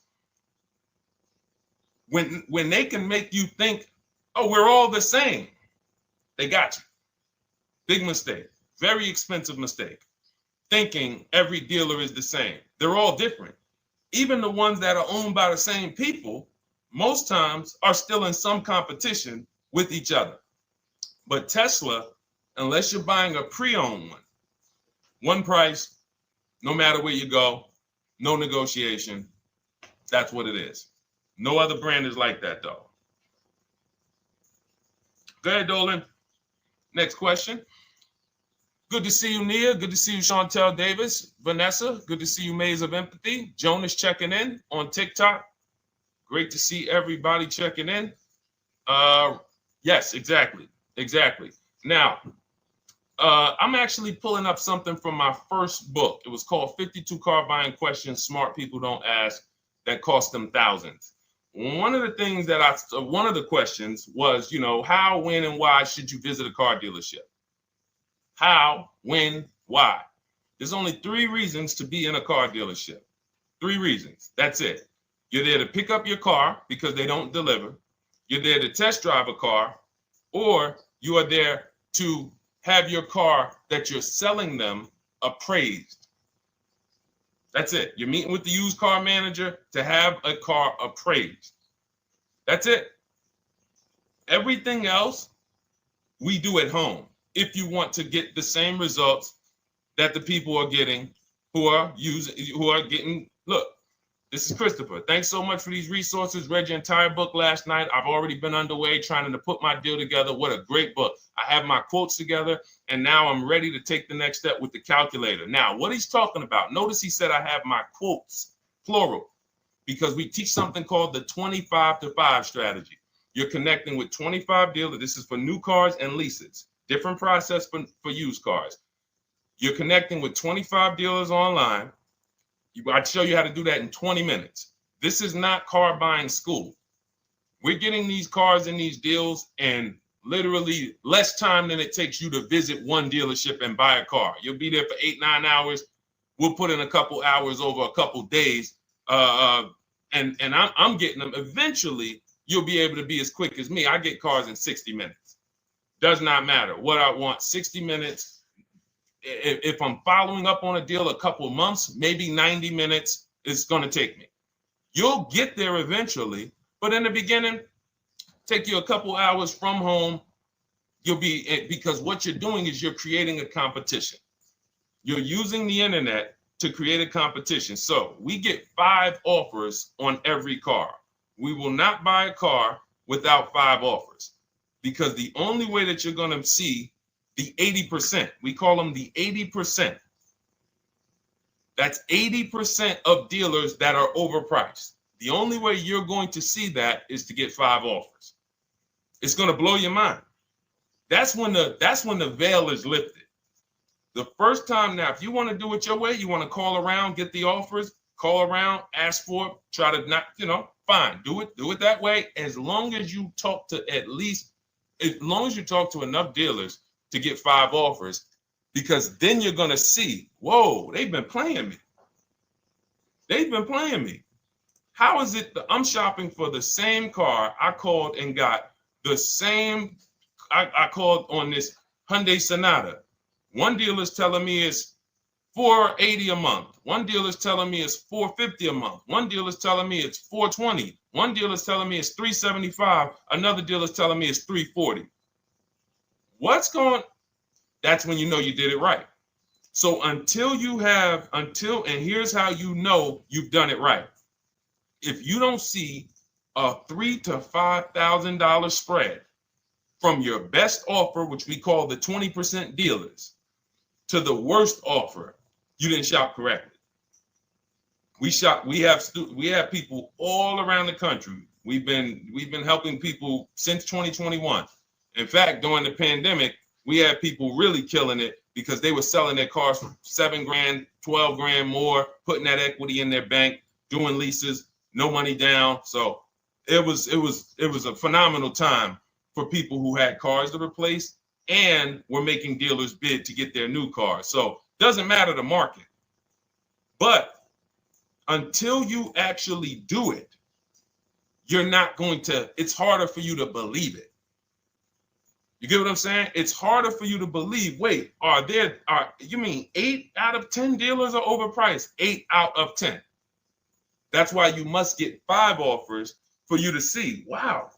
When they can make you think, oh, we're all the same, they got you. Big mistake. Very expensive mistake. Thinking every dealer is the same. They're all different. Even the ones that are owned by the same people, most times are still in some competition with each other. But Tesla, unless you're buying a pre-owned one price, no matter where you go, no negotiation. That's what it is. No other brand is like that, though. Go ahead, Dolan. Next question. Good to see you, Nia. Good to see you, Chantel Davis. Vanessa, good to see you, Maze of Empathy. Jonas checking in on TikTok. Great to see everybody checking in. Yes, exactly. Now, I'm actually pulling up something from my first book. It was called 52 Car Buying Questions Smart People Don't Ask That Cost Them Thousands. One of the questions was, how, when, and why should you visit a car dealership? How, when, why? There's only 3 reasons to be in a car dealership. 3 reasons. That's it. You're there to pick up your car because they don't deliver. You're there to test drive a car, or you are there to have your car that you're selling them appraised. That's it. You're meeting with the used car manager to have a car appraised. That's it. Everything else we do at home if you want to get the same results that the people are getting who are getting. Look, this is Christopher. Thanks so much for these resources. Read your entire book last night. I've already been underway trying to put my deal together. What a great book. I have my quotes together, and now I'm ready to take the next step with the calculator. Now, what he's talking about, notice he said I have my quotes, plural, because we teach something called the 25 to 5 strategy. You're connecting with 25 dealers. This is for new cars and leases. Different process for used cars. You're connecting with 25 dealers online. I'd show you how to do that in 20 minutes. This is not car buying school. We're getting these cars and these deals in literally less time than it takes you to visit one dealership and buy a car. You'll be there for 8-9 hours. We'll put in a couple hours over a couple days. And I'm getting them. Eventually, you'll be able to be as quick as me. I get cars in 60 minutes. Does not matter what I want. 60 minutes. If I'm following up on a deal a couple of months, maybe 90 minutes is going to take me. You'll get there eventually, but in the beginning, take you a couple hours from home. Because what you're doing is you're creating a competition. You're using the internet to create a competition. So we get 5 offers on every car. We will not buy a car without 5 offers, because the only way that you're going to see the 80%, we call them the 80%. That's 80% of dealers that are overpriced. The only way you're going to see that is to get 5 offers. It's going to blow your mind. That's when the veil is lifted. The first time now, if you want to do it your way, you want to call around, get the offers, call around, ask for it, try to not, fine, do it that way. As long as you talk to enough dealers to get 5 offers, because then you're going to see, whoa, they've been playing me. How is it that I'm shopping for the same car? I called and got the same. I called on this Hyundai Sonata. One dealer's telling me it's $480 a month. One dealer's telling me it's $450 a month. One dealer's telling me it's $420. One dealer's telling me it's $375. Another dealer's telling me it's $340. That's when you know you did it right. So and here's how you know you've done it right. If you don't see a $3,000 to $5,000 spread from your best offer, which we call the 20% dealers, to the worst offer, you didn't shop correctly. We have people all around the country, We've been helping people since 2021. In fact, during the pandemic, we had people really killing it because they were selling their cars for 7 grand, 12 grand more, putting that equity in their bank, doing leases, no money down. So it was a phenomenal time for people who had cars to replace and were making dealers bid to get their new cars. So doesn't matter the market. But until you actually do it, you're not going to, it's harder for you to believe it. You get what I'm saying? It's harder for you to believe, wait, you mean 8 out of 10 dealers are overpriced? 8 out of 10. That's why you must get 5 offers for you to see, wow.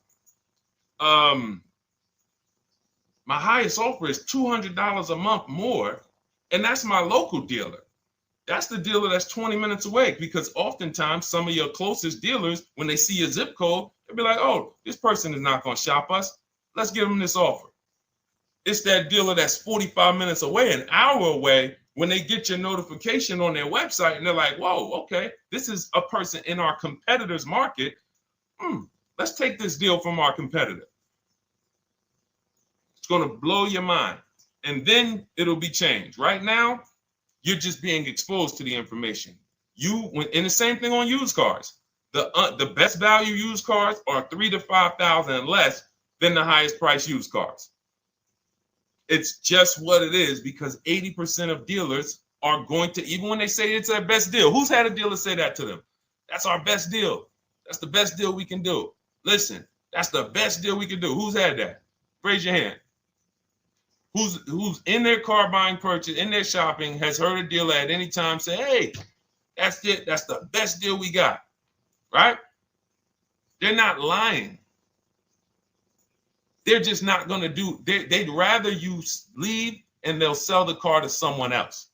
My highest offer is $200 a month more, and that's my local dealer. That's the dealer that's 20 minutes away, because oftentimes some of your closest dealers, when they see your zip code, they'll be like, oh, this person is not going to shop us. Let's give them this offer. It's that dealer that's 45 minutes away, an hour away, when they get your notification on their website and they're like, whoa, okay, this is a person in our competitor's market. Let's take this deal from our competitor. It's going to blow your mind. And then it'll be changed. Right now, you're just being exposed to the information. And the same thing on used cars. The best value used cars are $3,000 to $5,000 less than the highest price used cars. It's just what it is, because 80% of dealers are going to, even when they say it's their best deal. Who's had a dealer say that to them? That's our best deal. That's the best deal we can do. Listen, that's the best deal we can do. Who's had that? Raise your hand. Who's in their car buying purchase, in their shopping, has heard a dealer at any time say, hey, that's it. That's the best deal we got, right? They're not lying. They're just not going to do, they'd rather you leave and they'll sell the car to someone else.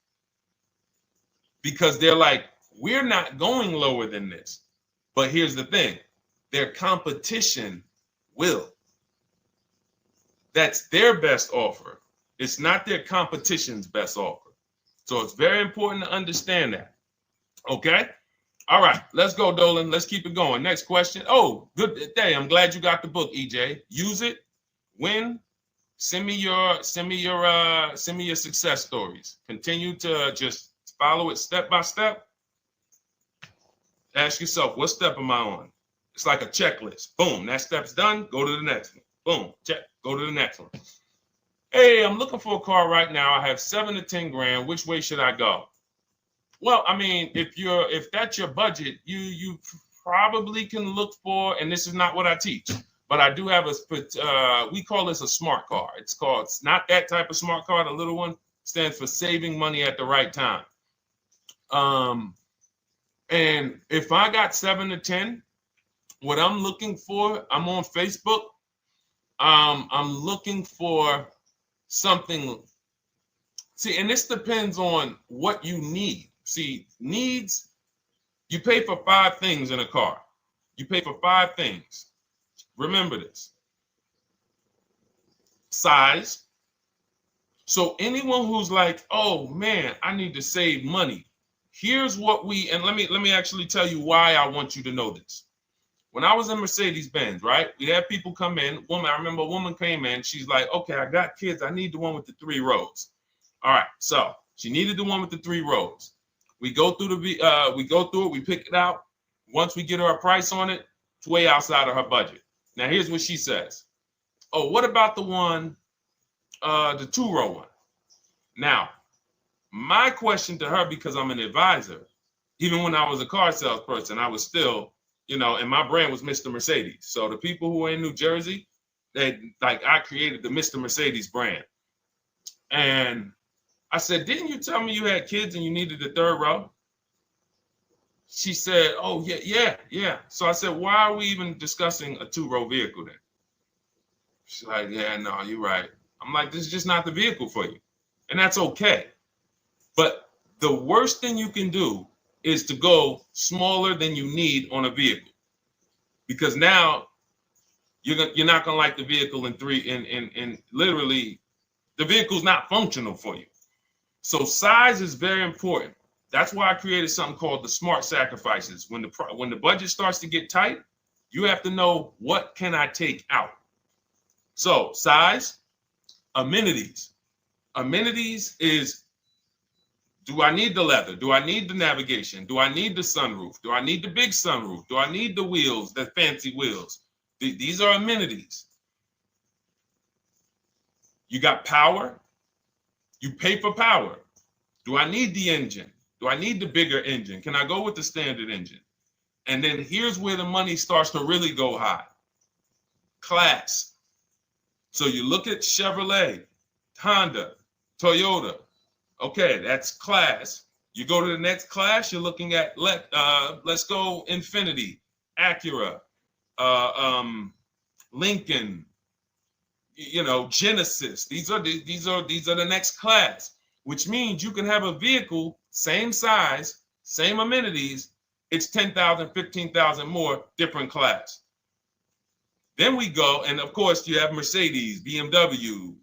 Because they're like, we're not going lower than this. But here's the thing, their competition will. That's their best offer. It's not their competition's best offer. So it's very important to understand that. Okay? All right, let's go, Dolan. Let's keep it going. Next question. Oh, good day. I'm glad you got the book, EJ. Use it. Win. Send me your success stories. Continue to just follow it step by step. Ask yourself, what step am I on? It's like a checklist. Boom, that step's done. Go to the next one. Boom, check. Go to the next one. Hey, I'm looking for a car right now. I have 7 to 10 grand. Which way should I go? Well, I mean, if that's your budget, you probably can look for, and this is not what I teach, but I do have we call this a smart car. It's not that type of smart car. The little one stands for saving money at the right time. And if I got 7 to 10, what I'm looking for, I'm on Facebook. I'm looking for something. See, and this depends on what you need. See, needs, you pay for 5 things in a car. You pay for 5 things. Remember this. Size. So anyone who's like, oh man, I need to save money. Here's what and let me actually tell you why I want you to know this. When I was in Mercedes-Benz, right? We had people come in. I remember a woman came in. She's like, okay, I got kids. I need the one with the 3 rows. All right. So she needed the one with the 3 rows. We go through it. We pick it out. Once we get her a price on it, it's way outside of her budget. Now, here's what she says. Oh, what about the one, the 2-row one? Now, my question to her, because I'm an advisor, even when I was a car salesperson, I was still, and my brand was Mr. Mercedes. So the people who are in New Jersey, I created the Mr. Mercedes brand. And I said, didn't you tell me you had kids and you needed the 3rd row? She said, oh, yeah. So I said, why are we even discussing a 2-row vehicle then? She's like, yeah, no, you're right. I'm like, this is just not the vehicle for you. And that's okay. But the worst thing you can do is to go smaller than you need on a vehicle, because now you're not gonna like the vehicle in literally the vehicle's not functional for you. So size is very important. That's why I created something called the smart sacrifices. When the budget starts to get tight, You have to know, what can I take out? So size, amenities. Amenities is, do I need the leather? Do I need the navigation? Do I need the sunroof? Do I need the big sunroof? Do I need the wheels, the fancy wheels? These are amenities. You got power. You pay for power. Do I need the engine? Do I need the bigger engine? Can I go with the standard engine? And then here's where the money starts to really go high. Class. So you look at Chevrolet, Honda, Toyota. Okay, that's class. You go to the next class, you're looking at, let's go Infiniti, Acura, Lincoln, Genesis. These are the next class, which means you can have a vehicle, same size, same amenities. It's 10,000, 15,000 more, different class. Then we go, and of course you have Mercedes, BMW,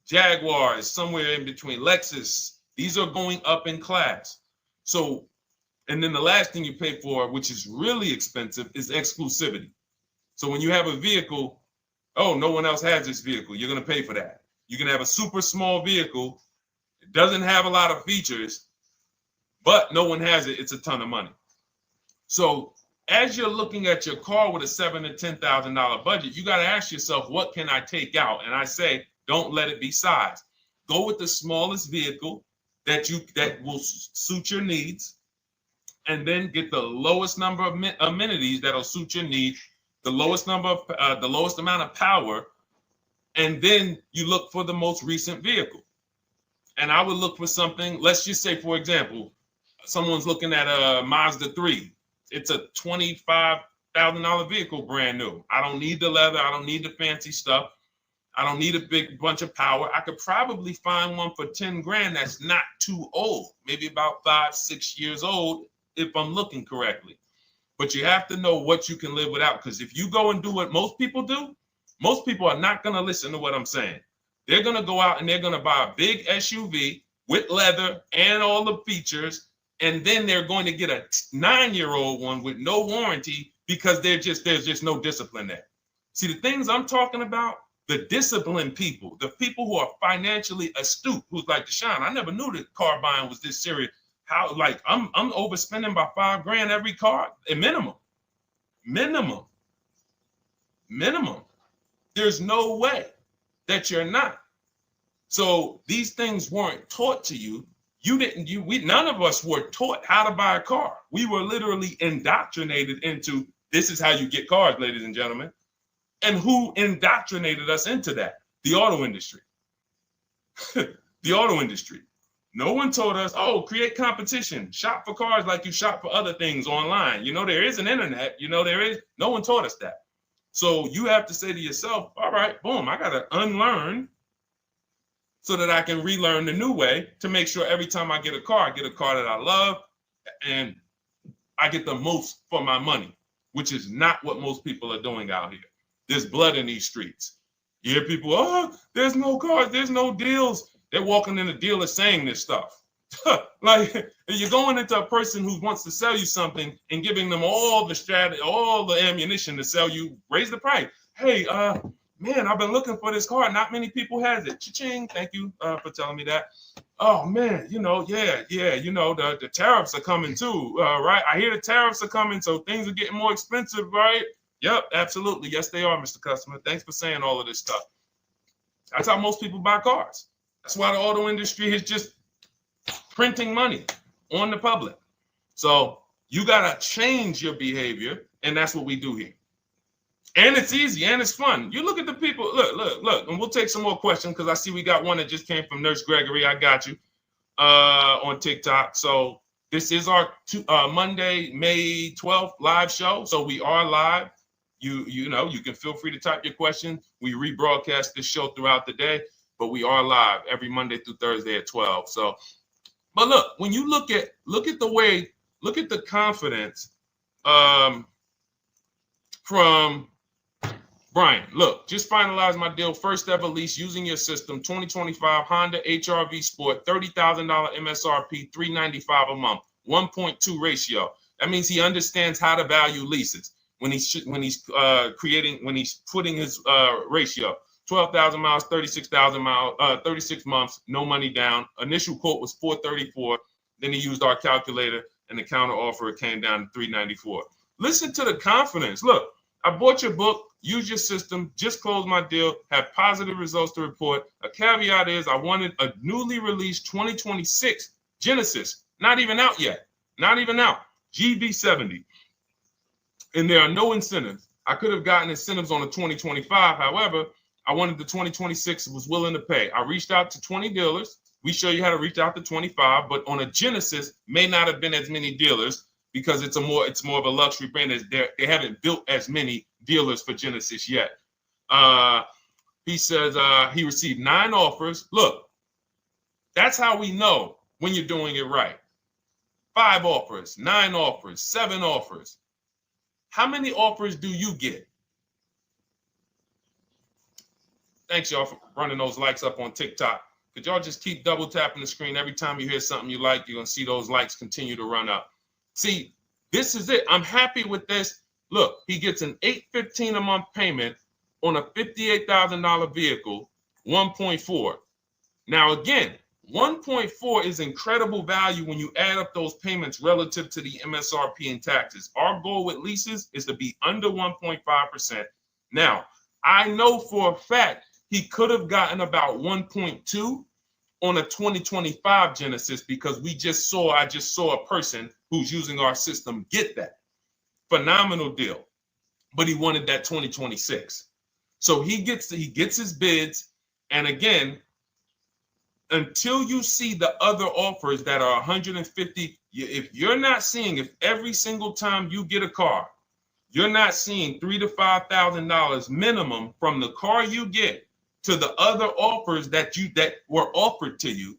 Jaguars, somewhere in between, Lexus. These are going up in class. So, and then the last thing you pay for, which is really expensive, is exclusivity. So when you have a vehicle, oh, no one else has this vehicle, you're going to pay for that. You can have a super small vehicle. It doesn't have a lot of features, but no one has it. It's a ton of money. So as you're looking at your car with a $7,000 to $10,000 budget, you got to ask yourself, what can I take out? And I say, don't let it be size. Go with the smallest vehicle that will suit your needs, and then get the lowest number of amenities that'll suit your needs, the lowest amount of power, and then you look for the most recent vehicle. And I would look for something, let's just say, for example, someone's looking at a Mazda 3. It's a $25,000 vehicle, brand new. I don't need the leather. I don't need the fancy stuff. I don't need a big bunch of power. I could probably find one for 10 grand that's not too old, maybe about 5-6 years old, if I'm looking correctly. But you have to know what you can live without, because if you go and do what most people do, most people are not going to listen to what I'm saying. They're going to go out and they're going to buy a big SUV with leather and all the features, and then they're going to get a 9-year-old one with no warranty because there's just no discipline there. See, the things I'm talking about, the disciplined people, the people who are financially astute, who's like, Deshone, I never knew that car buying was this serious. How, like, I'm overspending by $5 grand every car, a minimum. There's no way that you're not. So these things weren't taught to you. None of us were taught how to buy a car. We were literally indoctrinated into, this is how you get cars, ladies and gentlemen. And who indoctrinated us into that? The auto industry. The auto industry. No one told us, oh, create competition, shop for cars like you shop for other things online. There is an internet, no one taught us that. So you have to say to yourself, all right, boom, I got to unlearn so that I can relearn the new way to make sure every time I get a car that I love and I get the most for my money, which is not what most people are doing out here. There's blood in these streets. You hear people, oh, there's no cars, there's no deals. They're walking in the dealer saying this stuff. Like, you're going into a person who wants to sell you something and giving them all the strategy, all the ammunition to sell you, raise the price. Hey, man, I've been looking for this car. Not many people has it. Cha-ching. Thank you for telling me that. Oh man, the tariffs are coming too, right? I hear the tariffs are coming, so things are getting more expensive, right? Yep, absolutely. Yes, they are, Mr. Customer. Thanks for saying all of this stuff. That's how most people buy cars. That's why the auto industry is just printing money on the public. So you got to change your behavior, and that's what we do here. And it's easy, and it's fun. You look at the people. Look, and we'll take some more questions because I see we got one that just came from Nurse Gregory. I got you on TikTok. So this is our Monday, May 12th live show. So we are live. You can feel free to type your question. We rebroadcast this show throughout the day, but we are live every Monday through Thursday at 12. So, but look, when you look at the confidence from Brian. Look, just finalized my deal. First ever lease using your system. 2025 Honda HR-V Sport, $30,000 MSRP, $395 a month, 1.2 ratio. That means he understands how to value leases when he's putting his ratio. 12,000 miles, 36,000 miles, 36 months, no money down. Initial quote was 434. Then he used our calculator, and the counter offer came down to 394. Listen to the confidence. Look, I bought your book, use your system, just closed my deal, have positive results to report. A caveat is I wanted a newly released 2026 Genesis, not even out yet, not even out, GB70. And there are no incentives. I could have gotten incentives on the 2025. However, I wanted the 2026, was willing to pay. I reached out to 20 dealers. We show you how to reach out to 25, but on a Genesis, may not have been as many dealers because it's more of a luxury brand. They haven't built as many dealers for Genesis yet. He says he received 9 offers. Look, that's how we know when you're doing it right. 5 offers, 9 offers, 7 offers. How many offers do you get? Thanks, y'all, for running those likes up on TikTok. Could y'all just keep double tapping the screen every time you hear something you like? You're going to see those likes continue to run up. See, this is it. I'm happy with this. Look, he gets an $815 a month payment on a $58,000 vehicle, 1.4. Now, again, 1.4 is incredible value when you add up those payments relative to the MSRP and taxes. Our goal with leases is to be under 1.5%. Now, I know for a fact he could have gotten about 1.2 on a 2025 Genesis because I just saw a person who's using our system get that. Phenomenal deal. But he wanted that 2026. So he gets his bids. And again, until you see the other offers that are 150, if every single time you get a car, you're not seeing $3,000 to $5,000 minimum from the car you get to the other offers that were offered to you,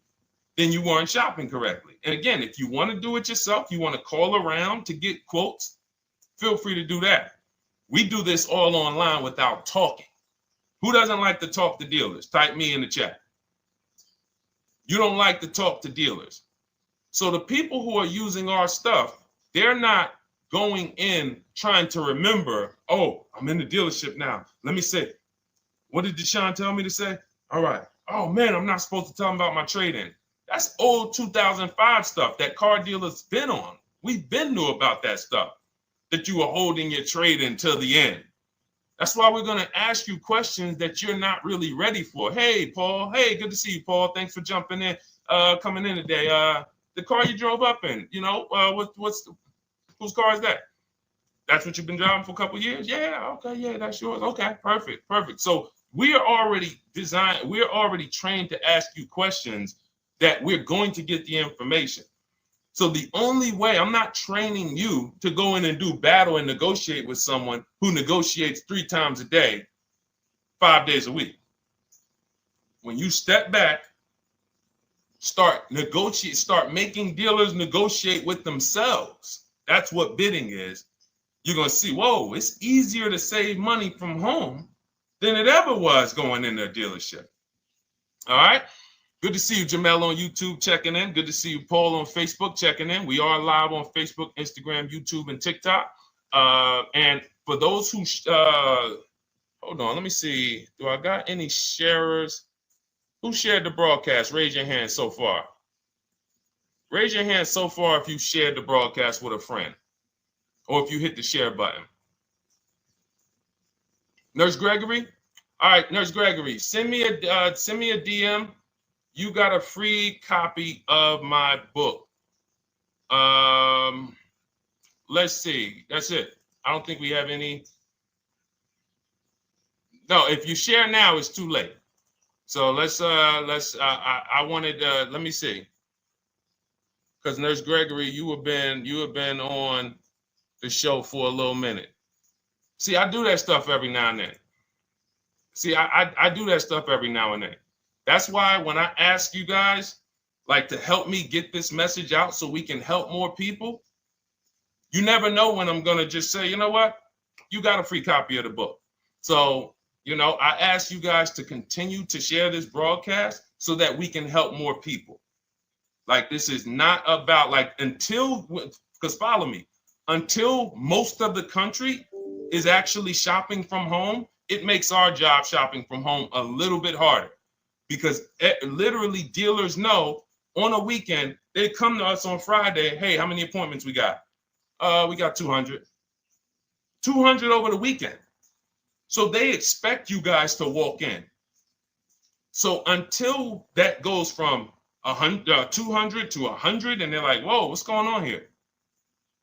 then you weren't shopping correctly. And again, if you want to do it yourself, you want to call around to get quotes, feel free to do that. We do this all online without talking. Who doesn't like to talk to dealers? Type me in the chat. You don't like to talk to dealers. So the people who are using our stuff, they're not going in trying to remember, oh, I'm in the dealership now. Let me say, what did Deshone tell me to say? All right. Oh, man, I'm not supposed to tell them about my trade-in. That's old 2005 stuff that car dealers been on. We've been knew about that stuff, that you were holding your trade-in till the end. That's why we're going to ask you questions that you're not really ready for. Hey, Paul. Hey, good to see you, Paul. Thanks for jumping in, coming in today. The car you drove up in, whose car is that? That's what you've been driving for a couple of years? Yeah, okay, yeah, that's yours. Okay, perfect. So we are already trained to ask you questions that we're going to get the information. So the only way, I'm not training you to go in and do battle and negotiate with someone who negotiates 3 times a day, 5 days a week. When you step back, start making dealers negotiate with themselves. That's what bidding is. You're going to see, whoa, it's easier to save money from home than it ever was going into a dealership. All right. Good to see you, Jamel, on YouTube checking in. Good to see you, Paul, on Facebook checking in. We are live on Facebook, Instagram, YouTube, and TikTok. And for those who, hold on, let me see. Do I got any sharers? Who shared the broadcast? Raise your hand so far. Raise your hand so far if you shared the broadcast with a friend or if you hit the share button. Nurse Gregory? All right, Nurse Gregory, send me a DM. You got a free copy of my book. Let's see. That's it. I don't think we have any. No, if you share now, it's too late. So I wanted, let me see. Because Nurse Gregory, you have been on the show for a little minute. See, I do that stuff every now and then. I do that stuff every now and then. That's why when I ask you guys, like, to help me get this message out so we can help more people, you never know when I'm going to just say, you know what? You got a free copy of the book. So, I ask you guys to continue to share this broadcast so that we can help more people. Like, this is not about, because follow me. until most of the country is actually shopping from home, it makes our job shopping from home a little bit harder, because literally dealers know on a weekend, they come to us on Friday, hey, how many appointments we got? We got 200. 200 over the weekend. So they expect you guys to walk in. So until that goes from 200 to 100, and they're like, whoa, what's going on here?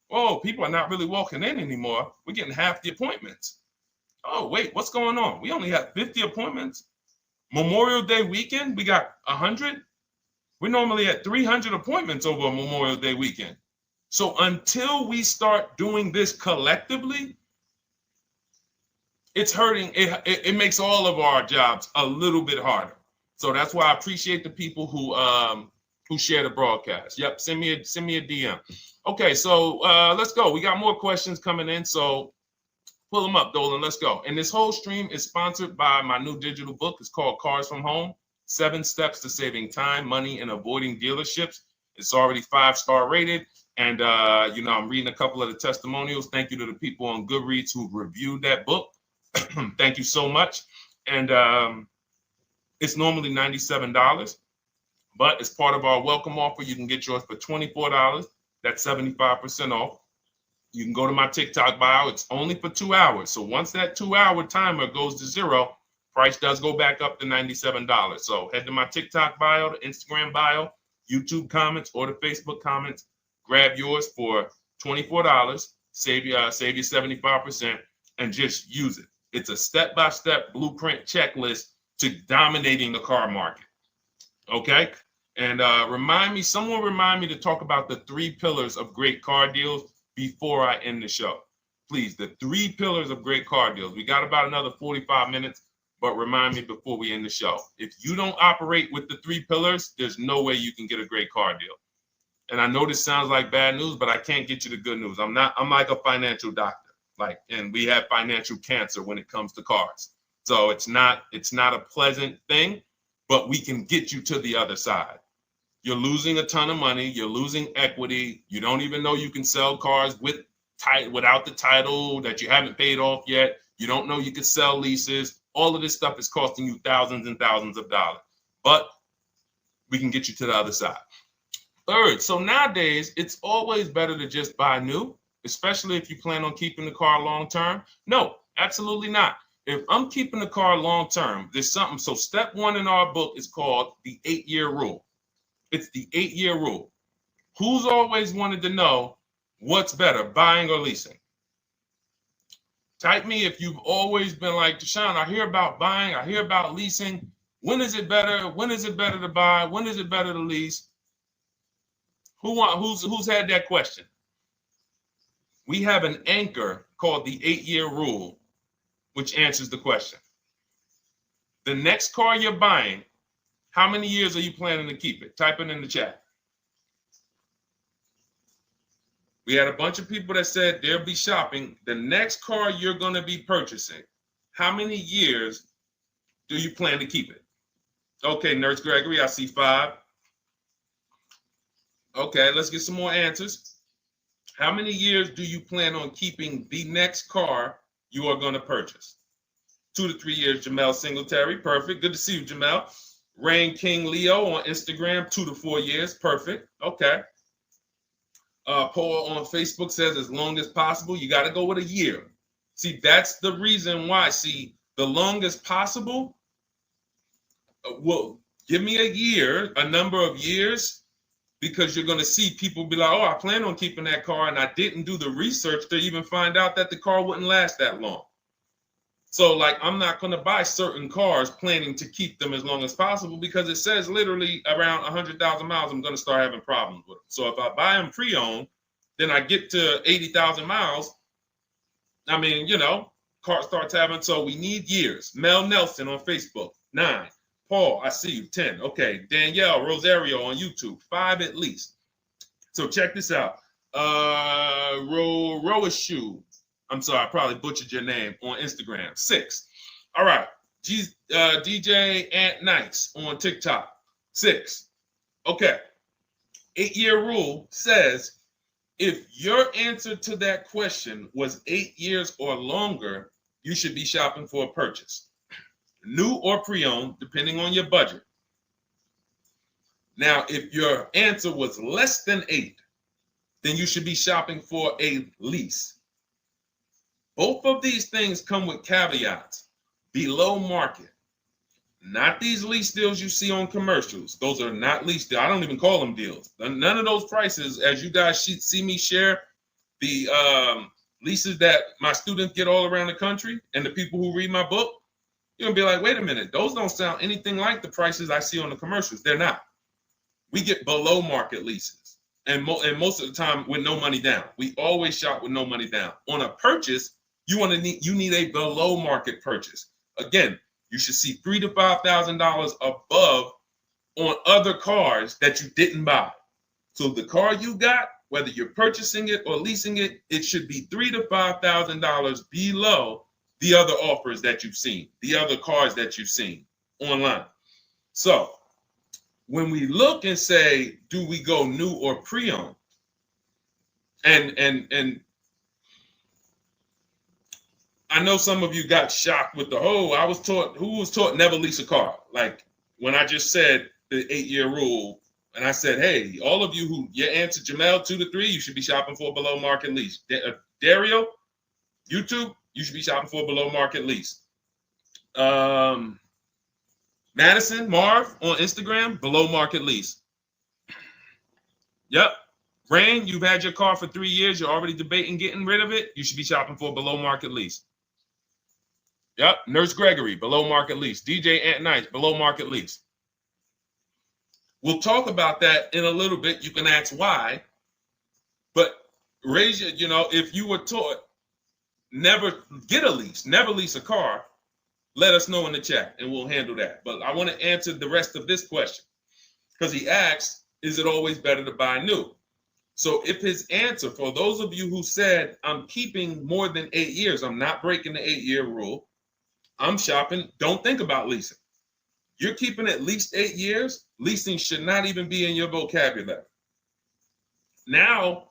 Whoa, people are not really walking in anymore. We're getting half the appointments. Oh, wait, what's going on? We only have 50 appointments. Memorial Day weekend, we got 100. We're normally at 300 appointments over a Memorial Day weekend. So until we start doing this collectively, it's hurting. It makes all of our jobs a little bit harder. So that's why I appreciate the people who share the broadcast. Yep, send me a DM. Okay, so let's go. We got more questions coming in, so pull them up, Dolan. Let's go. And this whole stream is sponsored by my new digital book. It's called Cars from Home: 7 Steps to Saving Time, Money, and Avoiding Dealerships. It's already 5-star rated. And, I'm reading a couple of the testimonials. Thank you to the people on Goodreads who reviewed that book. Thank you so much. And it's normally $97, but as part of our welcome offer, you can get yours for $24. That's 75% off. You can go to my TikTok bio. It's only for 2 hours. So once that 2-hour timer goes to zero, price does go back up to $97. So head to my TikTok bio, the Instagram bio, YouTube comments, or the Facebook comments. Grab yours for $24. Save you 75%, and just use it. It's a step-by-step blueprint checklist to dominating the car market. Okay? And someone remind me to talk about the 3 pillars of great car deals before I end the show. Please, the 3 pillars of great car deals. We got about another 45 minutes, but remind me before we end the show. If you don't operate with the 3 pillars, there's no way you can get a great car deal. And I know this sounds like bad news, but I can't get you the good news. I'm like a financial doctor. And we have financial cancer when it comes to cars. So it's not a pleasant thing, but we can get you to the other side. You're losing a ton of money. You're losing equity. You don't even know you can sell cars without the title that you haven't paid off yet. You don't know you can sell leases. All of this stuff is costing you thousands and thousands of dollars. But we can get you to the other side. Third, so nowadays, it's always better to just buy new, especially if you plan on keeping the car long term. No, absolutely not. If I'm keeping the car long term, there's something. So step 1 in our book is called the 8-year rule. It's the 8-year rule. Who's always wanted to know what's better, buying or leasing? Type me if you've always been like, Deshone, I hear about buying, I hear about leasing. When is it better? When is it better to buy? When is it better to lease? Who's had that question? We have an anchor called the 8-year rule, which answers the question. The next car you're buying, how many years are you planning to keep it? Type it in the chat. We had a bunch of people that said they'll be shopping. The next car you're going to be purchasing, how many years do you plan to keep it? Okay, Nurse Gregory, I see 5. Okay, let's get some more answers. How many years do you plan on keeping the next car you are going to purchase? 2 to 3 years, Jamel Singletary. Perfect. Good to see you, Jamel. Rain King Leo on Instagram, 2 to 4 years. Perfect. Okay. Paul on Facebook says as long as possible. You got to go with a year. See, that's the reason why. See, the longest possible, well, give me a year, a number of years, because you're going to see people be like, oh, I plan on keeping that car, and I didn't do the research to even find out that the car wouldn't last that long. So, I'm not going to buy certain cars planning to keep them as long as possible, because it says literally around 100,000 miles, I'm going to start having problems with them. So if I buy them pre-owned, then I get to 80,000 miles. I mean, car starts having, so we need years. Mel Nelson on Facebook, 9. Paul, I see you, 10. Okay, Danielle Rosario on YouTube, 5 at least. So check this out. Roashu, I'm sorry, I probably butchered your name, on Instagram, 6. All right, DJ Ant Nice on TikTok, 6. Okay, 8-year rule says If your answer to that question was 8 years or longer, you should be shopping for a purchase, new or pre-owned, depending on your budget. Now, if your answer was less than 8, then you should be shopping for a lease. Both of these things come with caveats. Below market. Not these lease deals you see on commercials. Those are not lease deals. I don't even call them deals. None of those prices, as you guys see me share the leases that my students get all around the country and the people who read my book, you're going to be like, wait a minute. Those don't sound anything like the prices I see on the commercials. They're not. We get below market leases. And most of the time with no money down. We always shop with no money down. On a purchase, you need a below market purchase. Again, you should see $3,000 to $5,000 above on other cars that you didn't buy. So the car you got, whether you're purchasing it or leasing it, it should be $3,000 to $5,000 below the other offers that you've seen, the other cars that you've seen online. So when we look and say, do we go new or pre-owned? And I know some of you got shocked with who was taught never lease a car. Like when I just said the 8-year rule, and I said, hey, all of you who your answer, Jamel, 2 to 3, you should be shopping for a below market lease. Dario, YouTube, you should be shopping for a below market lease. Madison, Marv on Instagram, below market lease. Yep. Rain, you've had your car for 3 years. You're already debating getting rid of it. You should be shopping for a below market lease. Yep. Nurse Gregory, below market lease. DJ Ant Nice, below market lease. We'll talk about that in a little bit. You can ask why. But raise your, if you were taught never get a lease, never lease a car, let us know in the chat and we'll handle that. But I want to answer the rest of this question because he asked, is it always better to buy new? So if his answer, for those of you who said, I'm keeping more than 8 years, I'm not breaking the 8-year rule, I'm shopping, don't think about leasing. You're keeping at least 8 years, leasing should not even be in your vocabulary. Now,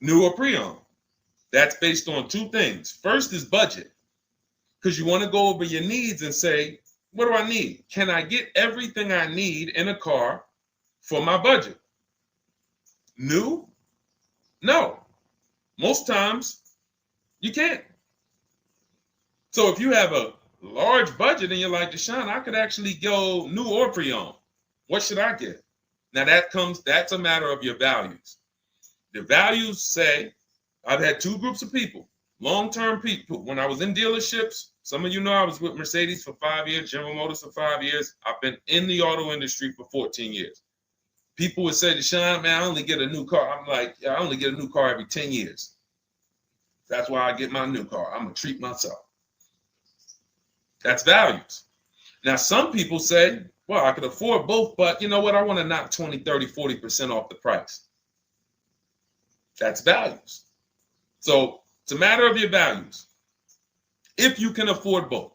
new or pre-owned. That's based on 2 things. First is budget, because you want to go over your needs and say, what do I need? Can I get everything I need in a car for my budget? New? No. Most times, you can't. So if you have a large budget and you're like, Deshone, I could actually go new or pre-owned. What should I get? Now that's a matter of your values. The values say, I've had 2 groups of people, long-term people. When I was in dealerships, some of you know I was with Mercedes for 5 years, General Motors for 5 years. I've been in the auto industry for 14 years. People would say, Deshone, man, I only get a new car. I'm like, yeah, I only get a new car every 10 years. That's why I get my new car. I'm going to treat myself. That's values. Now, some people say, well, I could afford both, but you know what? I want to knock 20, 30, 40% off the price. That's values. So it's a matter of your values. If you can afford both.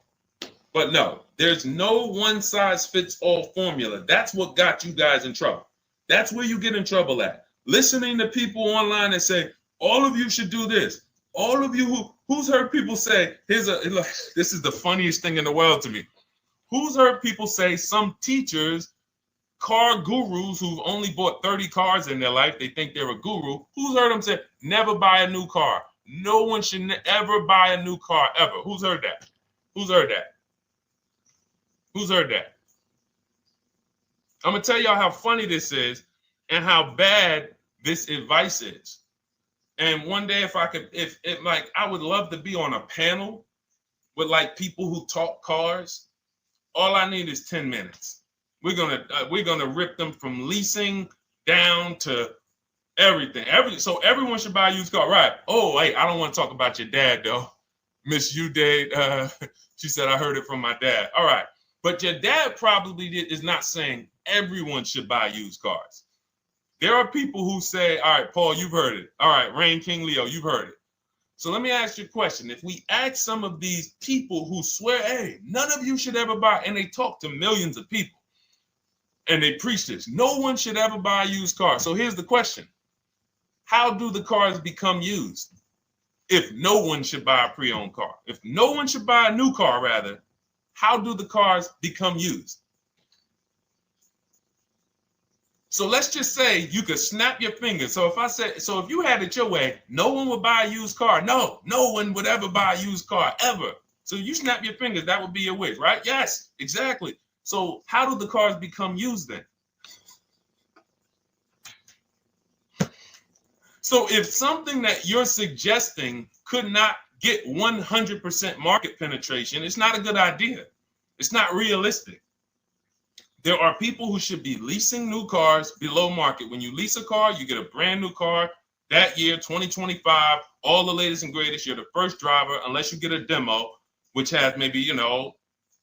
But no, there's no one-size-fits-all formula. That's what got you guys in trouble. That's where you get in trouble at. Listening to people online that say, all of you should do this. All of you who's heard people say, this is the funniest thing in the world to me. Who's heard people say some teachers, car gurus who've only bought 30 cars in their life, they think they're a guru. Who's heard them say, never buy a new car? No one should ever buy a new car, ever. Who's heard that? Who's heard that? Who's heard that? I'm going to tell y'all how funny this is and how bad this advice is. And one day, I would love to be on a panel with like people who talk cars. All I need is 10 minutes. We're gonna rip them from leasing down to everything. So everyone should buy a used car, right? Oh, wait, I don't want to talk about your dad though. Miss you dad. She said I heard it from my dad. All right, but your dad probably is not saying everyone should buy used cars. There are people who say, all right, Paul, you've heard it. All right, Rain King Leo, you've heard it. So let me ask you a question. If we ask some of these people who swear, hey, none of you should ever buy, and they talk to millions of people, and they preach this, no one should ever buy a used car. So here's the question. how do the cars become used? If no one should buy a pre-owned car, if no one should buy a new car, rather, how do the cars become used? So let's just say you could snap your fingers. So if you had it your way, no one would buy a used car. No one would ever buy a used car, ever. So you snap your fingers, that would be your wish, right? Yes, exactly. So how do the cars become used then? So if something that you're suggesting could not get 100% market penetration, it's not a good idea. It's not realistic. There are people who should be leasing new cars below market. When you lease a car, you get a brand new car that year, 2025, all the latest and greatest. You're the first driver, unless you get a demo, which has maybe,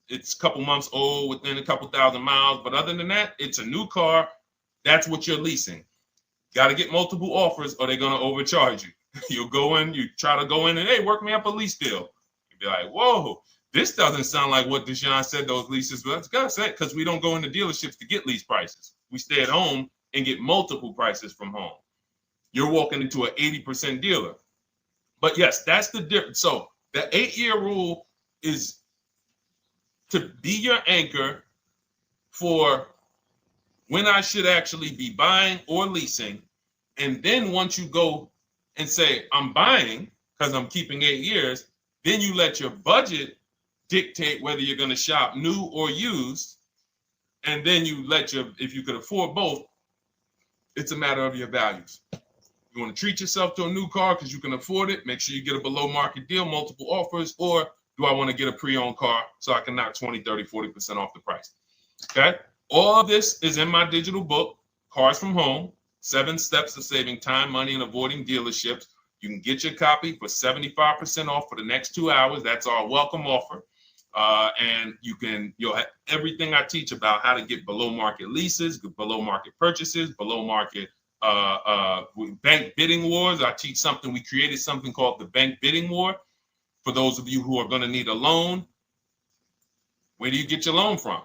it's a couple months old, within a couple thousand miles. But other than that, it's a new car. That's what you're leasing. Got to get multiple offers or they're going to overcharge you. You'll go in, you try to go in and, hey, work me up a lease deal. You'll be like, whoa, this doesn't sound like what Deshone said those leases. But that's got to say, because we don't go into dealerships to get lease prices. We stay at home and get multiple prices from home. You're walking into an 80% dealer. But yes, that's the difference. So the 8-year rule is to be your anchor for when I should actually be buying or leasing. And then once you go and say, I'm buying because I'm keeping 8 years, then you let your budget dictate whether you're going to shop new or used. And then you if you could afford both, it's a matter of your values. You want to treat yourself to a new car because you can afford it, make sure you get a below market deal, multiple offers, or do I want to get a pre-owned car so I can knock 20, 30, 40% off the price? Okay. All of this is in my digital book, Cars from Home, 7 Steps to Saving Time, Money, and Avoiding Dealerships. You can get your copy for 75% off for the next 2 hours. That's our welcome offer. And you'll have everything I teach about how to get below market leases, below market purchases, below market bank bidding wars. We created something called the bank bidding war. For those of you who are going to need a loan, where do you get your loan from?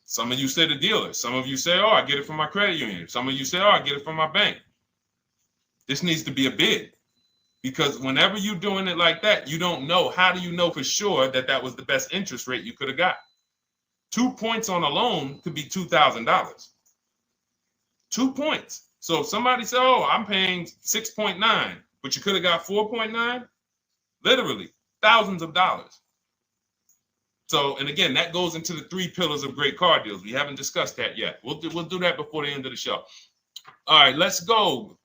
Some of you say the dealer. Some of you say, oh, I get it from my credit union. Some of you say, oh, I get it from my bank. This needs to be a bid, because whenever you're doing it like that, you don't know. How do you know for sure that that was the best interest rate you could have got? 2 points on a loan could be $2,000. 2 points. So if somebody said, oh, I'm paying 6.9, but you could have got 4.9, literally thousands of dollars. So, and again, that goes into the 3 pillars of great car deals. We haven't discussed that yet. We'll do that before the end of the show. All right, let's go.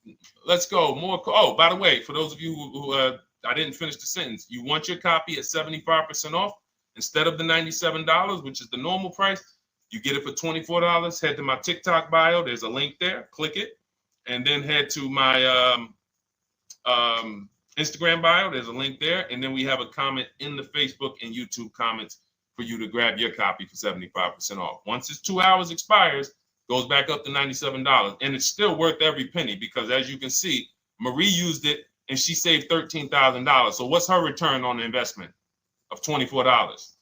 More. Oh, by the way, for those of you who I didn't finish the sentence, you want your copy at 75% off instead of the $97, which is the normal price. You get it for $24. Head to my TikTok bio. There's a link there. Click it, and then head to my Instagram bio. There's a link there, and then we have a comment in the Facebook and YouTube comments for you to grab your copy for 75% off. Once it's 2 hours expires, goes back up to $97, and it's still worth every penny, because as you can see, Marie used it and she saved $13,000. So what's her return on the investment of $24?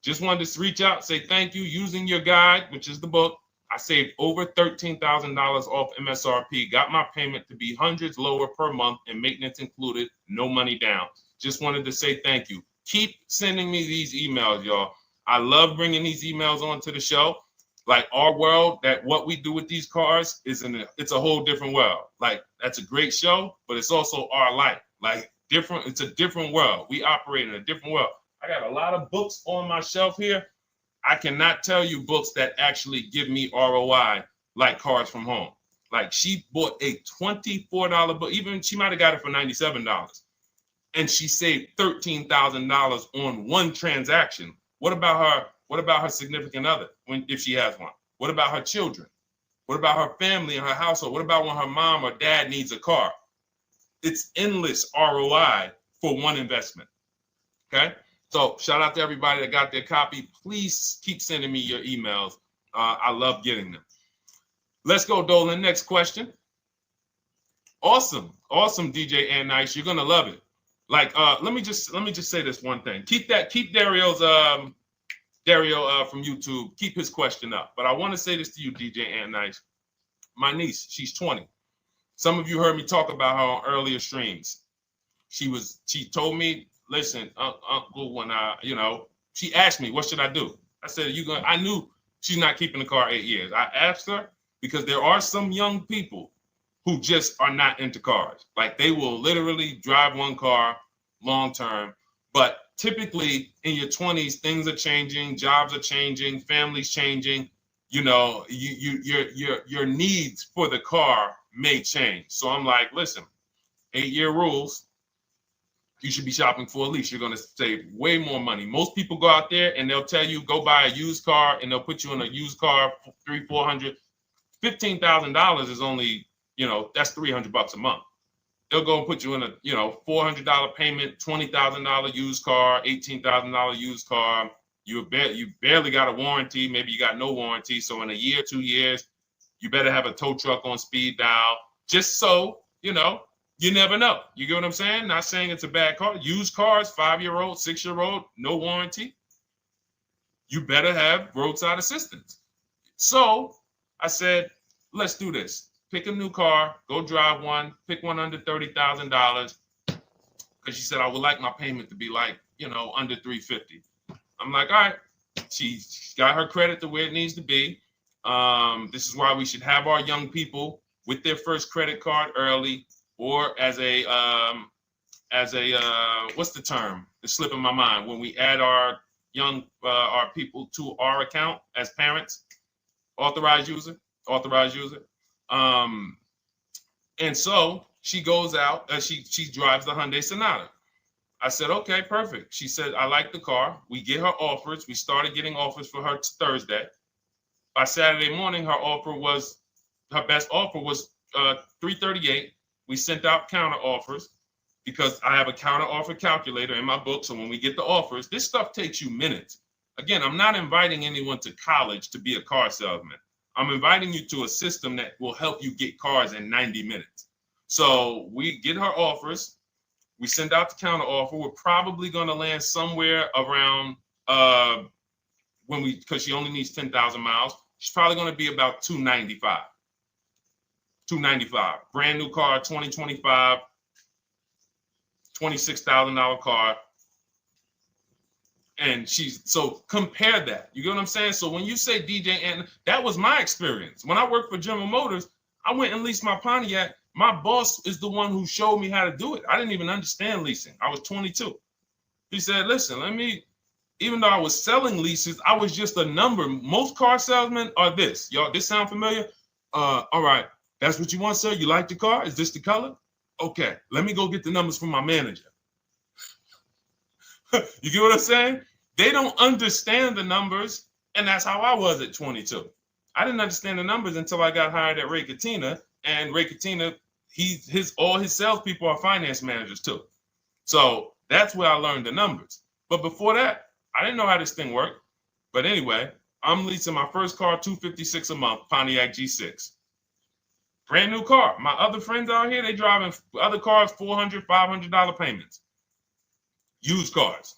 Just wanted to reach out, say thank you. Using your guide, which is the book, I saved over $13,000 off MSRP, got my payment to be hundreds lower per month and maintenance included, no money down. Just wanted to say thank you. Keep sending me these emails, y'all. I love bringing these emails onto the show. Like, our world, that what we do with these cars it's a whole different world. Like, that's a great show, but it's also our life. Like, different, it's a different world. We operate in a different world. I got a lot of books on my shelf here. I cannot tell you books that actually give me ROI like Cars from Home. Like, she bought a $24 book. Even she might have got it for $97. And she saved $13,000 on one transaction. What about her? What about her significant other, if she has one? What about her children? What about her family and her household? What about when her mom or dad needs a car? It's endless ROI for one investment. Okay? So shout out to everybody that got their copy. Please keep sending me your emails. I love getting them. Let's go, Dolan. Next question. Awesome, DJ and Nice. You're gonna love it. Like, let me just say this one thing. Keep Dario's Dario from YouTube, keep his question up. But I want to say this to you, DJ and Nice. My niece, she's 20. Some of you heard me talk about her on earlier streams. She told me, listen, Uncle, when she asked me, what should I do? I said, I knew she's not keeping the car 8 years. I asked her because there are some young people who just are not into cars. Like they will literally drive one car long term, but typically in your 20s, things are changing, jobs are changing, families changing. Your needs for the car may change. So I'm like, listen, 8-year rules. You should be shopping for a lease. You're going to save way more money. Most people go out there and they'll tell you go buy a used car, and they'll put you in a used car for $300, $400, $15,000 is only, that's $300 a month. They'll go and put you in a, $400 payment, $20,000 used car, $18,000 used car. You barely got a warranty. Maybe you got no warranty. So in a year, 2 years, you better have a tow truck on speed dial, just so, you never know. You get what I'm saying? Not saying it's a bad car. Used cars, 5-year-old, 6-year-old, no warranty. You better have roadside assistance. So I said, let's do this. Pick a new car, go drive one, pick one under $30,000. Because she said, I would like my payment to be like, under $350. I'm like, all right. She's got her credit to where it needs to be. This is why we should have our young people with their first credit card early, or as a what's the term? It's slipping my mind. When we add our young our people to our account as parents, authorized user. And so she goes out. She drives the Hyundai Sonata. I said, okay, perfect. She said, I like the car. We get her offers. We started getting offers for her Thursday. By Saturday morning, her best offer was $338. We sent out counter offers because I have a counter offer calculator in my book. So when we get the offers, this stuff takes you minutes. Again, I'm not inviting anyone to college to be a car salesman. I'm inviting you to a system that will help you get cars in 90 minutes. So we get her offers. We send out the counter offer. We're probably going to land somewhere around because she only needs 10,000 miles. She's probably going to be about $295. Brand new car, 2025, $26,000 car. And so compare that. You get what I'm saying? So when you say DJ, and that was my experience. When I worked for General Motors, I went and leased my Pontiac. My boss is the one who showed me how to do it. I didn't even understand leasing. I was 22. He said, listen, even though I was selling leases, I was just a number. Most car salesmen are this. Y'all, this sound familiar? All right. That's what you want, sir? You like the car? Is this the color? Okay. Let me go get the numbers from my manager. You get what I'm saying? They don't understand the numbers. And that's how I was at 22. I didn't understand the numbers until I got hired at Ray Katina. And Ray Katina, all his salespeople are finance managers too. So that's where I learned the numbers. But before that, I didn't know how this thing worked. But anyway, I'm leasing my first car, $256 a month, Pontiac G6. Brand new car. My other friends out here, they driving other cars, $400, $500 payments. Used cars.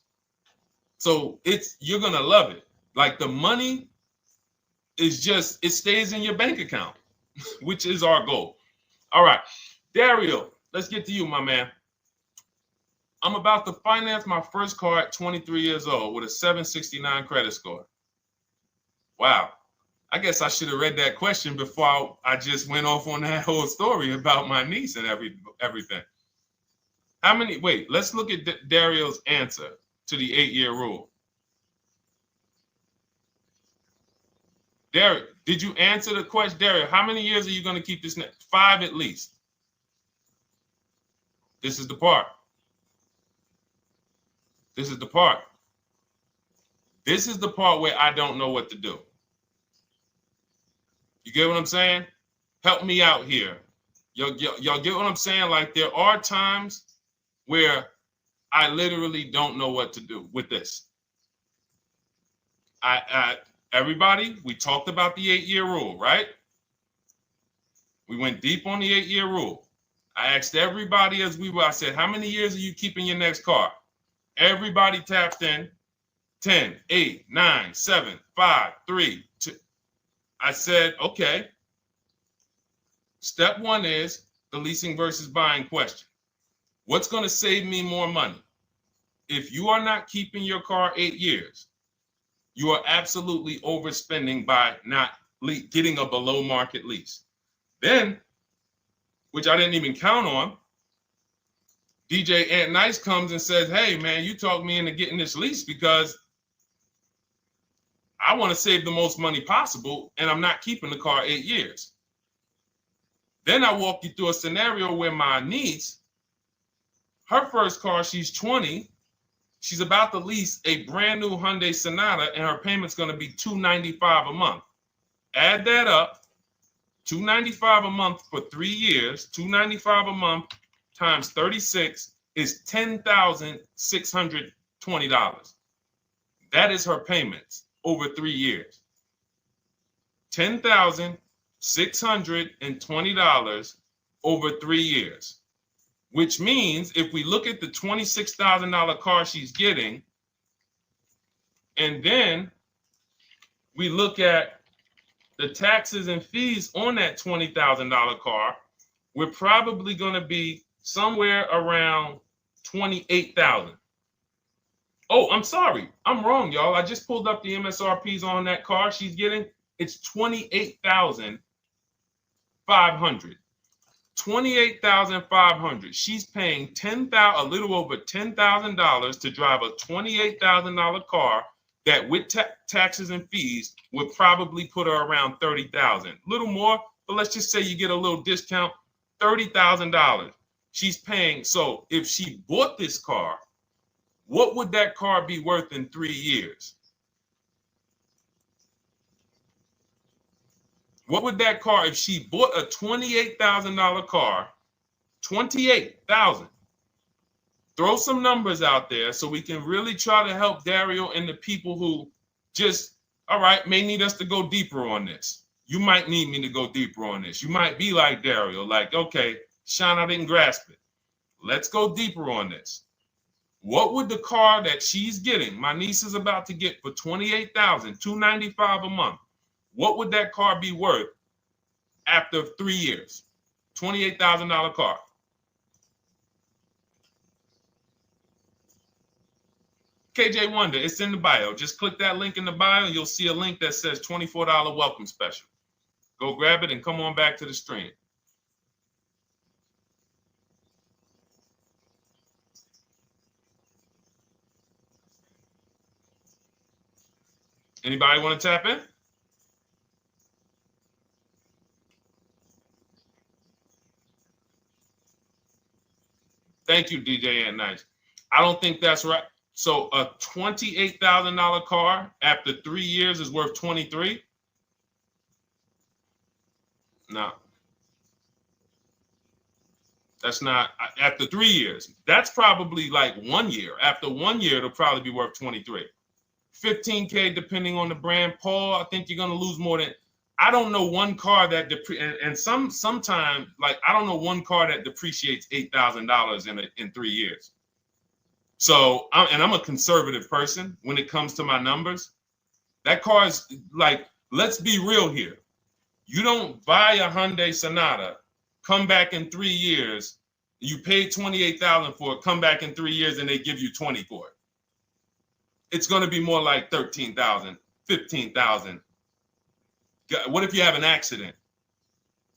So you're going to love it. Like the money is it stays in your bank account, which is our goal. All right. Dario, let's get to you, my man. I'm about to finance my first car at 23 years old with a 769 credit score. Wow. I guess I should have read that question before I just went off on that whole story about my niece and everything. Let's look at Dario's answer to the 8-year rule. Dario, did you answer the question? Dario, how many years are you going to keep this? 5 at least. This is the part. This is the part where I don't know what to do. You get what I'm saying? Help me out here. Y'all get what I'm saying? Like there are times where I literally don't know what to do with this. Everybody, we talked about the 8-year rule, right? We went deep on the 8-year rule. I asked everybody I said, how many years are you keeping your next car? Everybody tapped in 10, 8, 9, 7, 5, 3, 2. I said, okay. Step one is the leasing versus buying question. What's going to save me more money? If you are not keeping your car 8 years, you are absolutely overspending by not getting a below market lease. Then, which I didn't even count on, DJ Ant Nice comes and says, hey, man, you talked me into getting this lease because I want to save the most money possible, and I'm not keeping the car 8 years. Then I walk you through a scenario where my niece, her first car, she's 20. She's about to lease a brand new Hyundai Sonata, and her payment's going to be $295 a month. Add that up, $295 a month for 3 years, $295 a month times 36 is $10,620. That is her payments over 3 years. $10,620 over 3 years. Which means if we look at the $26,000 car she's getting, and then we look at the taxes and fees on that $20,000 car, we're probably going to be somewhere around $28,000. Oh, I'm sorry. I'm wrong, y'all. I just pulled up the MSRPs on that car she's getting. It's $28,500. $28,500. She's paying a little over $10,000 to drive a $28,000 car that with taxes and fees would probably put her around $30,000. A little more, but let's just say you get a little discount, $30,000. She's paying. So if she bought this car, what would that car be worth in 3 years? What would that car, if she bought a $28,000 car, $28,000? Throw some numbers out there so we can really try to help Dario and the people who just, all right, may need us to go deeper on this. You might need me to go deeper on this. You might be like Dario, like, okay, Sean, I didn't grasp it. Let's go deeper on this. What would the car that she's getting, my niece is about to get for $28,000, $295 a month, what would that car be worth after 3 years? $28,000 car. KJ Wonder, it's in the bio. Just click that link in the bio and you'll see a link that says $24 welcome special. Go grab it and come on back to the stream. Anybody want to tap in? Thank you, DJ and Nice. I don't think that's right. So a $28,000 car after 3 years is worth 23? No. That's not after 3 years. That's probably like 1 year. After 1 year, it'll probably be worth 23. 15K depending on the brand. Paul, I think you're gonna lose more than. I don't know one car that sometimes like I don't know one car that depreciates $8,000 in 3 years. So I'm a conservative person when it comes to my numbers. That car is like, let's be real here. You don't buy a Hyundai Sonata, come back in 3 years, you paid $28,000 for it, come back in 3 years and they give you 20 for it. It's going to be more like $13,000, $15,000. What if you have an accident?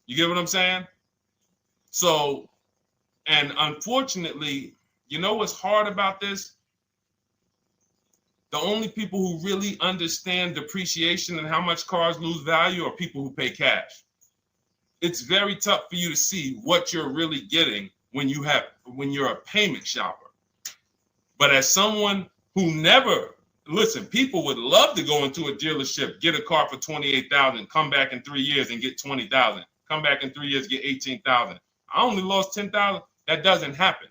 You get what I'm saying? So, and unfortunately, you know what's hard about this? The only people who really understand depreciation and how much cars lose value are people who pay cash. It's very tough for you to see what you're really getting when you're a payment shopper. But as someone who never, listen, people would love to go into a dealership, get a car for $28,000, come back in 3 years and get $20,000, come back in 3 years, get $18,000. I only lost $10,000. That doesn't happen.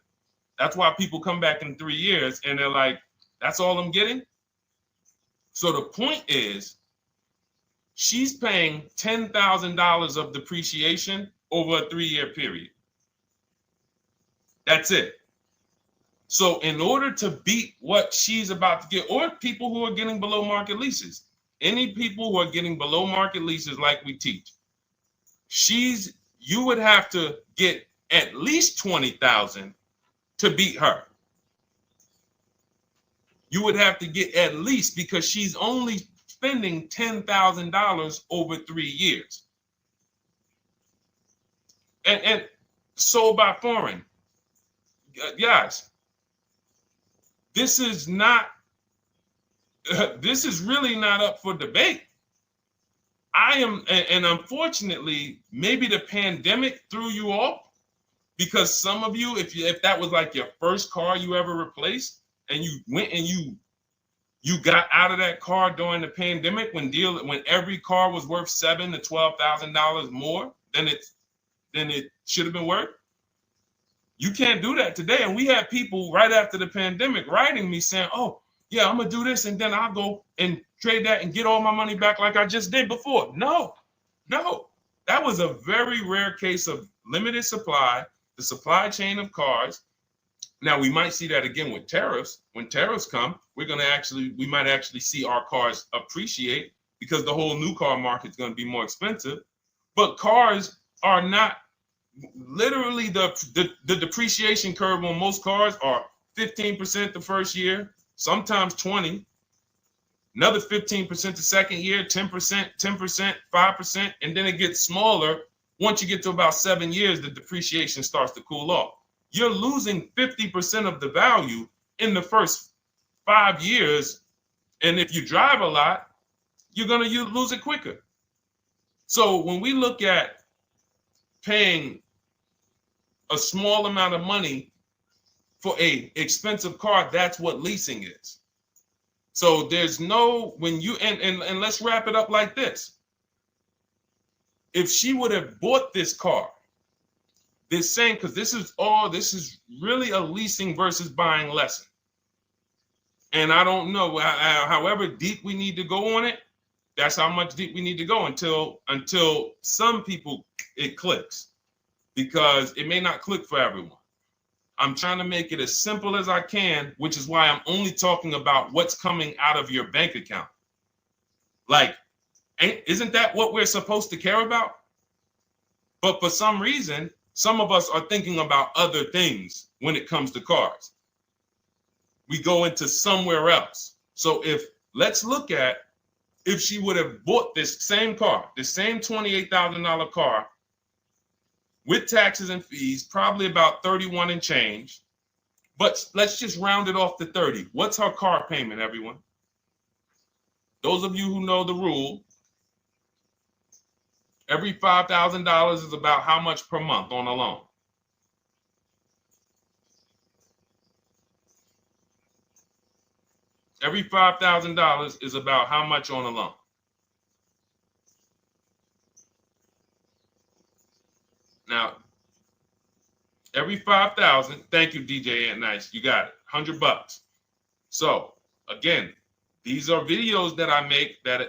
That's why people come back in 3 years and they're like, that's all I'm getting? So the point is, she's paying $10,000 of depreciation over a 3-year period. That's it. So in order to beat what she's about to get, or people who are getting below market leases, any people who are getting below market leases like we teach, you would have to get at least $20,000 to beat her. You would have to get at least, because she's only spending $10,000 over 3 years. And sold by foreign. Guys, this is not, this is really not up for debate. I am, and unfortunately, maybe the pandemic threw you off, because some of you, if that was like your first car you ever replaced, and you went and you got out of that car during the pandemic when every car was worth $7,000 to $12,000 more than it should have been worth. You can't do that today. And we had people right after the pandemic writing me saying, "Oh, yeah, I'm gonna do this, and then I'll go and trade that and get all my money back like I just did before." No, that was a very rare case of limited supply, the supply chain of cars. Now we might see that again with tariffs. When tariffs come, we might actually see our cars appreciate, because the whole new car market is going to be more expensive. But cars are not, literally the depreciation curve on most cars are 15% the first year, sometimes 20, another 15% the second year, 10%, 5%, and then it gets smaller. Once you get to about 7 years, the depreciation starts to cool off. You're losing 50% of the value in the first 5 years. And if you drive a lot, you're going to lose it quicker. So when we look at paying a small amount of money for a expensive car, that's what leasing is. So there's no, when you, and let's wrap it up like this. If she would have bought this car, this same, because this is really a leasing versus buying lesson. And I don't know, however deep we need to go on it, that's how much deep we need to go until some people it clicks, because it may not click for everyone. I'm trying to make it as simple as I can, which is why I'm only talking about what's coming out of your bank account. Like, isn't that what we're supposed to care about? But for some reason, some of us are thinking about other things when it comes to cars. We go into somewhere else. So let's look at if she would have bought this same car, the same $28,000 car with taxes and fees, probably about 31 and change. But let's just round it off to 30. What's her car payment, everyone? Those of you who know the rule, every $5,000 is about how much per month on a loan? Every $5,000 is about how much on a loan? Now, every 5,000, thank you, DJ Ant Nice, you got it, $100. So again, these are videos that I make that,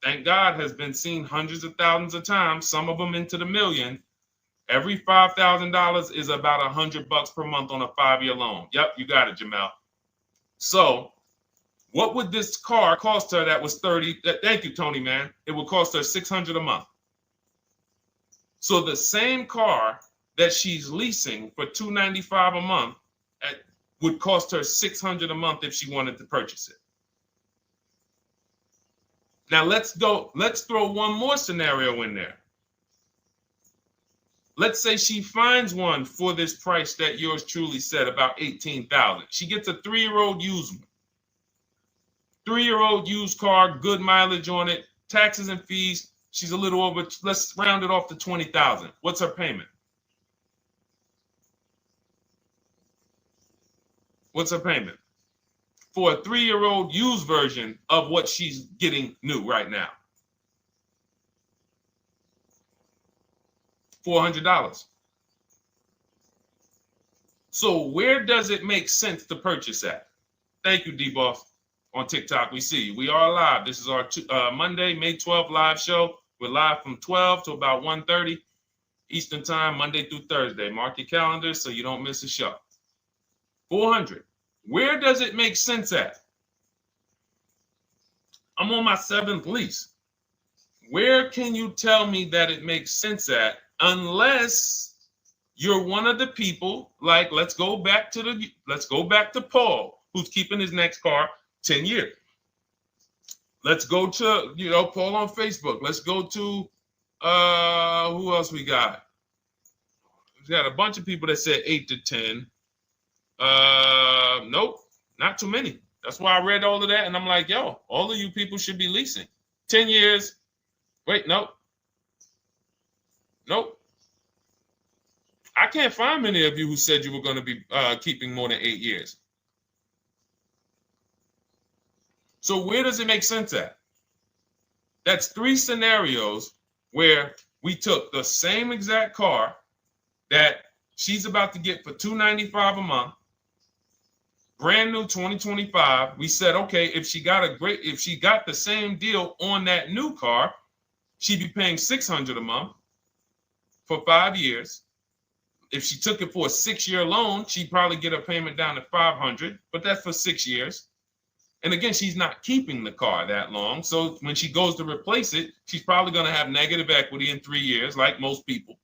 thank God, has been seen hundreds of thousands of times, some of them into the million. Every $5,000 is about $100 per month on a 5-year loan. Yep, you got it, Jamel. So what would this car cost her that was 30? Thank you, Tony, man. It would cost her $600 a month. So the same car that she's leasing for $295 a month would cost her $600 a month if she wanted to purchase it. Now let's throw one more scenario in there. Let's say she finds one for this price that yours truly said, about $18,000. She gets a 3-year-old used one. 3-year-old used car, good mileage on it, taxes and fees. She's a little over, let's round it off to $20,000. What's her payment? What's her payment for a 3-year-old used version of what she's getting new right now? $400. So where does it make sense to purchase at? Thank you, D-Boss. On TikTok, we see you. We are live. This is our Monday, May 12th live show. We're live from 12 to about 1:30 Eastern time, Monday through Thursday. Mark your calendars so you don't miss a show. 400. Where does it make sense at? I'm on my 7th lease. Where can you tell me that it makes sense at, unless you're one of the people, like, let's go back to Paul, who's keeping his next car 10 years. Let's go to, Paul on Facebook. Let's go to, who else we got? We got a bunch of people that said 8 to 10. Nope, not too many. That's why I read all of that, and I'm like, yo, all of you people should be leasing. 10 years. Wait, nope. I can't find many of you who said you were going to be keeping more than 8 years. So where does it make sense at? That's 3 scenarios where we took the same exact car that she's about to get for $295 a month, brand new 2025. We said, okay, if she got the same deal on that new car, she'd be paying $600 a month for 5 years. If she took it for a 6-year loan, she'd probably get her payment down to $500, but that's for 6 years. And again, she's not keeping the car that long. So when she goes to replace it, she's probably going to have negative equity in 3 years, like most people.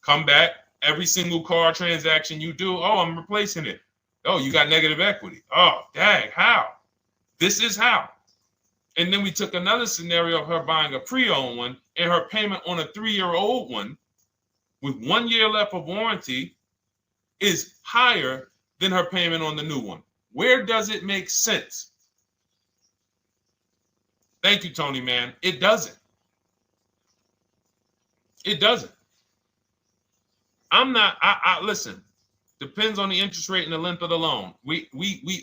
Come back, every single car transaction you do, oh, I'm replacing it. Oh, you got negative equity. Oh, dang, how? This is how. And then we took another scenario of her buying a pre-owned one, and her payment on a 3-year-old one with 1 year left of warranty is higher than her payment on the new one. Where does it make sense? Thank you, Tony, man. It doesn't. It doesn't. Listen, depends on the interest rate and the length of the loan. We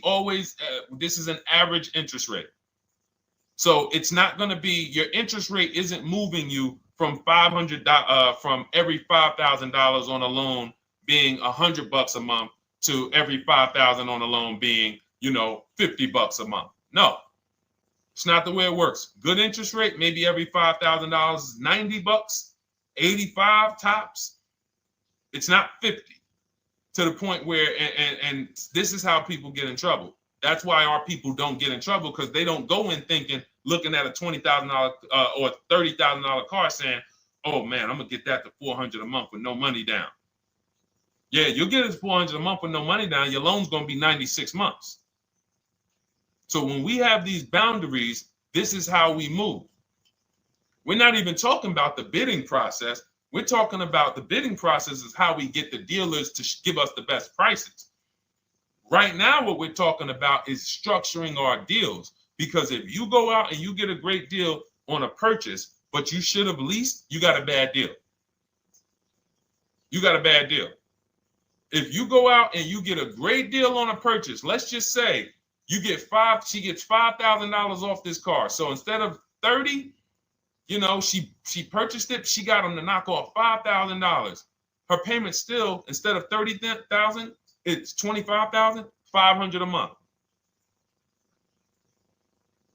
always, this is an average interest rate. So it's not going to be, your interest rate isn't moving you from from every $5,000 on a loan being $100 a month to every $5,000 on a loan being, $50 a month. No, it's not the way it works. Good interest rate, maybe every $5,000 is $90, 85 tops. It's not 50, to the point where, and this is how people get in trouble. That's why our people don't get in trouble, because they don't go in looking at a $20,000 or $30,000 car saying, oh man, I'm gonna get that to $400 a month with no money down. Yeah, you'll get it $400 a month with no money down. Your loan's gonna be 96 months. So when we have these boundaries, this is how we move. We're not even talking about the bidding process. We're talking about the bidding process is how we get the dealers to give us the best prices. Right now, what we're talking about is structuring our deals. Because if you go out and you get a great deal on a purchase, but you should have leased, you got a bad deal. You got a bad deal. If you go out and you get a great deal on a purchase, let's just say she gets $5,000 off this car. So instead of 30, she purchased it, she got them to knock off $5,000. Her payment still, instead of $30,000, it's $25,500 a month.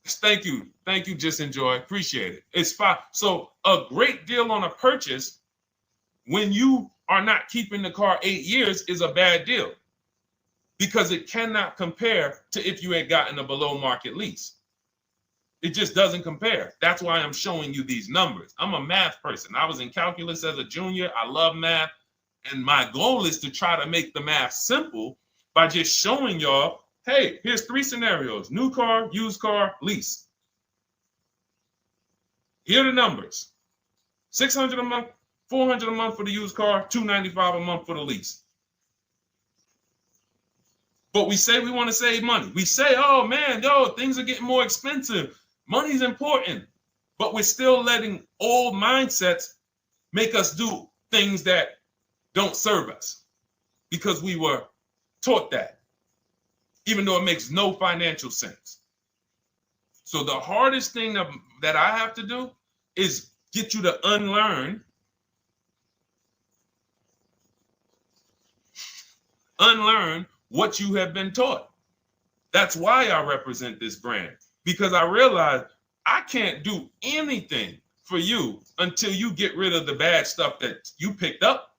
Thank you, Just Enjoy, appreciate it. It's fine. So a great deal on a purchase, when you are not keeping the car 8 years, is a bad deal, because it cannot compare to if you had gotten a below market lease. It just doesn't compare. That's why I'm showing you these numbers. I'm a math person. I was in calculus as a junior. I love math. And my goal is to try to make the math simple by just showing y'all, hey, here's 3 scenarios: new car, used car, lease. Here are the numbers: $600 a month, $400 a month for the used car, $295 a month for the lease. But we say we want to save money. We say, oh man, things are getting more expensive. Money's important. But we're still letting old mindsets make us do things that don't serve us, because we were taught that, even though it makes no financial sense. So the hardest thing that I have to do is get you to unlearn what you have been taught. That's why I represent this brand, because I realize I can't do anything for you until you get rid of the bad stuff that you picked up.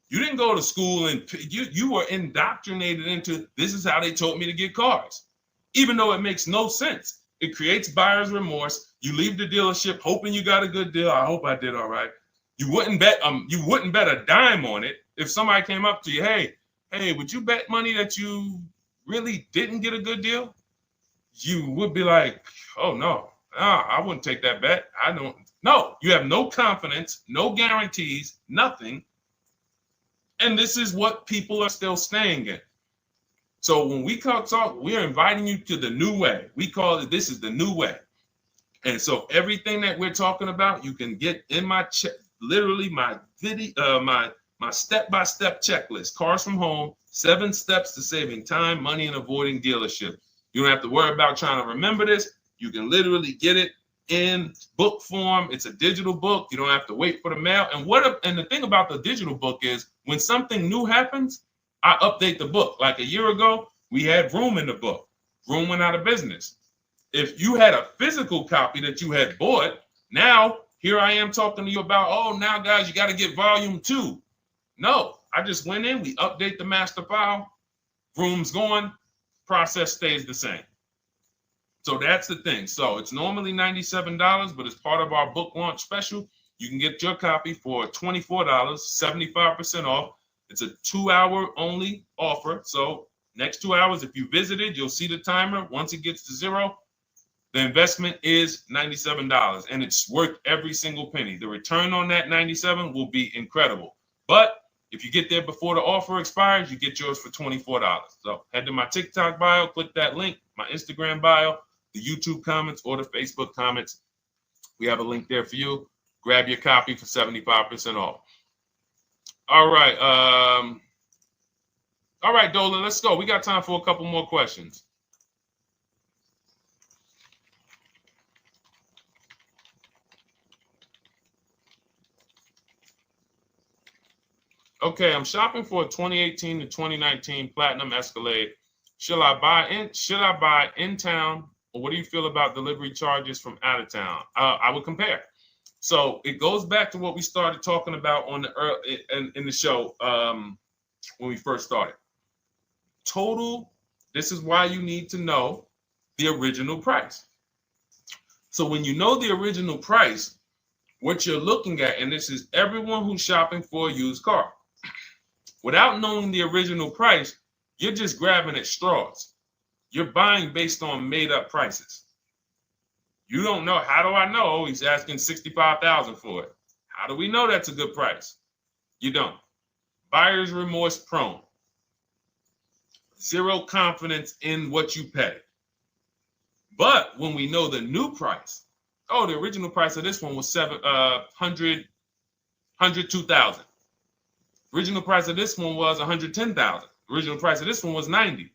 You didn't go to school and you were indoctrinated into, this is how they taught me to get cars, even though it makes no sense. It creates buyer's remorse. You leave the dealership hoping you got a good deal. I hope I did all right. You wouldn't bet a dime on it. If somebody came up to you, hey, would you bet money that you really didn't get a good deal? You would be like, oh no, I wouldn't take that bet. I don't. No, you have no confidence, no guarantees, nothing. And this is what people are still staying in. So when we talk, we're inviting you to the new way. We call it, this is the new way. And so everything that we're talking about, you can get in my literally my video, my step-by-step checklist, Cars from Home, 7 steps to saving time, money, and avoiding dealership. You don't have to worry about trying to remember this. You can literally get it in book form. It's a digital book. You don't have to wait for the mail. And the thing about the digital book is when something new happens, I update the book. Like a year ago, we had Room in the book. Room went out of business. If you had a physical copy that you had bought, now here I am talking to you about, oh, now guys, you got to get volume 2. No, I just went in, we update the master file, Room's going, process stays the same. So that's the thing. So it's normally $97, but as part of our book launch special, you can get your copy for $24, 75% off. It's a 2-hour only offer. So next 2 hours, if you visited, you'll see the timer. Once it gets to 0, the investment is $97, and it's worth every single penny. The return on that $97 will be incredible. But if you get there before the offer expires, you get yours for $24. So head to my TikTok bio, click that link, my Instagram bio, the YouTube comments, or the Facebook comments. We have a link there for you. Grab your copy for 75% off. All right. All right, Dolan, let's go. We got time for a couple more questions. Okay, I'm shopping for a 2018 to 2019 Platinum Escalade. Should I buy in town, or what do you feel about delivery charges from out of town? I would compare. So it goes back to what we started talking about on in the show when we first started. Total. This is why you need to know the original price. So when you know the original price, what you're looking at, and this is everyone who's shopping for a used car. Without knowing the original price, you're just grabbing at straws. You're buying based on made-up prices. You don't know. How do I know he's asking $65,000 for it? How do we know that's a good price? You don't. Buyer's remorse prone. Zero confidence in what you pay. But when we know the new price, oh, the original price of this one was $102,000. Original price of this one was $110,000. Original price of this one was $90,000.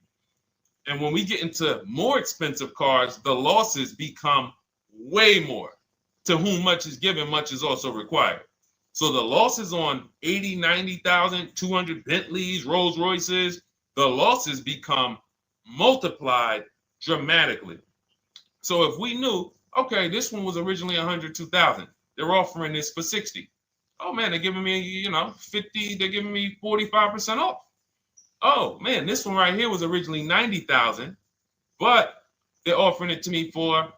And when we get into more expensive cars, the losses become way more. To whom much is given, much is also required. So the losses on 80, 90,000, 200 Bentleys, Rolls Royces, the losses become multiplied dramatically. So if we knew, okay, this one was originally $102,000, they're offering this for $60,000. Oh man, they're giving me, 50, they're giving me 45% off. Oh man, this one right here was originally $90,000, but they're offering it to me for,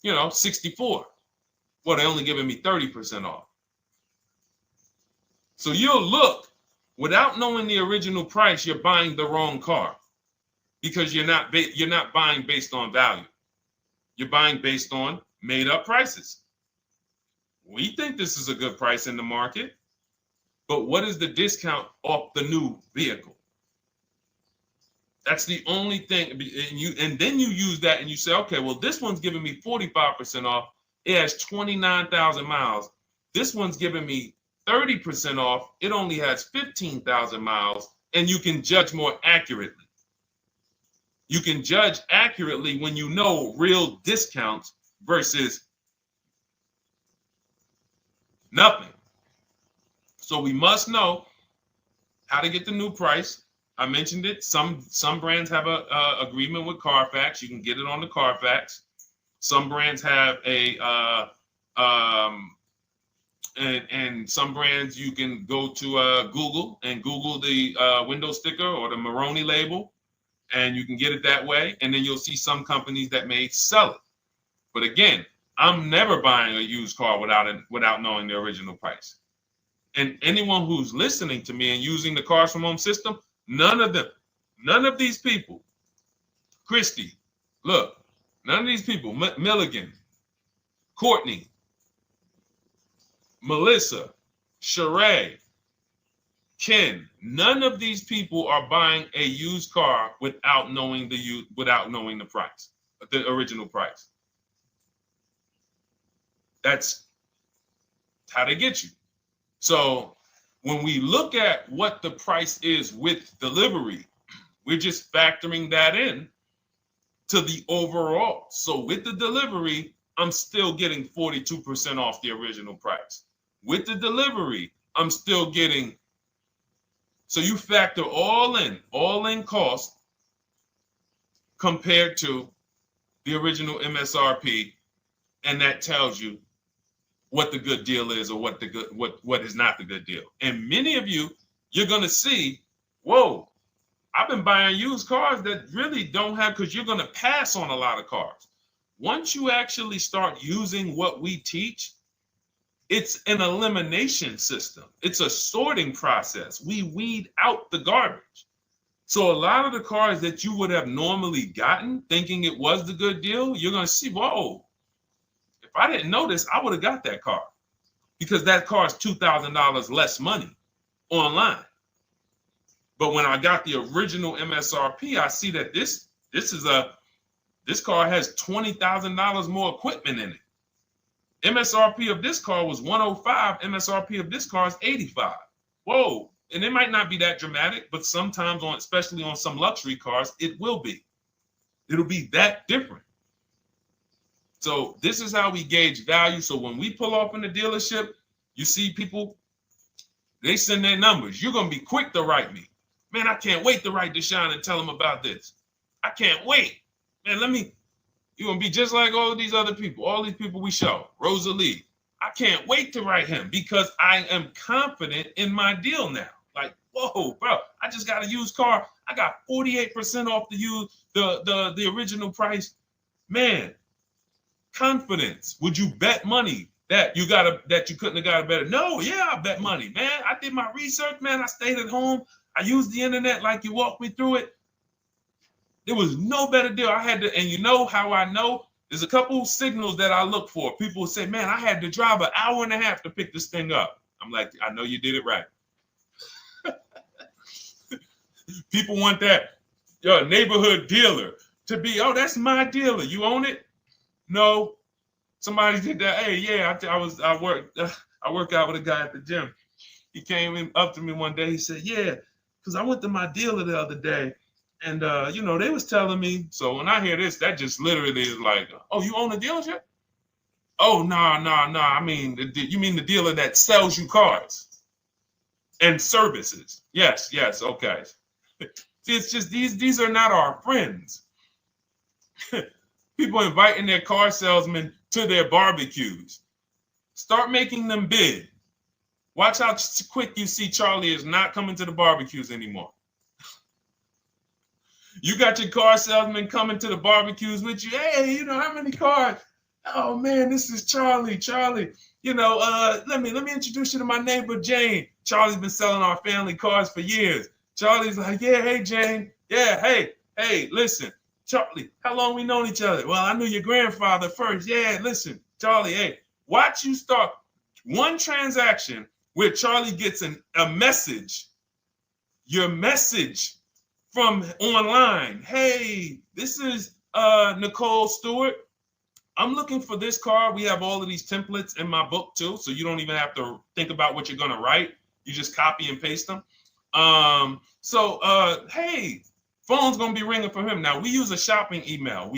$64,000. Well, they're only giving me 30% off. So you'll look, without knowing the original price, you're buying the wrong car because you're not buying based on value. You're buying based on made up prices. We think this is a good price in the market, but what is the discount off the new vehicle? That's the only thing. And then you use that and you say, okay, well, this one's giving me 45% off. It has 29,000 miles. This one's giving me 30% off. It only has 15,000 miles, and you can judge more accurately. You can judge accurately when you know real discounts versus nothing. So we must know how to get the new price. I mentioned it. Some brands have a agreement with Carfax. You can get it on the Carfax. Some brands have and some brands you can go to Google and Google the window sticker or the Maroni label, and you can get it that way. And then you'll see some companies that may sell it. But again, I'm never buying a used car without knowing the original price. And anyone who's listening to me and using the Cars from Home system, none of these people, Christy, look, none of these people, Milligan, Courtney, Melissa, Sheree, Ken, none of these people are buying a used car without knowing the price, the original price. That's how they get you. So when we look at what the price is with delivery, we're just factoring that in to the overall. So with the delivery, I'm still getting 42% off the original price. With the delivery, I'm still getting, so you factor all in cost compared to the original MSRP, and that tells you what the good deal is or what is not the good deal. And many of you, you're gonna see, whoa, I've been buying used cars that really don't have, because you're gonna pass on a lot of cars. Once you actually start using what we teach, it's an elimination system. It's a sorting process. We weed out the garbage. So a lot of the cars that you would have normally gotten thinking it was the good deal, you're gonna see, whoa, if I didn't know this, I would have got that car, because that car is $2,000 less money online. But when I got the original MSRP, I see that this car has $20,000 more equipment in it. MSRP of this car was 105. MSRP of this car is 85. Whoa. And it might not be that dramatic, but sometimes especially on some luxury cars, it will be. It'll be that different. So this is how we gauge value. So when we pull off in the dealership, you see people, they send their numbers. You're going to be quick to write me. Man, I can't wait to write Deshone and tell him about this. I can't wait. Man, you're going to be just like all these other people, all these people we show. Rosalie, I can't wait to write him because I am confident in my deal now. Like, whoa, bro, I just got a used car. I got 48% off the original price. Man, confidence. Would you bet money that you couldn't have got a better? No, yeah, I bet money, man. I did my research, man. I stayed at home. I used the internet like you walked me through it. There was no better deal. I had to, and you know how I know? There's a couple signals that I look for. People say, man, I had to drive an hour and a half to pick this thing up. I'm like, I know you did it right. People want that neighborhood dealer to be, oh, that's my dealer. You own it? No. Somebody did that. Hey, yeah, I work out with a guy at the gym. He came up to me one day. He said, yeah, because I went to my dealer the other day. And, they was telling me. So when I hear this, that just literally is like, oh, you own a dealership? Oh, no. I mean, you mean the dealer that sells you cars and services? Yes. Okay. See, it's just these are not our friends. People inviting their car salesmen to their barbecues. Start making them bid. Watch how quick you see Charlie is not coming to the barbecues anymore. You got your car salesman coming to the barbecues with you. Hey, how many cars? Oh man, this is Charlie. Charlie, let me introduce you to my neighbor Jane. Charlie's been selling our family cars for years. Charlie's like, yeah, hey Jane. Yeah, hey, listen, Charlie, how long we known each other? Well, I knew your grandfather first. Yeah, listen, Charlie, hey, watch you start one transaction where Charlie gets a message, your message from online. Hey, this is Nicole Stewart. I'm looking for this car. We have all of these templates in my book too, so you don't even have to think about what you're going to write. You just copy and paste them. Hey, phone's going to be ringing for him. Now, we use a shopping email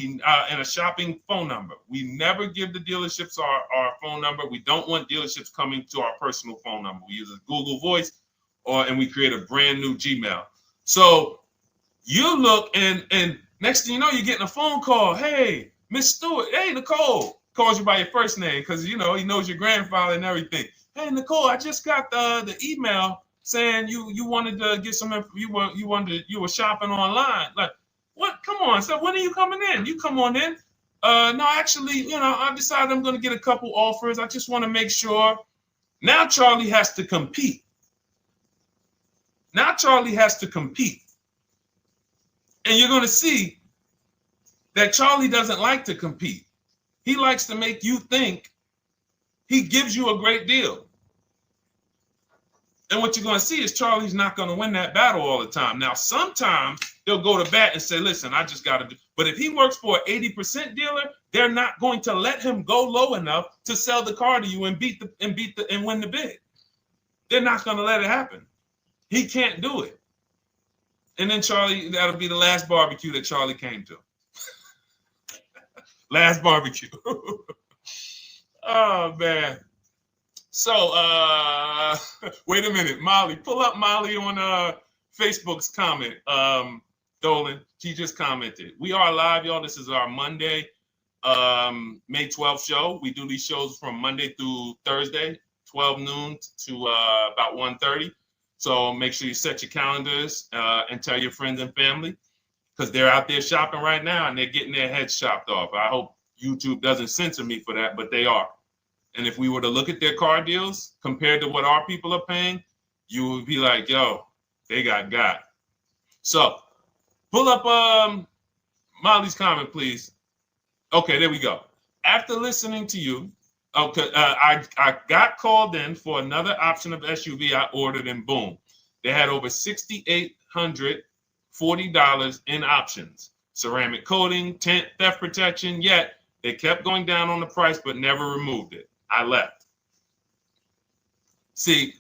and a shopping phone number. We never give the dealerships our phone number. We don't want dealerships coming to our personal phone number. We use a Google Voice and we create a brand new Gmail. So you look and next thing you know, you're getting a phone call. Hey, Miss Stewart. Hey, Nicole. Calls you by your first name because, he knows your grandfather and everything. Hey, Nicole, I just got the email saying you wanted to get some, you were shopping online. Like, what? Come on. So when are you coming in? You come on in. No, actually, I decided I'm going to get a couple offers. I just want to make sure. Now Charlie has to compete. Now Charlie has to compete. And you're going to see that Charlie doesn't like to compete. He likes to make you think he gives you a great deal. And what you're going to see is Charlie's not going to win that battle all the time. Now, sometimes they'll go to bat and say, listen, I just got to do. But if he works for an 80% dealer, they're not going to let him go low enough to sell the car to you and win the bid. They're not going to let it happen. He can't do it. And then Charlie, that'll be the last barbecue that Charlie came to. Last barbecue. Oh, man. So, wait a minute. Molly, pull up Molly on Facebook's comment. Dolan, she just commented. We are live, y'all. This is our Monday, May 12th show. We do these shows from Monday through Thursday, 12 noon to about 1:30. So make sure you set your calendars and tell your friends and family, because they're out there shopping right now and they're getting their heads chopped off. I hope YouTube doesn't censor me for that, but they are. And if we were to look at their car deals compared to what our people are paying, you would be like, yo, they got. So pull up Molly's comment, please. Okay, there we go. After listening to you, okay, I got called in for another option of SUV I ordered, and boom, they had over $6,840 in options. Ceramic coating, tint, theft protection, yet they kept going down on the price but never removed it. I left. See,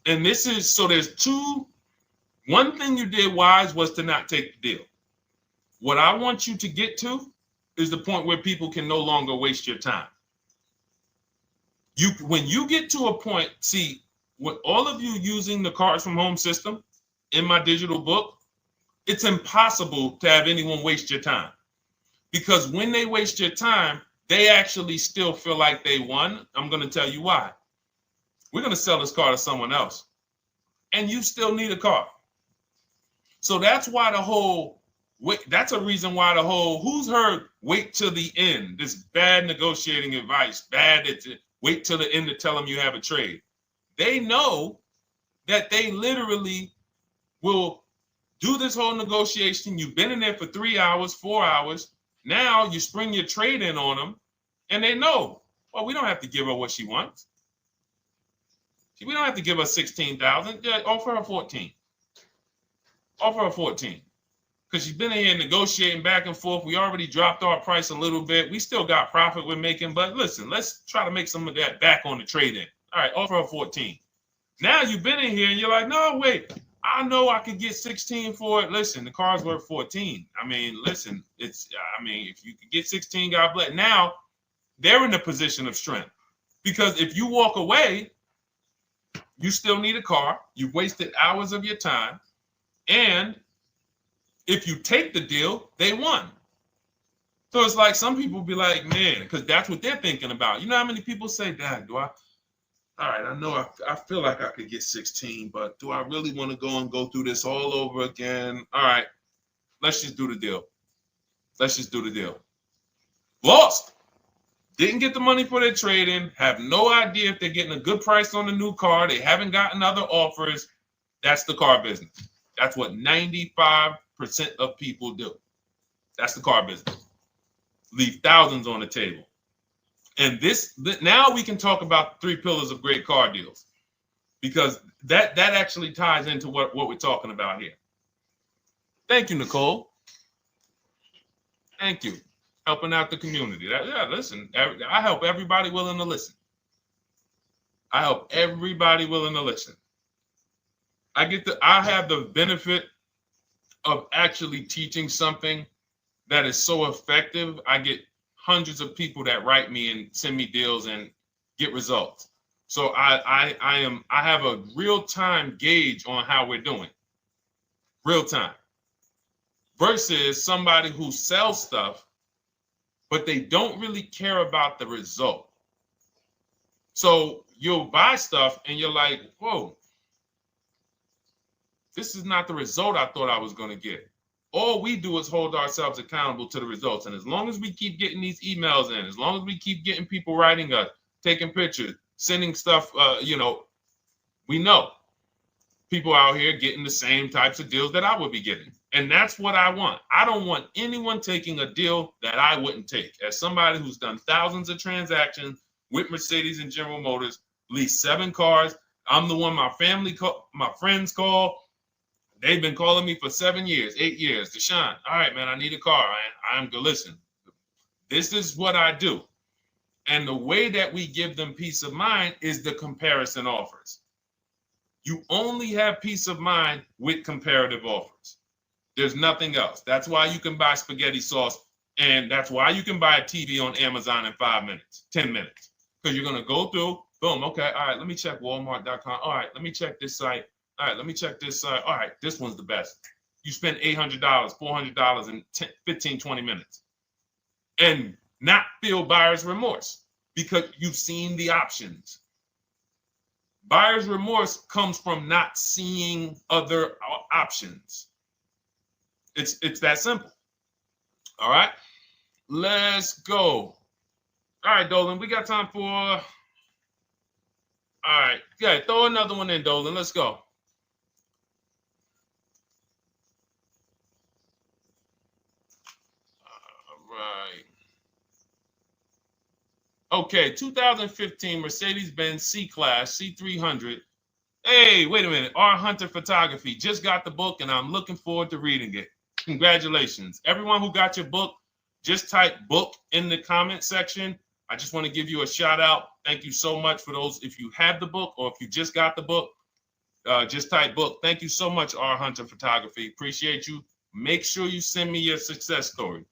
and this is, so there's two. One thing you did wise was to not take the deal. What I want you to get to is the point where people can no longer waste your time. When you get to a point, see, with all of you using the Cars from Home system in my digital book, it's impossible to have anyone waste your time. Because when they waste your time, they actually still feel like they won. I'm going to tell you why. We're going to sell this car to someone else, and you still need a car. So that's why that's a reason why who's heard wait till the end, this bad negotiating advice, wait till the end to tell them you have a trade. They know that they literally will do this whole negotiation. You've been in there for 3 hours, 4 hours. Now you spring your trade in on them, and they know, well, we don't have to give her what she wants. We don't have to give her $16,000. Yeah, offer her 14. Offer her 14. Because she's been in here negotiating back and forth. We already dropped our price a little bit. We still got profit we're making, but listen, let's try to make some of that back on the trade-in. All right, offer her 14. Now you've been in here and you're like, no, wait, I know I could get 16 for it. Listen, the car's worth 14. I mean, listen, if you could get 16, God bless. Now they're in a position of strength, because if you walk away, you still need a car. You've wasted hours of your time. And if you take the deal, they won. So it's like some people be like, man, because that's what they're thinking about. You know how many people say, Dad, all right, I know I feel like I could get 16, but do I really want to go through this all over again? All right, let's just do the deal. Lost. Didn't get the money for their trade-in, have no idea if they're getting a good price on the new car. They haven't gotten other offers. That's the car business. That's what 95% of people do. That's the car business. Leave thousands on the table. And now we can talk about 3 pillars of great car deals, because that actually ties into what we're talking about here. Thank you, Nicole. Thank you. Helping out the community. Listen, I help everybody willing to listen. I have the benefit of actually teaching something that is so effective. I get hundreds of people that write me and send me deals and get results. So I have a real-time gauge on how we're doing. Real time. Versus somebody who sells stuff, but they don't really care about the result. So you'll buy stuff and you're like, whoa, this is not the result I thought I was going to get. All we do is hold ourselves accountable to the results. And as long as we keep getting these emails in, as long as we keep getting people writing us, taking pictures, sending stuff, we know people out here getting the same types of deals that I would be getting. And that's what I want. I don't want anyone taking a deal that I wouldn't take. As somebody who's done thousands of transactions with Mercedes and General Motors, leased 7 cars. I'm the one my friends call. They've been calling me for 7 years, 8 years. Deshone, all right, man, I need a car. I'm good. Listen, this is what I do. And the way that we give them peace of mind is the comparison offers. You only have peace of mind with comparative offers. There's nothing else. That's why you can buy spaghetti sauce, and that's why you can buy a TV on Amazon in 5 minutes, 10 minutes. Because you're going to go through, boom, okay, all right, let me check Walmart.com. All right, let me check this site. All right, let me check this site. All right, this one's the best. You spend $800, $400 in 15, 20 minutes. And not feel buyer's remorse because you've seen the options. Buyer's remorse comes from not seeing other options. It's that simple. All right, let's go. All right, Dolan, we got time for. All right, yeah, throw another one in, Dolan. Let's go. All right. Okay, 2015 Mercedes-Benz C-Class C300. Hey, wait a minute. R. Hunter Photography. Just got the book, and I'm looking forward to reading it. Congratulations. Everyone who got your book, just type book in the comment section. I just want to give you a shout out. Thank you so much for those. If you have the book or if you just got the book, just type book. Thank you so much, R. Hunter Photography. Appreciate you. Make sure you send me your success story.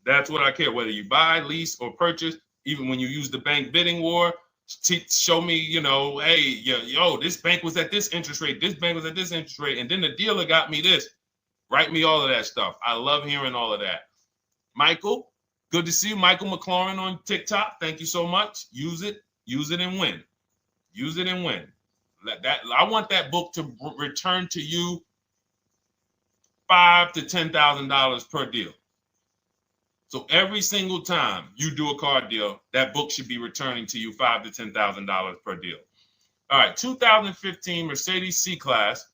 That's what I care, whether you buy, lease, or purchase. Even when you use the bank bidding war, show me, hey, yo, this bank was at this interest rate. This bank was at this interest rate. And then the dealer got me this. Write me all of that stuff. I love hearing all of that. Michael, good to see you. Michael McLaurin on TikTok. Thank you so much. Use it and win. Use it and win. I want that book to return to you $5,000 to $10,000 per deal. So every single time you do a car deal, that book should be returning to you $5,000 to $10,000 per deal. All right, 2015 Mercedes C-Class,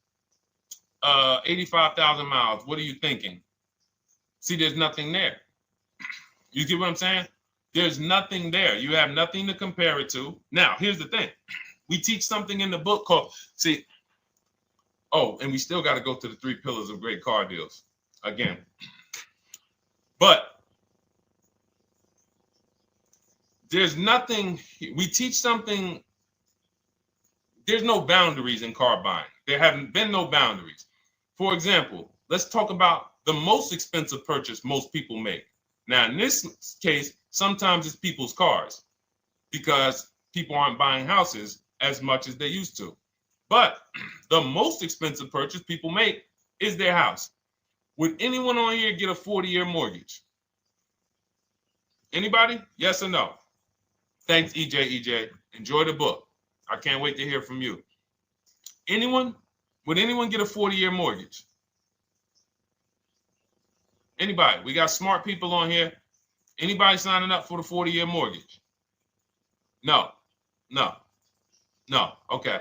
85,000 miles. What are you thinking? See, there's nothing there. You get what I'm saying? There's nothing there. You have nothing to compare it to. Now, here's the thing. We teach something in the book called, and we still got to go to the 3 pillars of great car deals again. But there's nothing, we teach something, there's no boundaries in car buying. There haven't been no boundaries. For example, let's talk about the most expensive purchase most people make. Now, in this case, sometimes it's people's cars because people aren't buying houses as much as they used to. But the most expensive purchase people make is their house. Would anyone on here get a 40-year mortgage? Anybody? Yes or no? Thanks, EJ. Enjoy the book. I can't wait to hear from you. Anyone? Would anyone get a 40-year mortgage? Anybody? We got smart people on here. Anybody signing up for the 40-year mortgage? No. Okay.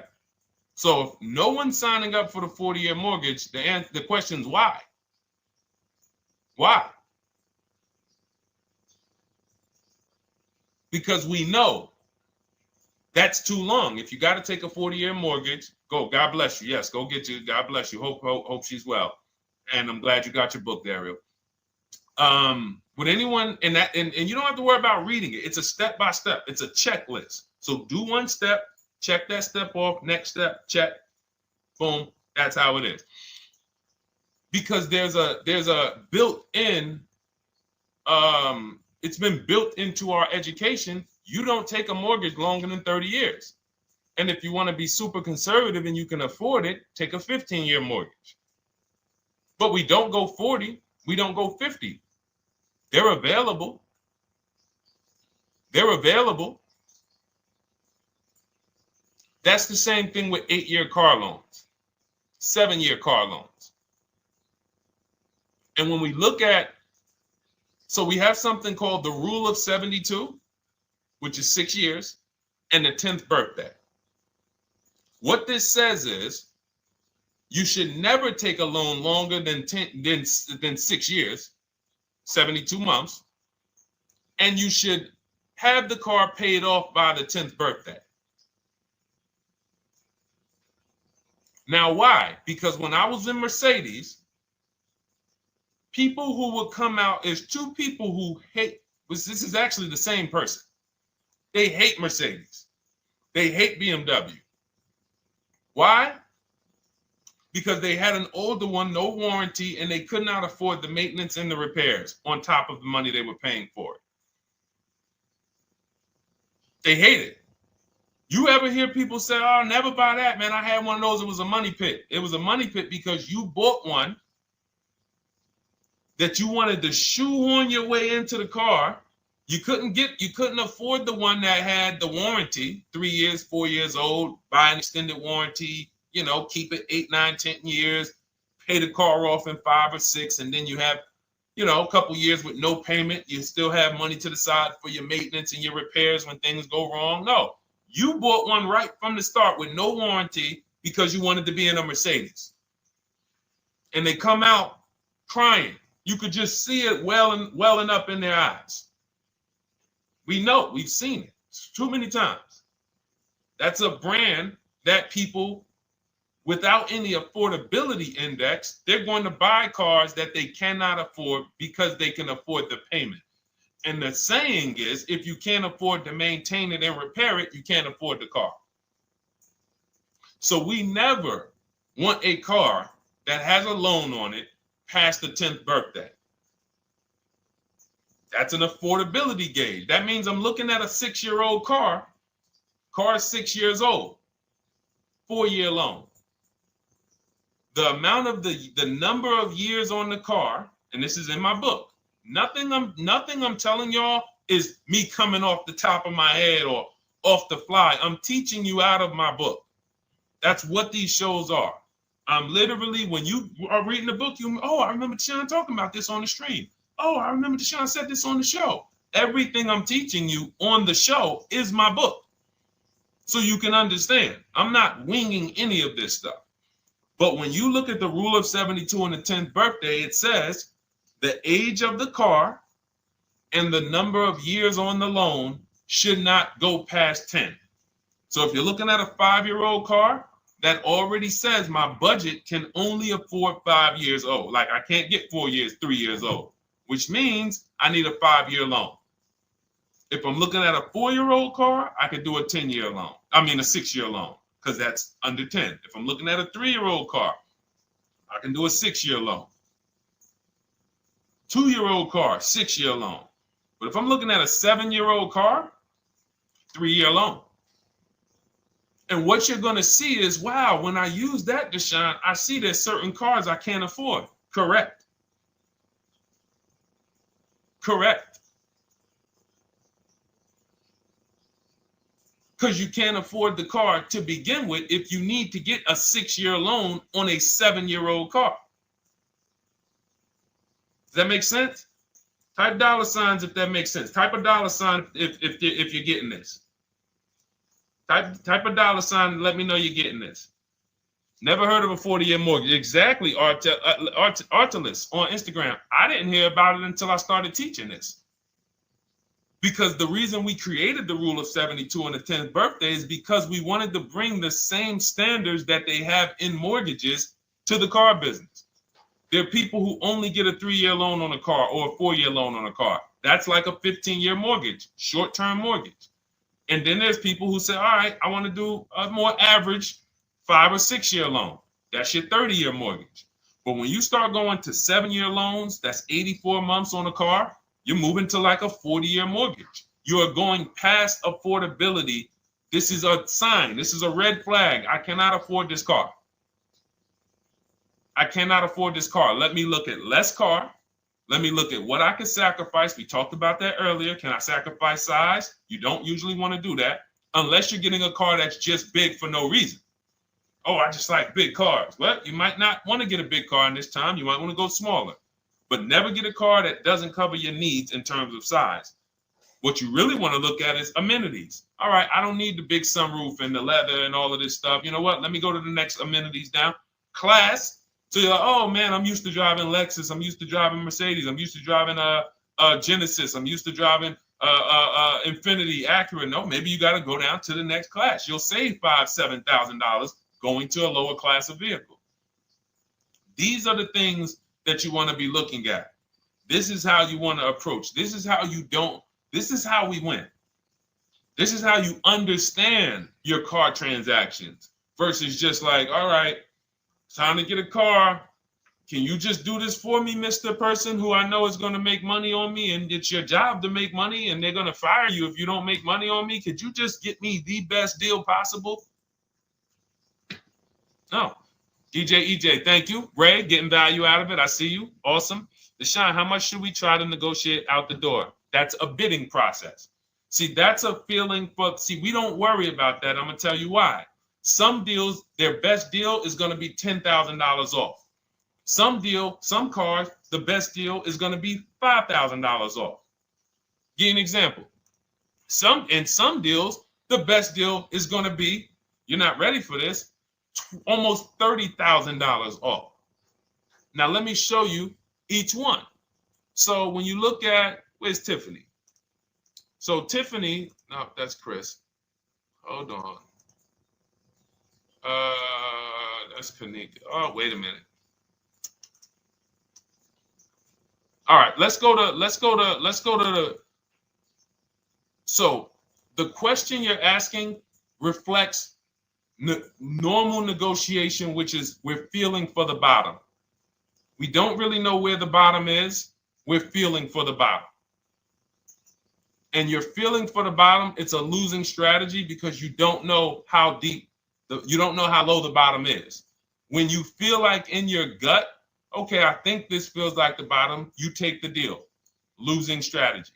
So if no one's signing up for the 40-year mortgage, the question is why? Why? Because we know that's too long. If you got to take a 40-year mortgage, go. God bless you. Yes, go get you. God bless you. Hope she's well. And I'm glad you got your book, Daryl. Would anyone, and you don't have to worry about reading it. It's a step by step. It's a checklist. So do one step, check that step off. Next step, check. Boom. That's how it is. Because there's a built-in. It's been built into our education. You don't take a mortgage longer than 30 years. And if you want to be super conservative and you can afford it, take a 15-year mortgage. But we don't go 40. We don't go 50. They're available. That's the same thing with 8-year car loans, 7-year car loans. And when we look at, so we have something called the rule of 72, which is 6 years, and the 10th birthday. What this says is you should never take a loan longer than 6 years, 72 months, and you should have the car paid off by the 10th birthday. Now, why? Because when I was in Mercedes, people who would come out is two people who hate, this is actually the same person. They hate Mercedes. They hate BMW. Why? Because they had an older one, no warranty, and they could not afford the maintenance and the repairs on top of the money they were paying for it. They hate it. You ever hear people say, oh, never buy that, man. I had one of those. It was a money pit. It was a money pit because you bought one that you wanted to shoehorn your way into the car. You couldn't afford the one that had the warranty, 3 years, 4 years old, buy an extended warranty, keep it 8, 9, 10 years, pay the car off in 5 or 6, and then you have, a couple years with no payment. You still have money to the side for your maintenance and your repairs when things go wrong. No, you bought one right from the start with no warranty because you wanted to be in a Mercedes. And they come out crying. You could just see it welling up in their eyes. We know, we've seen it too many times. That's a brand that people without any affordability index, they're going to buy cars that they cannot afford because they can afford the payment. And the saying is, if you can't afford to maintain it and repair it, you can't afford the car. So we never want a car that has a loan on it past the 10th birthday. That's an affordability gauge. That means I'm looking at a 6-year-old car. Car is 6 years old. 4-year loan. The amount of the number of years on the car, and this is in my book. Nothing I'm telling y'all is me coming off the top of my head or off the fly. I'm teaching you out of my book. That's what these shows are. I'm literally, when you are reading the book, I remember Deshone talking about this on the stream. Oh, I remember Deshone said this on the show. Everything I'm teaching you on the show is my book. So you can understand. I'm not winging any of this stuff. But when you look at the rule of 72 on the 10th birthday, it says the age of the car and the number of years on the loan should not go past 10. So if you're looking at a 5-year-old car, that already says my budget can only afford 5 years old. Like I can't get 4 years, 3 years old, which means I need a 5-year loan. If I'm looking at a 4-year-old car, I could do a 10-year loan. I mean a 6-year loan, because that's under 10. If I'm looking at a 3-year-old car, I can do a 6-year loan. 2-year-old car, 6-year loan. But if I'm looking at a 7-year-old car, 3-year loan. And what you're going to see is, wow, when I use that, Deshone, I see there's certain cars I can't afford. Correct. Correct. Because you can't afford the car to begin with if you need to get a 6-year loan on a 7-year-old car. Does that make sense? Type $ if that makes sense. Type a $ if you're getting this. Type a $ and let me know you're getting this. Never heard of a 40-year mortgage. Exactly, Artelis on Instagram. I didn't hear about it until I started teaching this. Because the reason we created the rule of 72 on the 10th birthday is because we wanted to bring the same standards that they have in mortgages to the car business. There are people who only get a 3-year loan on a car or a 4-year loan on a car. That's like a 15-year mortgage, short-term mortgage. And then there's people who say, all right, I want to do a more average 5 or 6-year loan. That's your 30-year mortgage. But when you start going to 7-year loans, that's 84 months on a car, you're moving to like a 40-year mortgage. You are going past affordability. This is a sign. This is a red flag. I cannot afford this car. I cannot afford this car. Let me look at less car. Let me look at what I can sacrifice. We talked about that earlier. Can I sacrifice size? You don't usually want to do that unless you're getting a car that's just big for no reason. Oh, I just like big cars. Well, you might not want to get a big car in this time. You might want to go smaller. But never get a car that doesn't cover your needs in terms of size. What you really want to look at is amenities. All right, I don't need the big sunroof and the leather and all of this stuff. You know what? Let me go to the next amenities down. Class. So you're like, oh man, I'm used to driving Lexus. I'm used to driving Mercedes. I'm used to driving Genesis. I'm used to driving Infiniti, Acura. No, maybe you got to go down to the next class. You'll save $5,000-$7,000 going to a lower class of vehicle. These are the things that you want to be looking at. This is how you want to approach. This is how you don't. This is how we win. This is how you understand your car transactions versus just like, all right, time to get a car. Can you just do this for me, Mr. Person who I know is going to make money on me, and it's your job to make money and they're going to fire you if you don't make money on me? Could you just get me the best deal possible? No. EJ, thank you. Ray, getting value out of it. I see you. Awesome. Deshone, how much should we try to negotiate out the door? That's a bidding process. See, that's a feeling for, we don't worry about that. I'm going to tell you why. Some deals, their best deal is going to be $10,000 off. Some cars, the best deal is going to be $5,000 off. Give you an example. In some deals, the best deal is going to be, you're not ready for this, almost $30,000 off. Now, let me show you each one. So when you look at, where's Tiffany? So Tiffany, no, that's Chris. Hold on. That's Kanika. Oh, wait a minute. All right, let's go to the. So the question you're asking reflects normal negotiation, which is we're feeling for the bottom. We don't really know where the bottom is. We're feeling for the bottom. And you're feeling for the bottom, it's a losing strategy because you don't know how deep, you don't know how low the bottom is. When you feel like in your gut, okay, I think this feels like the bottom, you take the deal. Losing strategy.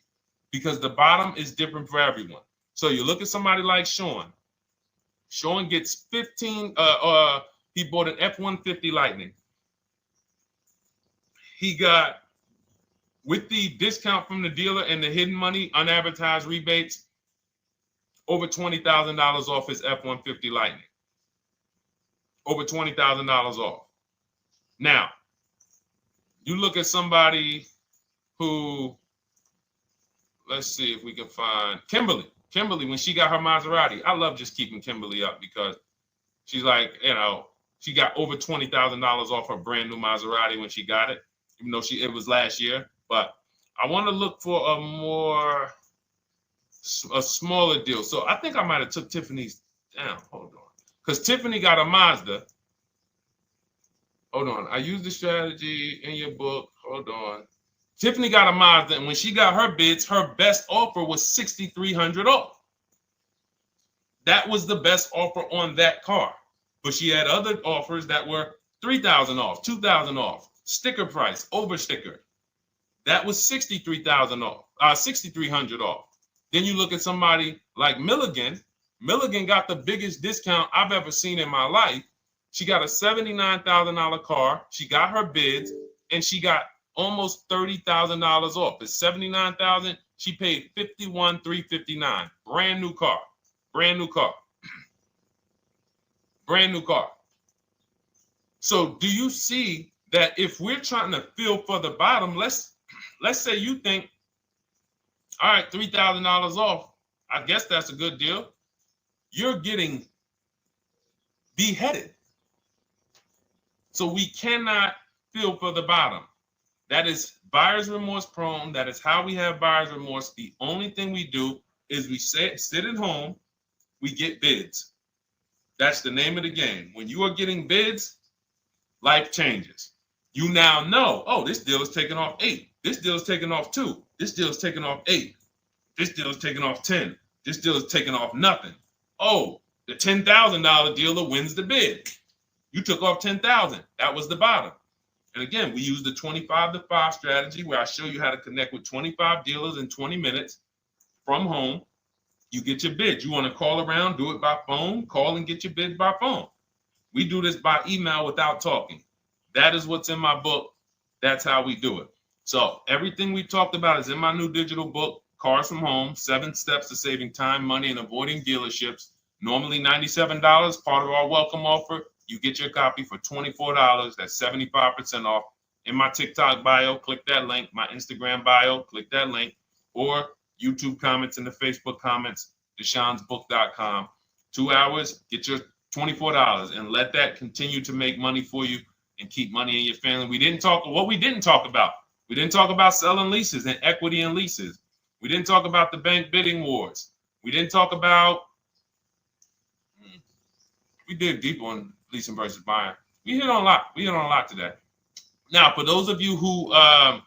Because the bottom is different for everyone. So you look at somebody like Sean. Sean gets 15, he bought an F-150 Lightning. He got, with the discount from the dealer and the hidden money, unadvertised rebates, over $20,000 off his F-150 Lightning. Over $20,000 off. Now, you look at somebody who, let's see if we can find Kimberly. Kimberly, when she got her Maserati, I love just keeping Kimberly up because she's like, you know, she got over $20,000 off her brand new Maserati when she got it, even though it was last year. But I want to look for a smaller deal. So I think I might have took Tiffany's down. Hold on. Because Tiffany got a Mazda. Hold on. I used the strategy in your book. Hold on. Tiffany got a Mazda, and when she got her bids, her best offer was $6,300 off. That was the best offer on that car. But she had other offers that were $3,000 off, $2,000 off, sticker price, over sticker. That was $63,000 off, $6,300 off. Then you look at somebody like Milligan. Milligan got the biggest discount I've ever seen in my life. She got a $79,000 car. She got her bids, and she got almost $30,000 off. It's $79,000. She paid $51,359. Brand new car. Brand new car. Brand new car. So do you see that if we're trying to feel for the bottom, let's say you think, all right, $3,000 off. I guess that's a good deal. You're getting beheaded. So we cannot feel for the bottom. That is buyer's remorse prone. That is how we have buyer's remorse. The only thing we do is we sit at home, we get bids. That's the name of the game. When you are getting bids, life changes. You now know, oh, this deal is taking off 8. This deal is taking off 2. This deal is taking off 8. This deal is taking off 10. This deal is taking off nothing. Oh, the $10,000 dealer wins the bid. You took off $10,000. That was the bottom. And again, we use the 25-to-5 strategy where I show you how to connect with 25 dealers in 20 minutes from home. You get your bids. You want to call around, do it by phone, call and get your bids by phone. We do this by email without talking. That is what's in my book. That's how we do it. So everything we talked about is in my new digital book. Cars from Home, 7 Steps to Saving Time, Money, and Avoiding Dealerships. Normally $97, part of our welcome offer. You get your copy for $24. That's 75% off. In my TikTok bio, click that link. My Instagram bio, click that link. Or YouTube comments in the Facebook comments, deshonsbook.com. 2 hours, get your $24 and let that continue to make money for you and keep money in your family. We didn't talk about. We didn't talk about selling leases and equity in leases. We didn't talk about the bank bidding wars. We didn't talk about, we did deep on leasing versus buying. We hit on a lot today. Now, for those of you who are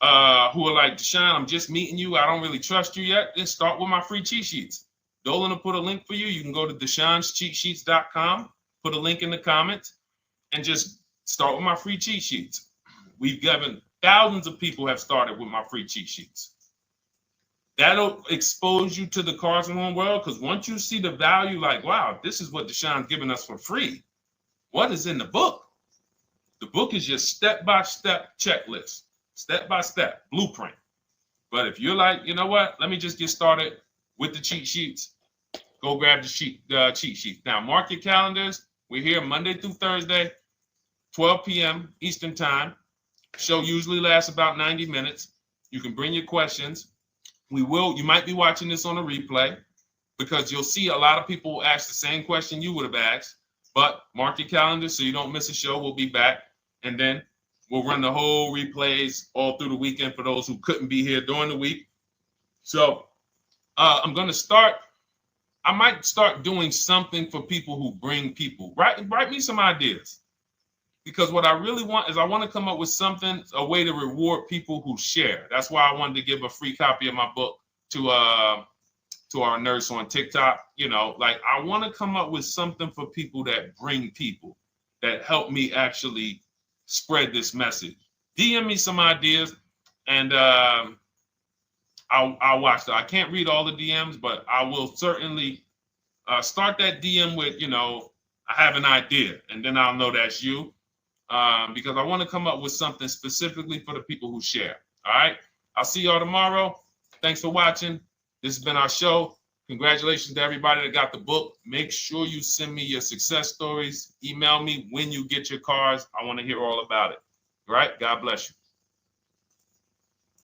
like, Deshone, I'm just meeting you, I don't really trust you yet, then start with my free cheat sheets. Dolan will put a link for you. You can go to DeshonesCheatSheets.com, put a link in the comments, and just start with my free cheat sheets. We've given thousands of people have started with my free cheat sheets. That'll expose you to the Cars from Home world, because once you see the value, like, wow, this is what Deshone's giving us for free. What is in the book? The book is your step-by-step checklist, step-by-step blueprint. But if you're like, you know what, let me just get started with the cheat sheets, go grab the cheat sheets. Now, mark your calendars. We're here Monday through Thursday, 12 p.m. Eastern Time. Show usually lasts about 90 minutes. You can bring your questions. You might be watching this on a replay, because you'll see a lot of people ask the same question you would have asked. But mark your calendar so you don't miss a show. We'll be back, and then we'll run the whole replays all through the weekend for those who couldn't be here during the week. So I might start doing something for people who bring people. Write me some ideas, because what I really want is I want to come up with something, a way to reward people who share. That's why I wanted to give a free copy of my book to our nurse on TikTok. You know, like, I want to come up with something for people that bring people, that help me actually spread this message. DM me some ideas, and I'll watch that. I can't read all the DMs, but I will certainly start that DM with, you know, I have an idea, and then I'll know that's you. Because I want to come up with something specifically for the people who share. All right. I'll see y'all tomorrow. Thanks for watching. This has been our show. Congratulations to everybody that got the book. Make sure you send me your success stories. Email me when you get your cars. I want to hear all about it. All right. God bless you.